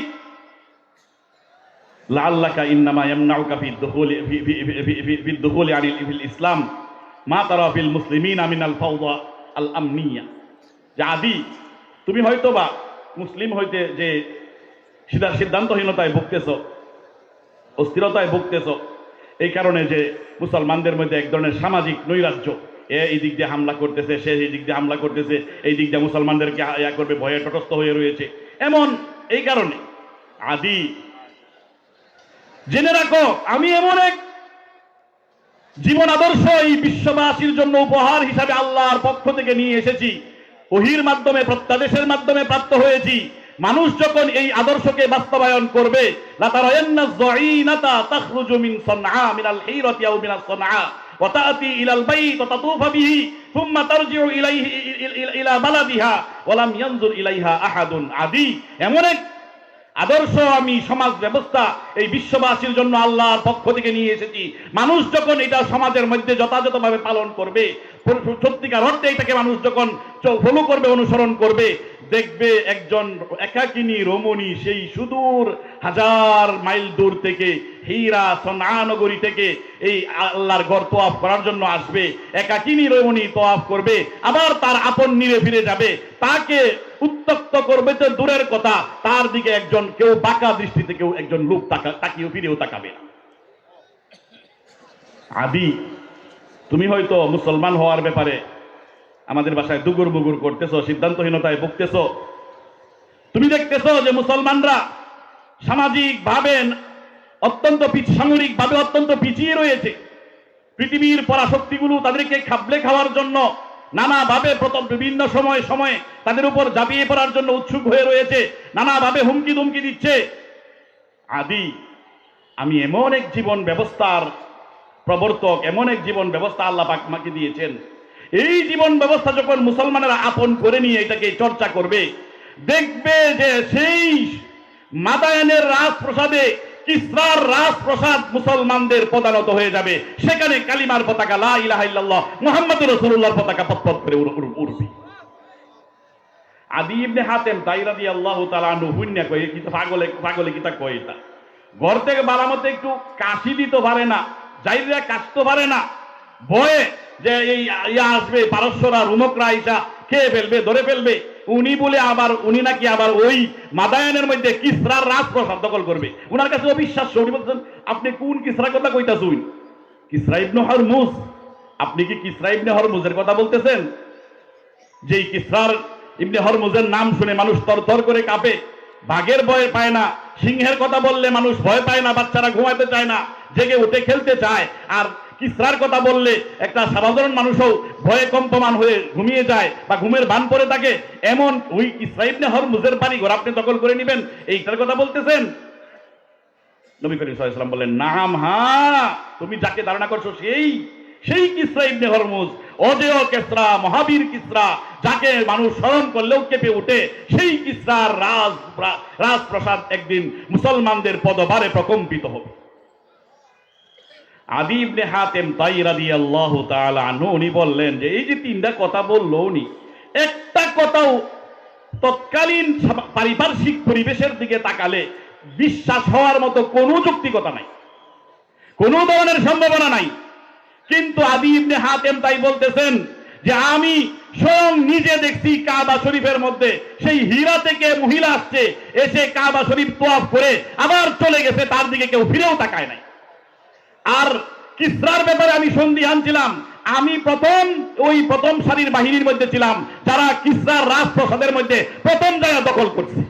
লাআল্লাকা ইন্নামা ইয়ামনাউকা ফি দুখুলি আনিল ইসলাম মা তারা ফিল মুসলিমিনা মিনাল ফাওদা আল আমনিয়া। যে আদি, তুমি হয়তোবা মুসলিম হইতে যে সিদ্ধান্তহীনতায় ভুগতেছ, অস্থিরতায় ভুগতেছ, এই কারণে যে মুসলমানদের মধ্যে এক ধরনের সামাজিক নৈরাজ্য, এই দিক দিয়ে হামলা করতেছে, সে এই দিক দিয়ে হামলা করতেছে, এই দিক দিয়ে মুসলমানদেরকে ইয়া করবে, ভয়ে তটস্থ হয়ে রয়েছে, এমন এই কারণে। আদি, জেনে রাখো আমি এমন এক জীবন আদর্শ এই বিশ্ববাসীর জন্য উপহার হিসাবে আল্লাহর পক্ষ থেকে নিয়ে এসেছি, ওহীর মাধ্যমে, প্রত্যাদেশের মাধ্যমে প্রাপ্ত হয়েছি। মানুষ যখন এই আদর্শকে বাস্তবায়ন করবে, লা তারায়ান্না যাইনাতা তাখরুজু মিন সানআ মিনাল হিরাতি আও মিনাস সানআ ওয়া তাআতি ইলাল বাইত ওয়া তাতুফু বিহি সুম্মা তারজিউ ইলাইহি ইলা বালাদিহা ওয়া লাম ইয়ানজুর ইলাইহা আহাদুন। আদি, এমন এক আদর্শ আমি সমাজ ব্যবস্থা এই বিশ্ববাসীর জন্য আল্লাহর পক্ষ থেকে নিয়ে এসেছি। মানুষ যখন এটা সমাজের মধ্যে যথাযথভাবে পালন করবে, সত্যিকার অর্থে এটাকে মানুষ যখন ফলো করবে, অনুসরণ করবে, দেখবে একজন একাকিনী রমণী সেই সুদূর 1000 মাইল দূর থেকে হীরা সনআ নগরী থেকে এই আল্লাহর ঘর তওয়াফ করার জন্য আসবে। একাকিনী রমণী তওয়াফ করবে, আবার তার আপন নিরে ফিরে যাবে। তাকে উত্তক্ত করবে তো দূরের কথা, তার দিকে একজন কেউ বাঁকা দৃষ্টিতে কেউ একজন লোক তাকিয়েও ফিরেও তাকাবে না। আদি, তুমি হয়তো মুসলমান হওয়ার ব্যাপারে আমাদের বাসায় দুগুর বুগুর করতেছো, সিদ্ধান্তহীনতায় ভুগতেছো। তুমি দেখতেছো যে মুসলমানরা সামাজিক ভাবে অত্যন্ত সামরিক ভাবে অত্যন্ত পিছিয়ে রয়েছে। পৃথিবীর পরাশক্তিগুলো তাদেরকে খাবলে খাওয়ার জন্য নানাভাবে প্রথম বিভিন্ন সময়ে তাদের উপর ঝাঁপিয়ে পড়ার জন্য উৎসুক হয়ে রয়েছে, নানাভাবে হুমকি ধুমকি দিচ্ছে। আদি, আমি এমন এক জীবন ব্যবস্থার প্রবর্তক, এমন এক জীবন ব্যবস্থা আল্লাহ পাক আমাকে দিয়েছেন। এই জীবন ব্যবস্থা যখন মুসলমানেরা আপন করে নিয়ে এটাকে চর্চা করবে, দেখবে যে সেই মাদায়ানের রাজপ্রাসাদে কিসরার রাজপ্রাসাদ মুসলমানদের পদানত হয়ে যাবে। সেখানে কালিমার পতাকা লা ইলাহা ইল্লাল্লাহ মুহাম্মাদুর রাসূলুল্লাহর পতাকা পতপত করে উড়বে। আদি ইবনে হাতেম তাই রাদিয়াল্লাহু তাআলা আনহু হুন্না কই কি তো পাগলে কিতা কই, এটা ঘর থেকে বারামতে একটু কাশি দিতে পারে না, জাইরা কাশতে পারে না, ভয়ে যে এই আসবে পারস্যরা রোমকরা আইসা খেয়ে ফেলবে, ধরে ফেলবে। উনি বলে আবার উনি নাকি আবার ওই মাদায়ানের মধ্যে কিসরার রাজপ্রাসাদ দখল করবে। উনার কাছে অবিশ্বাস্য। উনি বলছেন, আপনি কোন কিসরার কথা কইতাছেন? কিসরা ইবনে হরমুজ। আপনি কি কিসরা ইবনে হরমুজের কথা বলতেছেন? যেই কিসরার ইবনে হরমুজের নাম শুনে মানুষ তরতর করে কাঁপে, বাঘের ভয় পায় না, সিংহের কথা বললে মানুষ ভয় পায় না, বাচ্চারা ঘুমাতে চায় না, জেগে উঠে খেলতে চায়। আর কিসরার কথা বললে একটা সাধারণ মানুষও ভয়ে কম্পমান হয়ে ঘুমিয়ে যায় বা ঘুমের ভান পড়ে থাকে। এমন ওই কিসরা ইবনে হরমুজের বাড়ি ঘর আপনি দখল করে নেবেন, এইটার কথা বলতেছেন? নবী করিম সাল্লাল্লাহু আলাইহি ওয়াসাল্লাম বললেন, নাম, হ্যাঁ, তুমি যাকে ধারণা করছো সেই কিসরা ইবনে হরমুজ, অজেয় কিসরা, মহাবীর কিসরা, যাকে মানুষ স্মরণ করলেও কেঁপে ওঠে, সেই কিসরার রাজপ্রাসাদ একদিন মুসলমানদের পদভারে প্রকম্পিত হবে। আদি ইবনে হাতেম তাই রাদিয়াল্লাহু তাআলা আনহু উনি বললেন যে এই যে তিনটা কথা বললো, উনি একটা কথাও তৎকালীন পারিপার্শ্বিক পরিবেশের দিকে তাকালে বিশ্বাস হওয়ার মতো কোনো যৌক্তিকতা নাই, কোনো ধরনের সম্ভাবনা নাই। কিন্তু আদি ইবনে হাতেম তাই বলতেছেন যে আমি স্বয়ং নিজে দেখছি কাবা শরীফের মধ্যে সেই হীরা থেকে মহিলা আসছে, এসে কাবা শরীফ তওয়াফ করে আবার চলে গেছে, তার দিকে কেউ ফিরেও তাকায় নাই। আর কিসরার ব্যাপারে আমি সন্দিহান ছিলাম। আমি প্রথম সারির বাহিনীর মধ্যে ছিলাম যারা কিসরার রাজপ্রাসাদের মধ্যে প্রথম জায়গা দখল করছে।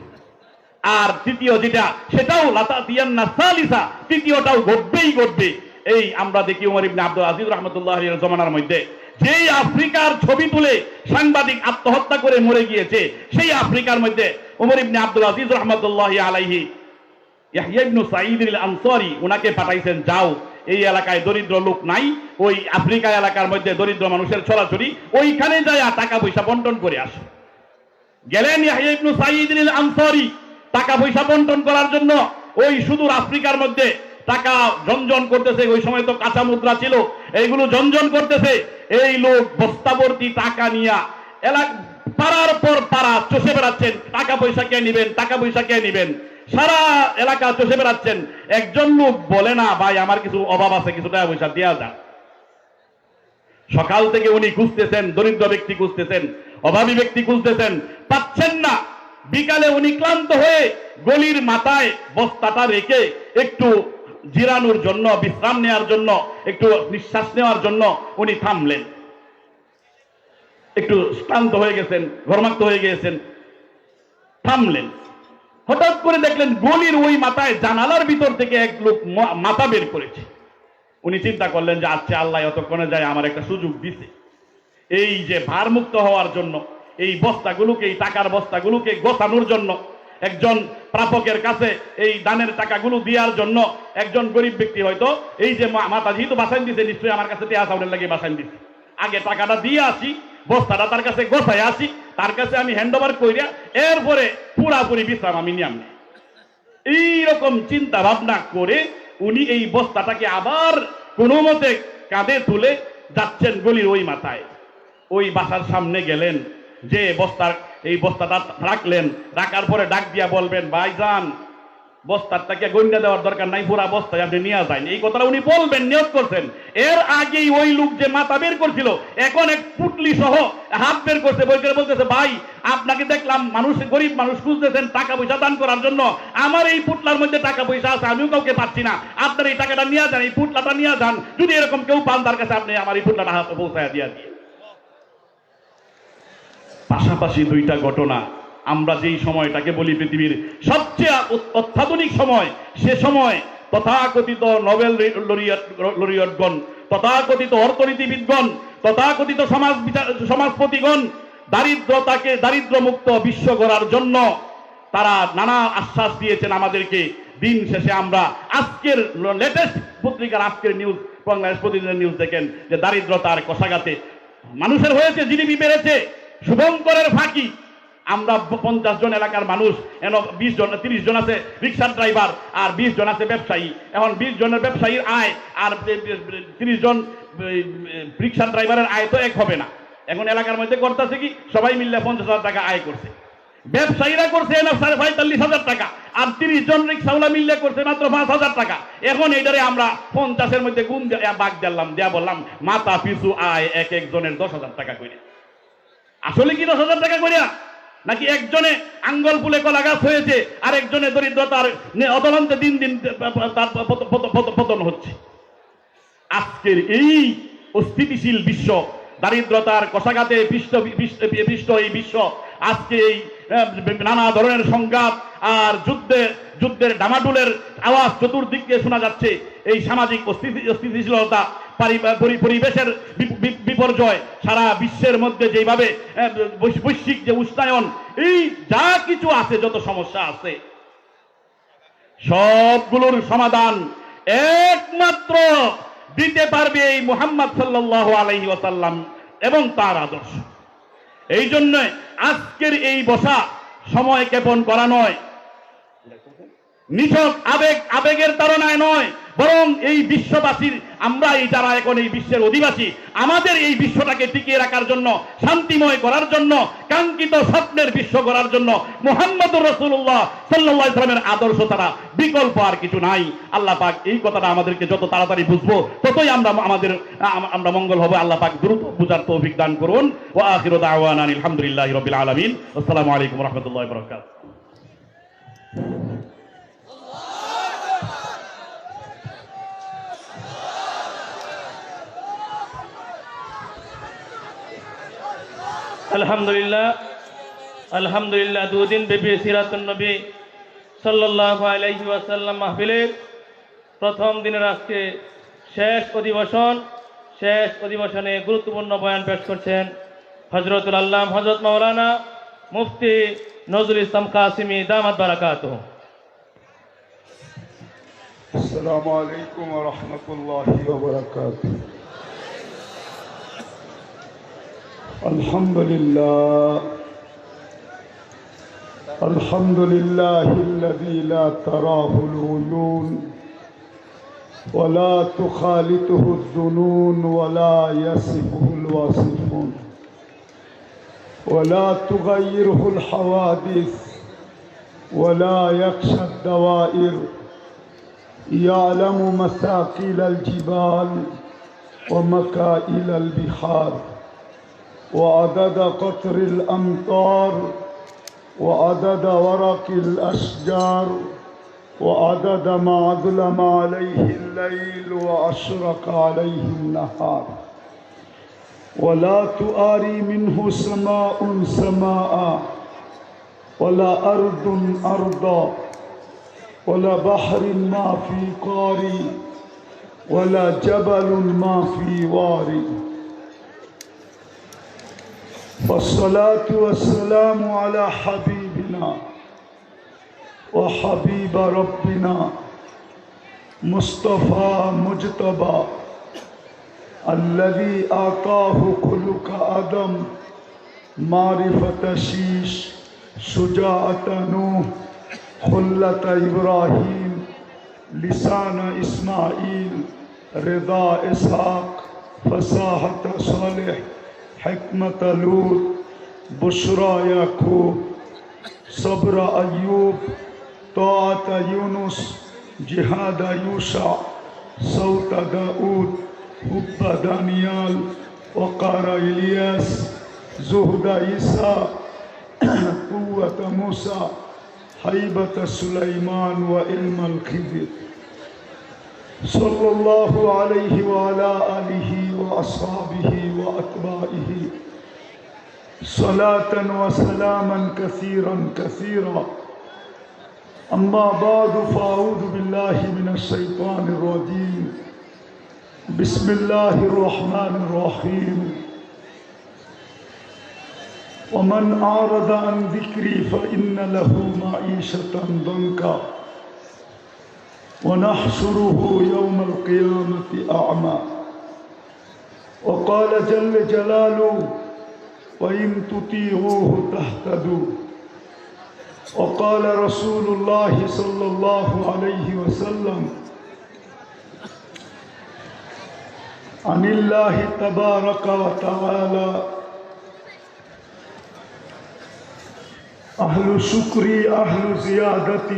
আর তৃতীয় যেটা, সেটাও লাতাতিয়ান্না সালিসা, তৃতীয়টাও ঘটবে। এই আমরা দেখি ওমর ইবনে আব্দুল আজিজ রাহমাতুল্লাহ আলাইহির জমানার মধ্যে যেই আফ্রিকার ছবি তুলে সাংবাদিক আত্মহত্যা করে মরে গিয়েছে, সেই আফ্রিকার মধ্যে ওমর ইবনে আব্দুল আজিজ রাহমাতুল্লাহ আলাইহি ইয়াহইয়া ইবনে সাঈদ আল আনসারী উনাকে পাঠাইছেন, যাও এই এলাকায় দরিদ্র লোক নাই, ওই আফ্রিকা এলাকার মধ্যে দরিদ্র মানুষের ছড়াছড়ি, ওইখানে যায় টাকা পয়সা বন্টন করে আসে। গেলেন ইয়াহইয়া ইবনে সাঈদ আল আনসারী টাকা পয়সা বন্টন করার জন্য। ওই সুদূর আফ্রিকার মধ্যে টাকা জঞ্জন করতেছে, ওই সময় তো কাঁচা মুদ্রা ছিল, এইগুলো জঞ্জন করতেছে। এই লোক বস্তাভর্তি টাকা নিয়া পাড়ার পর পাড়া চষে বেড়াচ্ছেন, টাকা পয়সা কে নিবেন, সারা এলাকা চষে বেড়াচ্ছেন। একজন লোক বলে না, ভাই আমার কিছু অভাব আছে, কিছু টাকা পয়সা দেওয়া যাক। সকাল থেকে উনি খুঁজতেছেন, দরিদ্র ব্যক্তি খুঁজতেছেন, অভাবী ব্যক্তি খুঁজতেছেন, পাচ্ছেন না। বিকালে উনি ক্লান্ত হয়ে গলির মাথায় বস্তাটা রেখে একটু জিরানোর জন্য, বিশ্রাম নেওয়ার জন্য, একটু নিঃশ্বাস নেওয়ার জন্য উনি থামলেন। একটু ক্লান্ত হয়ে গেছেন, ঘর্মাক্ত হয়ে গিয়েছেন, থামলেন। হঠাৎ করে দেখলেন গলির ওই মাথায় জানালার ভিতর থেকে এক লোক মাথা বের করেছে। উনি চিন্তা করলেন যে আচ্ছা, আল্লাহ এতক্ষণে যায় আমার একটা সুযোগ দিছে, এই যে ভারমুক্ত হওয়ার জন্য, এই বস্তাগুলোকে, এই টাকার বস্তাগুলোকে গোছানোর জন্য, একজন প্রাপকের কাছে এই দানের টাকাগুলো দেওয়ার জন্য একজন গরিব ব্যক্তি হয়তো এই যে মাথা যেহেতু বাসাইন দিছে, নিশ্চয়ই আমার কাছে টিয়া চাউলের লাগে বাসাইন দিছে, আগে টাকাটা দিয়ে আসি, বস্তাটা তার কাছে গোছায় আসি, তার কাছে আমি হ্যান্ড ওভার করিয়া এরপরে পুরাপুরি বিশ্রাম আমি নিয়াম। এইরকম চিন্তা ভাবনা করে উনি এই বস্তাটাকে আবার কোনো মতে কাঁধে তুলে যাচ্ছেন গলির ওই মাথায়। ওই বাসার সামনে গেলেন, যে বস্তার এই বস্তাটা রাখলেন, রাখার পরে ডাক দিয়া বলবেন, ভাইজান বস্তাটাকে গন্ডা দেওয়ার দরকার নাই, পুরা বস্তায় আপনি নিয়ে যান। এই কথাটা উনি বলবেন, নিয়ত করছেন। এর আগেই ওই লোক যে মাথা বের করছিল, এখন এক পুটলি সহ হাত বের করছে, বলতেছে ভাই আপনাকে দেখলাম মানুষ, গরিব মানুষ খুঁজতেছেন টাকা পয়সা দান করার জন্য, আমার এই পুটলার মধ্যে টাকা পয়সা আছে, আমিও কাউকে পাচ্ছি না, আপনার এই টাকাটা নিয়ে যান, এই পুটলাটা নিয়ে যান, যদি এরকম কেউ পান তার কাছে আপনি আমার এই পুটলাটা হাতে পৌঁছায় দিয়ে দিয়ে। পাশাপাশি দুইটা ঘটনা, আমরা যেই সময়টাকে বলি পৃথিবীর সবচেয়ে অত্যাধুনিক সময়, সে সময় তথাকথিত নোবেল লরিয়টগণ, তথাকথিত অর্থনীতিবিদগণ, তথাকথিত সমাজপতিগণ দারিদ্র্যমুক্ত বিশ্ব গড়ার জন্য তারা নানা আশ্বাস দিয়েছেন আমাদেরকে। দিন শেষে আমরা আজকের লেটেস্ট পত্রিকার আজকের নিউজ, বাংলাদেশ প্রতিদিনের নিউজ দেখেন যে দারিদ্রতার কষাঘাতে মানুষের হয়েছে, জিডিপি বেড়েছে, শুভঙ্করের ফাঁকি। আমরা 50 জন এলাকার মানুষ, 20 জন 30 জন আছে রিক্সার ড্রাইভার, আর 20 জন আছে ব্যবসায়ী। এখন 20 জনের ব্যবসায়ীর আয় আর 30 জন রিক্সার ড্রাইভারের আয় তো এক হবে না। এখন এলাকার মধ্যে করতেছে কি, সবাই মিললে 50,000 টাকা আয় করছে, ব্যবসায়ীরা করছে 45,000 টাকা, আর 30 জন রিক্সাওয়ালা মিললে করছে মাত্র 5,000 টাকা। এখন এইটারে আমরা 50-এর মধ্যে গুণ বাগ দিলাম, দেয়া বললাম মাথা পিছু আয় এক একজনের 10,000 টাকা করে। আসলে কি 10,000 টাকা করিয়া, নাকি একজনে আঙ্গল ফুলে কলা গাছ হয়েছে আর একজনে দরিদ্রতার অতলান্তে দিন দিন তার পতন হচ্ছে? আজকের এই অস্থিতিশীল বিশ্ব, দারিদ্রতার কষাঘাতে পিষ্ট এই বিশ্ব, আজকে এই নানা ধরনের সংঘাত আর যুদ্ধের ডামাডোলের আওয়াজ চতুর্দিকে শোনা যাচ্ছে। এই সামাজিক অস্থিতিশীলতা, পরিবেশের বিপর্যয়, সারা বিশ্বের মধ্যে যেভাবে বৈশ্বিক যে উষ্ণায়ন, এই যা কিছু আছে, যত সমস্যা আছে, সবগুলোর সমাধান একমাত্র দিতে পারবে এই মুহাম্মদ সাল্লাল্লাহু আলাইহি ওয়াসাল্লাম এবং তার আদর্শ। এই জন্য আজকের এই বসা সময় ক্ষেপণ করা নয়, নিছক আবেগের তাড়নায় নয়, বরং এই বিশ্ববাসীর, আমরা এই যারা এখন এই বিশ্বের অধিবাসী, আমাদের এই বিশ্বটাকে টিকিয়ে রাখার জন্য, শান্তিময় করার জন্য, কাঙ্ক্ষিত স্বপ্নের বিশ্ব করার জন্য মুহাম্মদুর রাসূলুল্লাহ সাল্লাল্লাহু আলাইহি ওয়াসাল্লামের আদর্শ ছাড়া বিকল্প আর কিছু নাই। আল্লাহ পাক এই কথাটা আমাদেরকে যত তাড়াতাড়ি বুঝবো, ততই আমরা মঙ্গল হবে। আল্লাহ পাক দ্রুত বুঝার তৌফিক দান করুন। ওয়া আখিরু দাওয়ানা আলহামদুলিল্লাহি রাব্বিল আলামিন। আসসালামু আলাইকুম ওয়া রাহমাতুল্লাহি ওয়া বারাকাতুহু। আলহামদুলিল্লাহ 2 দিন ব্যাপী সিরাতুন নবী সাল্লাল্লাহু আলাইহি ওয়াসাল্লাম মাহফিলের প্রথম দিনের আজকে শেষ অধিবেশনে গুরুত্বপূর্ণ বয়ান পেশ করছেন হযরতুল আল্লাম হযরত মাওলানা মুফতি নজরুল ইসলাম কাসিমি দামাত বারাকাতুহু। আসসালামু আলাইকুম ওয়া রাহমাতুল্লাহি ওয়া বারাকাতুহু। الحمد لله الذي لا تراه العيون ولا تخالطه الظنون ولا يصفه الواصفون ولا تغيره الحوادث ولا يخشى الدوائر، يعلم مثاقيل الجبال ومكائل البحار وعدد قطر الأمطار وعدد ورق الأشجار وعدد ما أظلم عليه الليل وأشرق عليه النهار، ولا تؤاري منه سماء سماء ولا أرض أرضا ولا بحر ما في قاري ولا جبل ما في واري. والصلاة والسلام على حبيبنا وحبيب ربنا مصطفى مجتبى الذي أعطاه خلق آدم، معرفة شيش، شجاعة نوح، خلة إبراهيم، لسان إسماعيل، رضا إسحاق، فصاحة صالح، حكمة لوط، बुशरा याकूब, सब्र अयूब, तौत यूनुस, जिहाद यूशा, सौत दाऊद, हुब्ब दानियाल, वक़ार इलियास, जुहद ईसा, कुव्वत मूसा, हैबत सुलैमान व इल्म खिदिर सल्लल्लाहु अलैहि व अला आलिहि व अस्हाबिहि व अतबाइहि सलातन व सलामन कसीरन कसीरा। अम्मा बादु फ़अऊज़ु बिल्लाहि मिनश शैतानिर रजीम। बिस्मिल्लाहिर रहमानिर रहीम। वमन आरद अन ज़िक्री फ़इन्न लहू मईशतन दंका वनहशुरुहु यौमल क़ियामति अअमा। वक़ाल जल्ल जलालुहु वइन तुतीऊहु तहतदू। वक़ाल रसूलुल्लाहि सल्लल्लाहु अलैहि वसल्लम अनिल्लाहि तबारक व तआला अहलु शुक्री अहलु ज़ियादती